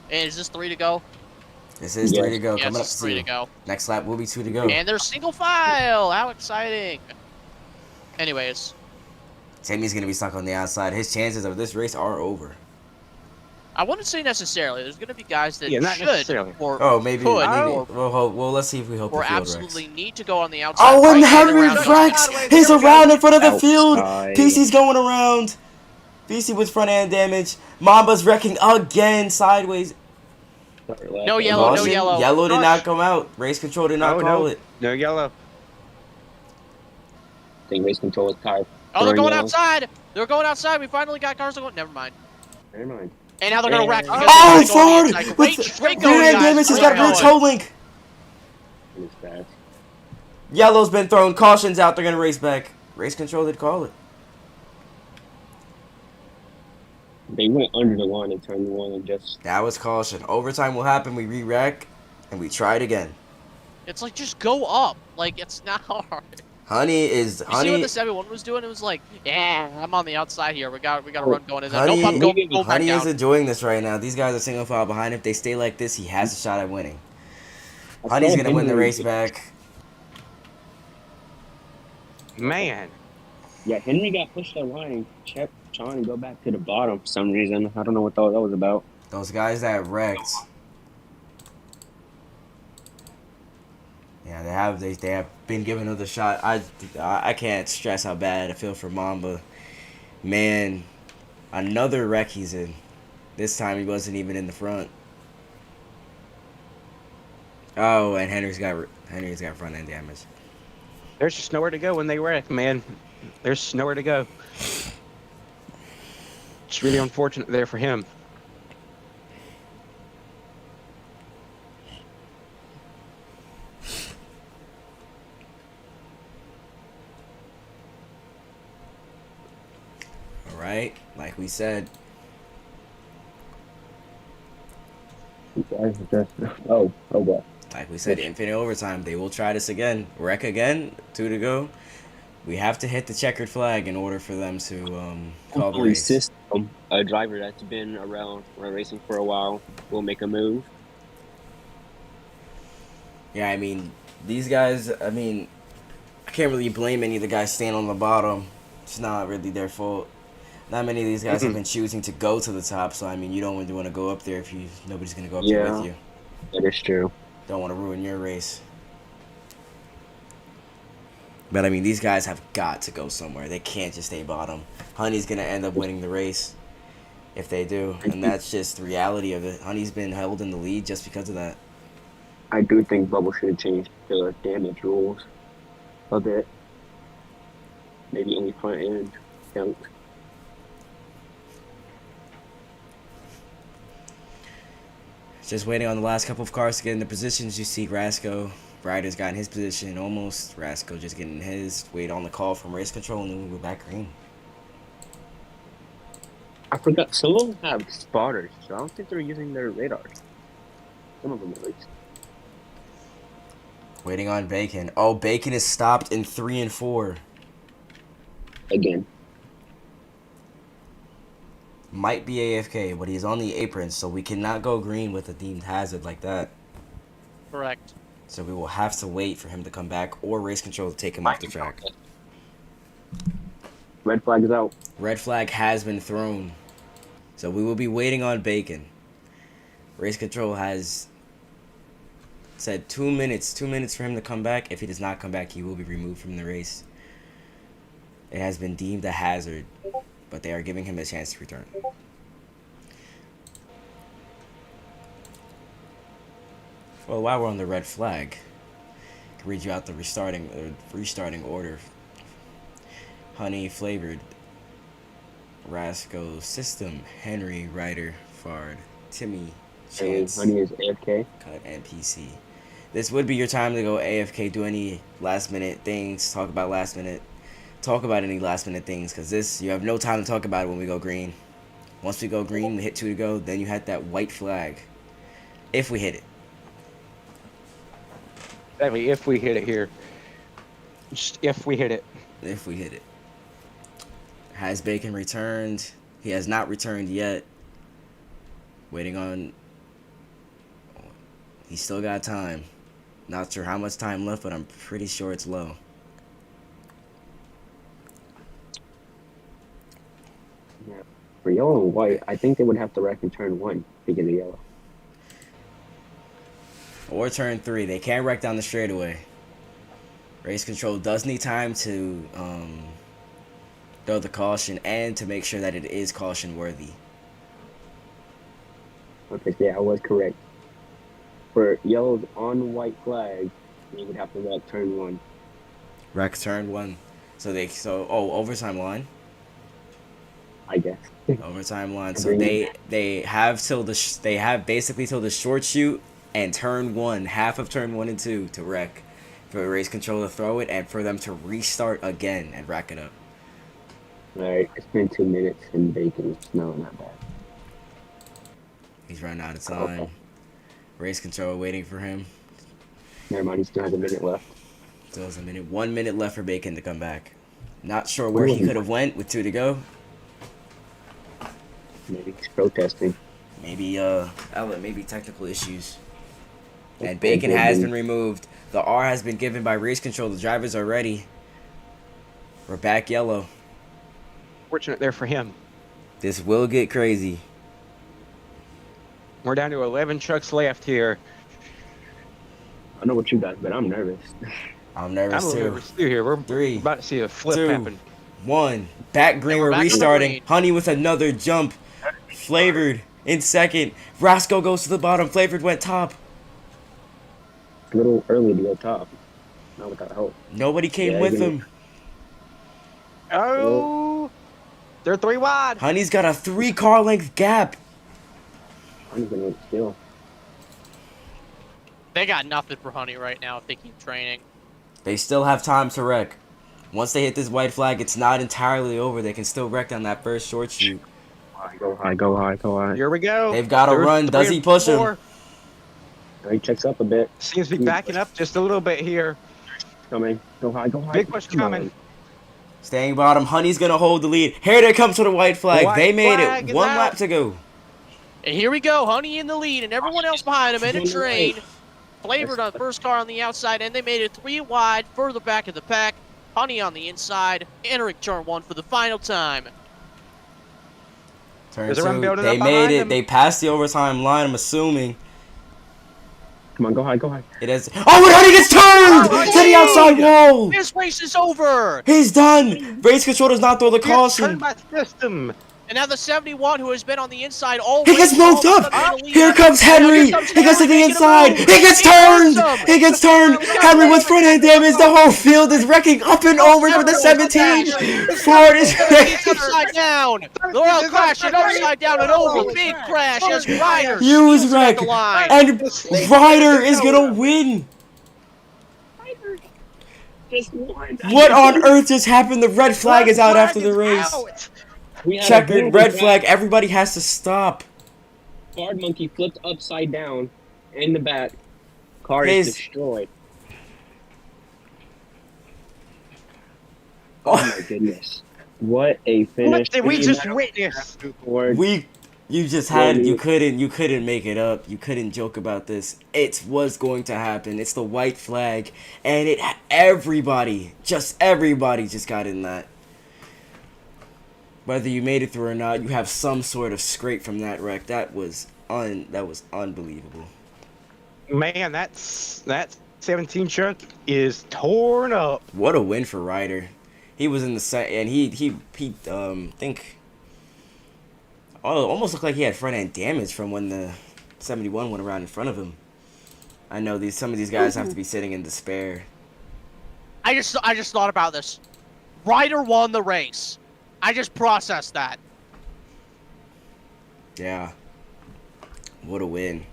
And is this 3 to go? This is 3 to go. Yes, Coming up it's 3 to to go. next lap will be 2 to go. And they're single file. How exciting! Anyways, Timmy's gonna be stuck on the outside. His chances of this race are over. I wouldn't say necessarily. There's gonna be guys that not should necessarily. or Maybe. could Well, let's see if we hope the or field absolutely wrecks. need to go on the outside. Oh, and right Henry around the- wrecks. Sideways, He's there we go. around in front of the field. Outside. PC's going around. PC with front end damage. Mamba's wrecking again sideways. No yellow, no Caution. yellow. Yellow did Gosh. not come out. Race control did not call it. No yellow. I think race control is tired. Oh, they're Throwing going yellow. outside. They're going outside. We finally got cars going. Never mind. Never mind. And now they're gonna wreck. because Oh, they're gonna go on forward! the inside. With Great rear going, end guys. damage, he's Great got rear going. toe link. It was fast. Yellow's been thrown. Caution's out. They're going to race back. Race control did call it. They went under the line and turned the line and just. That was caution. Overtime will happen. We re-rack, and we try it again. It's like just go up. Like it's not hard. Honey is You see what honey. the 7-1 was doing? It was like, yeah, I'm on the outside here. We got a run going in there. Honey, Nope, I'm going go back Honey is down. enjoying this right now. These guys are single file behind. If they stay like this, he has a shot at winning. I Honey's saw gonna win the Henry- race back. Man. Yeah, Henry got pushed that line and kept trying to go back to the bottom for some reason. I don't know what that was about. Those guys that wrecked. Yeah, they have been given another shot. I can't stress how bad I feel for Mamba. Man, another wreck he's in. This time he wasn't even in the front. Oh, and Henry's got front end damage. There's just nowhere to go when they wreck, man. There's nowhere to go. It's really unfortunate there for him. All right, like we said, Oh, what? like we said, infinite overtime. They will try this again. Wreck again. 2 to go. We have to hit the checkered flag in order for them to call the Hopefully race. system, a driver that's been around racing for a while will make a move. Yeah, I mean, these guys, I can't really blame any of the guys staying on the bottom. It's not really their fault. Not many of these guys have been choosing to go to the top, so, you don't really want to go up there if nobody's going to go up there with you. That is true. Don't want to ruin your race. But, these guys have got to go somewhere. They can't just stay bottom. Honey's going to end up winning the race if they do, and that's just the reality of it. Honey's been held in the lead just because of that. I do think Bubble should have changed the damage rules a bit. Maybe only front end count. Just waiting on the last couple of cars to get into positions. You see Rasco. Ryder's got in his position almost. Rasco just getting his. Wait on the call from race control, and then we go back green. I forgot. Some of them have spotters, so I don't think they're using their radars. Some of them at least. Waiting on Bacon. Oh, Bacon is stopped in 3 and 4. Again. Might be AFK, but he's on the apron, so we cannot go green with a deemed hazard like that. Correct. So we will have to wait for him to come back or race control to take him off the track. Red flag is out. Red flag has been thrown. So we will be waiting on Bacon. Race control has said 2 minutes. 2 minutes for him to come back. If he does not come back, he will be removed from the race. It has been deemed a hazard, but they are giving him a chance to return. Well, while we're on the red flag, I can read you out the restarting order. Honey flavored, Rasco, System, Henry, Ryder, Fard, Timmy, Chance, Honey is AFK. Cut, and PC. This would be your time to go AFK, do any last minute things, talk about any last minute things, because you have no time to talk about it when we go green. Once we go green, we hit 2 to go, then you hit that white flag. If we hit it. Exactly, if we hit it here. Just if we hit it. If we hit it. Has Bacon returned? He has not returned yet. Waiting on... He's still got time. Not sure how much time left, but I'm pretty sure it's low. Yeah. For yellow and white, I think they would have to wreck in turn 1 to get a yellow. Or turn 3. They can't wreck down the straightaway. Race control does need time to throw the caution and to make sure that it is caution worthy. Okay, so yeah, I was correct. For yellows on white flag, you would have to wreck turn 1. Wreck turn 1. Overtime line. I guess. Overtime line. So they have basically till the short shoot and turn 1, half of turn 1 and 2 to wreck, for race control to throw it and for them to restart again and rack it up. Alright, it's been 2 minutes and Bacon is not bad. He's running out of time. Okay. Race control waiting for him. Never mind, he still has a minute left. Still has a minute. 1 minute left for Bacon to come back. Not sure where he could have went with 2 to go. Maybe he's protesting. Maybe maybe technical issues. And Bacon has been removed. The R has been given by race control. The drivers are ready. We're back yellow. Fortunate there for him. This will get crazy. We're down to 11 trucks left here. I know what you guys, but I'm nervous. I'm nervous I'm a too. little nervous too here. We're 3, about to see a flip 2, happen. 1. Back green. we're We're back on the restarting. green. Honey with another jump. Flavored in second. Rasco goes to the bottom. Flavored went top. A little early to go top. Not without hope. Nobody came Yeah, with you- him. Oh! They're 3 wide. Honey's got a 3-car length gap. I'm gonna steal. They got nothing for Honey right now if they keep training. They still have time to wreck. Once they hit this white flag, it's not entirely over. They can still wreck on that first short shoot. Go high, go high, go high. Here we go. They've got to They're run. 3 Does he and push him? 4. He checks up a bit. Seems to be backing up just a little bit here. Coming. Go high, go high. Big push Come coming. on. Staying bottom. Honey's going to hold the lead. Here they come to the white flag. White They made flag it. is 1 out. lap to go. And here we go, Honey in the lead, and everyone else behind him in a train. Flavored on first car on the outside, and they made it 3 wide, further back in the pack. Honey on the inside, entering turn 1 for the final time. Turn There's a run 2. building They up made behind it. them. They passed the overtime line, I'm assuming. Come on, go high, go high. It has. Oh, and Honey gets turned Oh, to the outside wall. This race is over! He's done. Race control does not throw the Gets caution. turned by system. And now the 71 who has been on the inside all He gets race, all moved of a up. sudden in the lead. Here comes Henry. Now here comes He gets to the Henry making a inside. move. He gets He turns turned. him. He gets turned. Henry with front end damage. The whole field is wrecking up and over for the 17. Ford is It's upside down. The Royal crash and upside down and over. Big crash as Ryder Huge steals wreck. at the line. And Ryder is going to win. Just one. What on earth just happened? The red flag is out after the race. We had a Checkered beautiful red crash. flag. Everybody has to stop. Guard monkey flipped upside down in the back. Car His- is destroyed. Oh my goodness. What a What finish. did we We just might only have witness? two forward. We, you just We'll had, need you couldn't make it up. You couldn't joke about this. It was going to happen. It's the white flag, and everybody, just everybody, just got in that. Whether you made it through or not, you have some sort of scrape from that wreck. That was unbelievable. Man, that 17 truck is torn up. What a win for Ryder. He was in the set, and he think almost looked like he had front end damage from when the 71 went around in front of him. I know some of these guys have to be sitting in despair. I just thought about this. Ryder won the race. I just processed that. Yeah. What a win.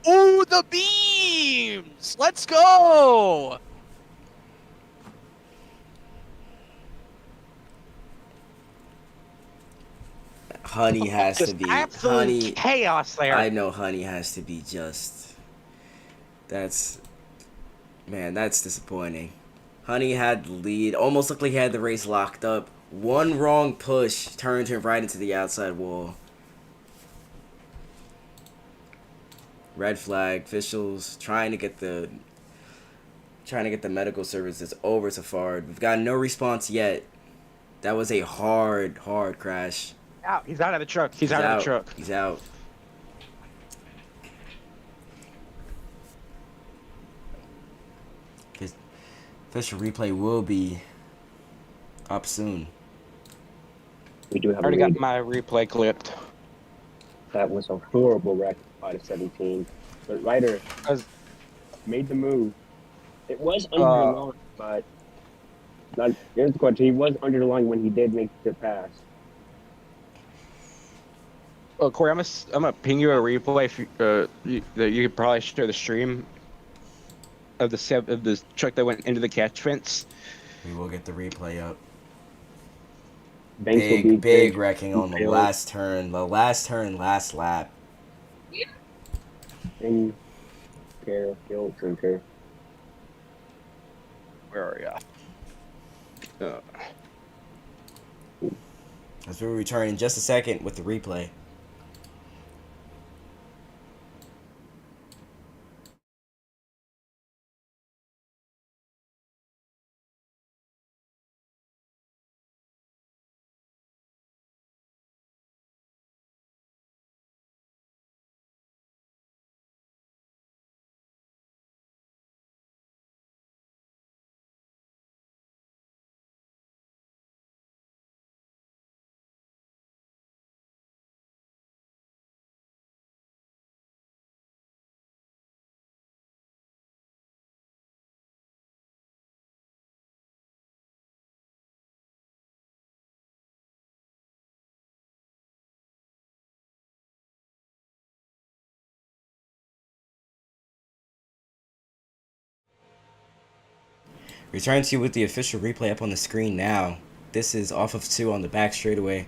Ooh, the beams! Let's go! Honey has to Just be absolute Honey. chaos there. I know Honey has to be just. That's Man, that's disappointing. Honey had the lead. Almost looked like he had the race locked up. One wrong push turned him right into the outside wall. Red flag. Officials trying to get the medical services over to Fard. We've got no response yet. That was a hard crash. Out. He's out of the truck. He's out of the truck. He's out. Official replay will be up soon. We do have I already got my replay clipped. that was a horrible wreck by the 17. But Ryder made the move. It was under the line, but not. Here's the question: he was under the line when he did make the pass. Oh, Corey, I'm gonna ping you a replay if you could probably share the stream of the truck that went into the catch fence. We will get the replay up. Banks will be Big wrecking on the last turn. Last lap. And care, guilt, drinker. Where are ya? As we return in just a second with the replay. Return to you with the official replay up on the screen now. This is off of 2 on the back straightaway.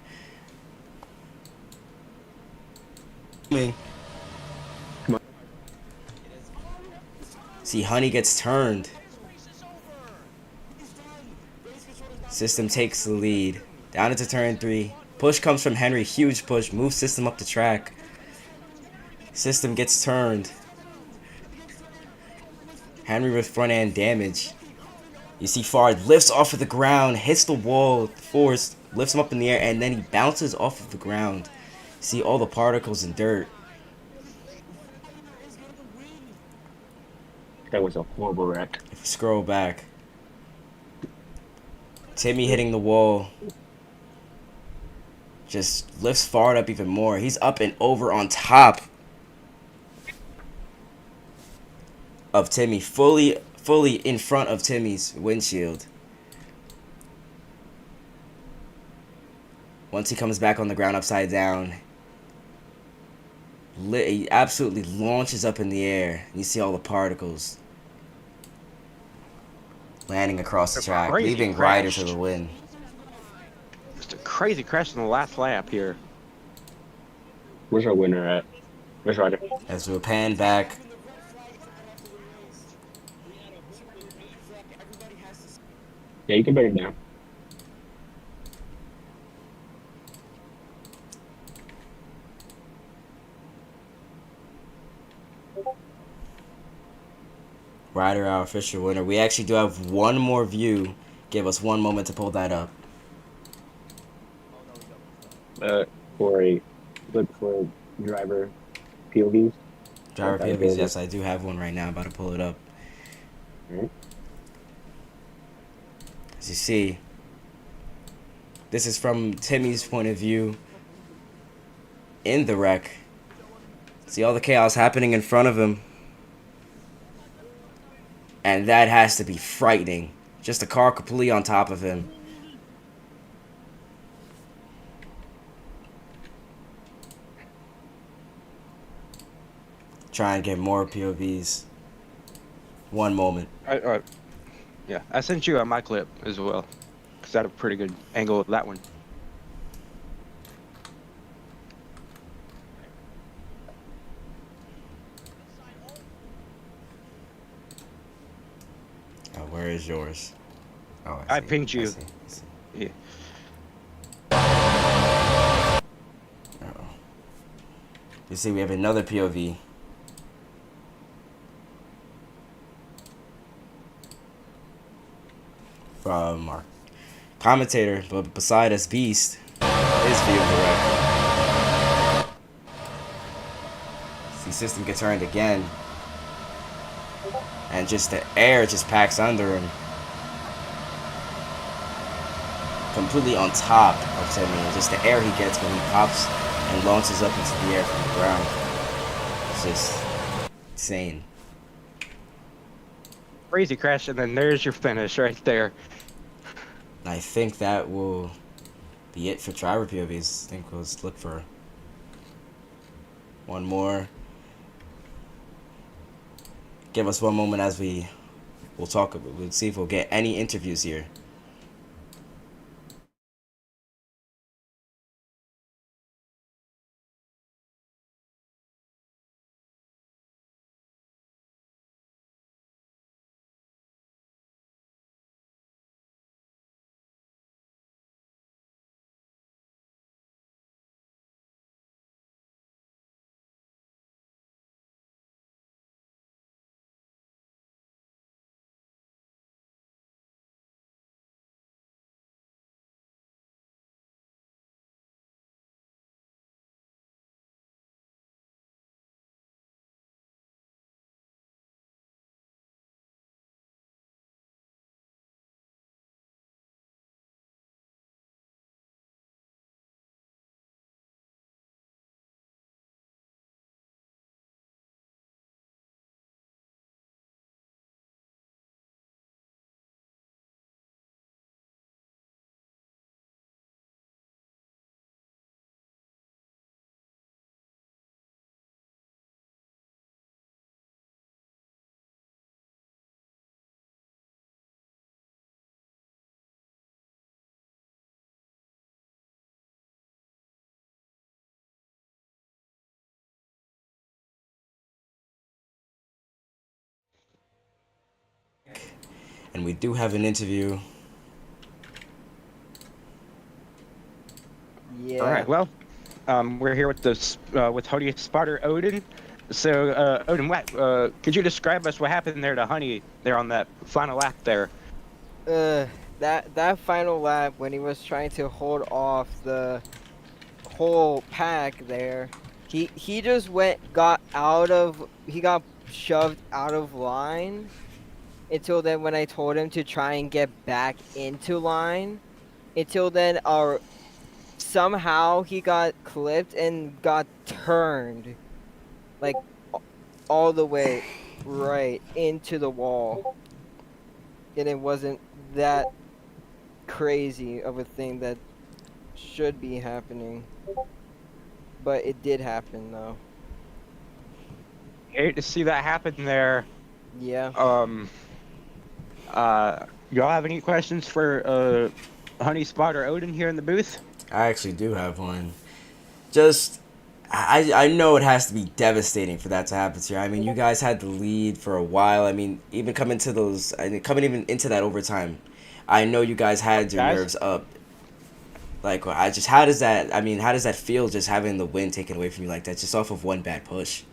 See, Honey gets turned. System takes the lead. Down into turn 3. Push comes from Henry. Huge push. Moves System up the track. System gets turned. Henry with front end damage. You see Fard lifts off of the ground, hits the wall, force, lifts him up in the air, and then he bounces off of the ground. See all the particles and dirt. That was a horrible wreck. If you scroll back. Timmy hitting the wall. Just lifts Fard up even more. He's up and over on top of Timmy. Fully in front of Timmy's windshield. Once he comes back on the ground upside down, he absolutely launches up in the air. You see all the particles landing across the track, leaving Ryder to the win. Just a crazy crash in the last lap here. Where's our winner at? Where's Ryder? As we pan back. Yeah, you can bet it down. Rider, our official winner. We actually do have one more view. Give us one moment to pull that up. Uh, for a look for driver POVs. Driver Outside POVs, observer. yes, I do have one right now. I'm about to pull it up. All right. As you see, this is from Timmy's point of view in the wreck. See all the chaos happening in front of him. And that has to be frightening. Just a car completely on top of him. Try and get more POVs. One moment. Yeah, I sent you my clip as well, because I had a pretty good angle of that one. Where is yours? Oh, I see. pinged you. See. Yeah. Uh-oh. You see, we have another POV. From our commentator, but beside us, Beast, his view of the wreck. See, system gets turned again. And just the air just packs under him. Completely on top of Timmy. And just the air he gets when he pops and launches up into the air from the ground. It's just insane. Crazy crash, and then there's your finish right there. I think that will be it for driver POVs. I think we'll just look for one more. Give us one moment as we'll talk. We'll see if we'll get any interviews here. And we do have an interview. Yeah. All right. Well, we're here with with Honey spotter Odin. So, Odin, could you describe us what happened there to Honey there on that final lap there? That final lap when he was trying to hold off the whole pack there, he just got shoved out of line until then when I told him to try and get back into line. Until then, somehow he got clipped and got turned like all the way right into the wall. And it wasn't that crazy of a thing that should be happening. But it did happen though. Hate to see that happen there. Yeah. Y'all have any questions for Honey spotter Odin here in the booth? I actually do have one. Just, I know it has to be devastating for that to happen to you. I mean, you guys had the lead for a while. I mean, coming even into that overtime, I know you guys had your nerves up. Like, how does that feel just having the win taken away from you like that, just off of one bad push?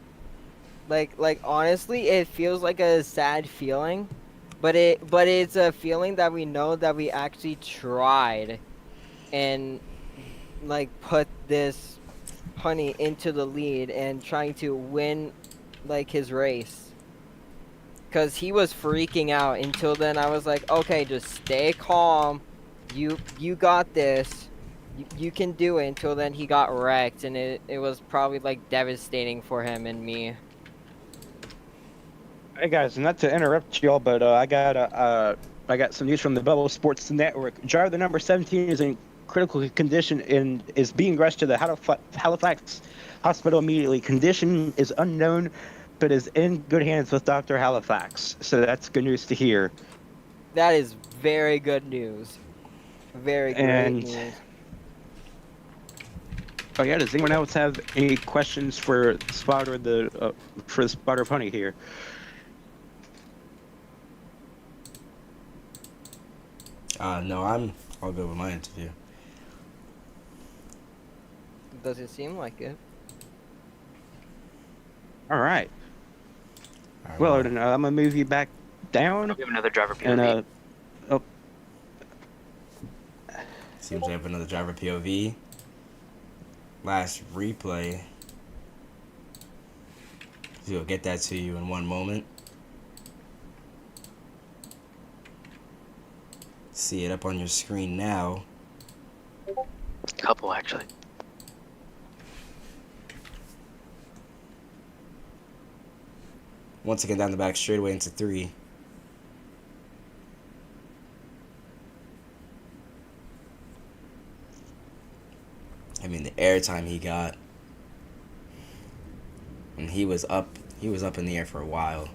Like honestly, it feels like a sad feeling, but it's a feeling that we know that we actually tried and like put this honey into the lead and trying to win like his race. Cause he was freaking out until then. I was like, okay, just stay calm. You got this. You can do it. Until then, he got wrecked, and it was probably like devastating for him and me. Hey guys, not to interrupt y'all, but I got some news from the Bubble Sports Network. Driver the number 17 is in critical condition and is being rushed to the Halifax hospital immediately. Condition is unknown, but is in good hands with Dr. Halifax. So that's good news to hear. That is very good news. Very great And news. oh yeah, does anyone else have any questions for the spotter of honey here? No, I'm all good with my interview. Does it seem like it? All right. All right, Well, then, I'm gonna move you back down, I'll give another driver POV. and seems we have another driver POV. Last replay. We'll get that to you in one moment. See it up on your screen now. Couple actually. Once again, down the back straightaway into 3. I mean, the airtime he got, and he was up in the air for a while.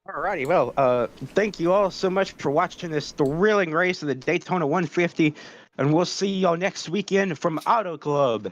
alrighty, well, thank you all so much for watching this thrilling race of the Daytona 150, and we'll see y'all next weekend from Auto Club.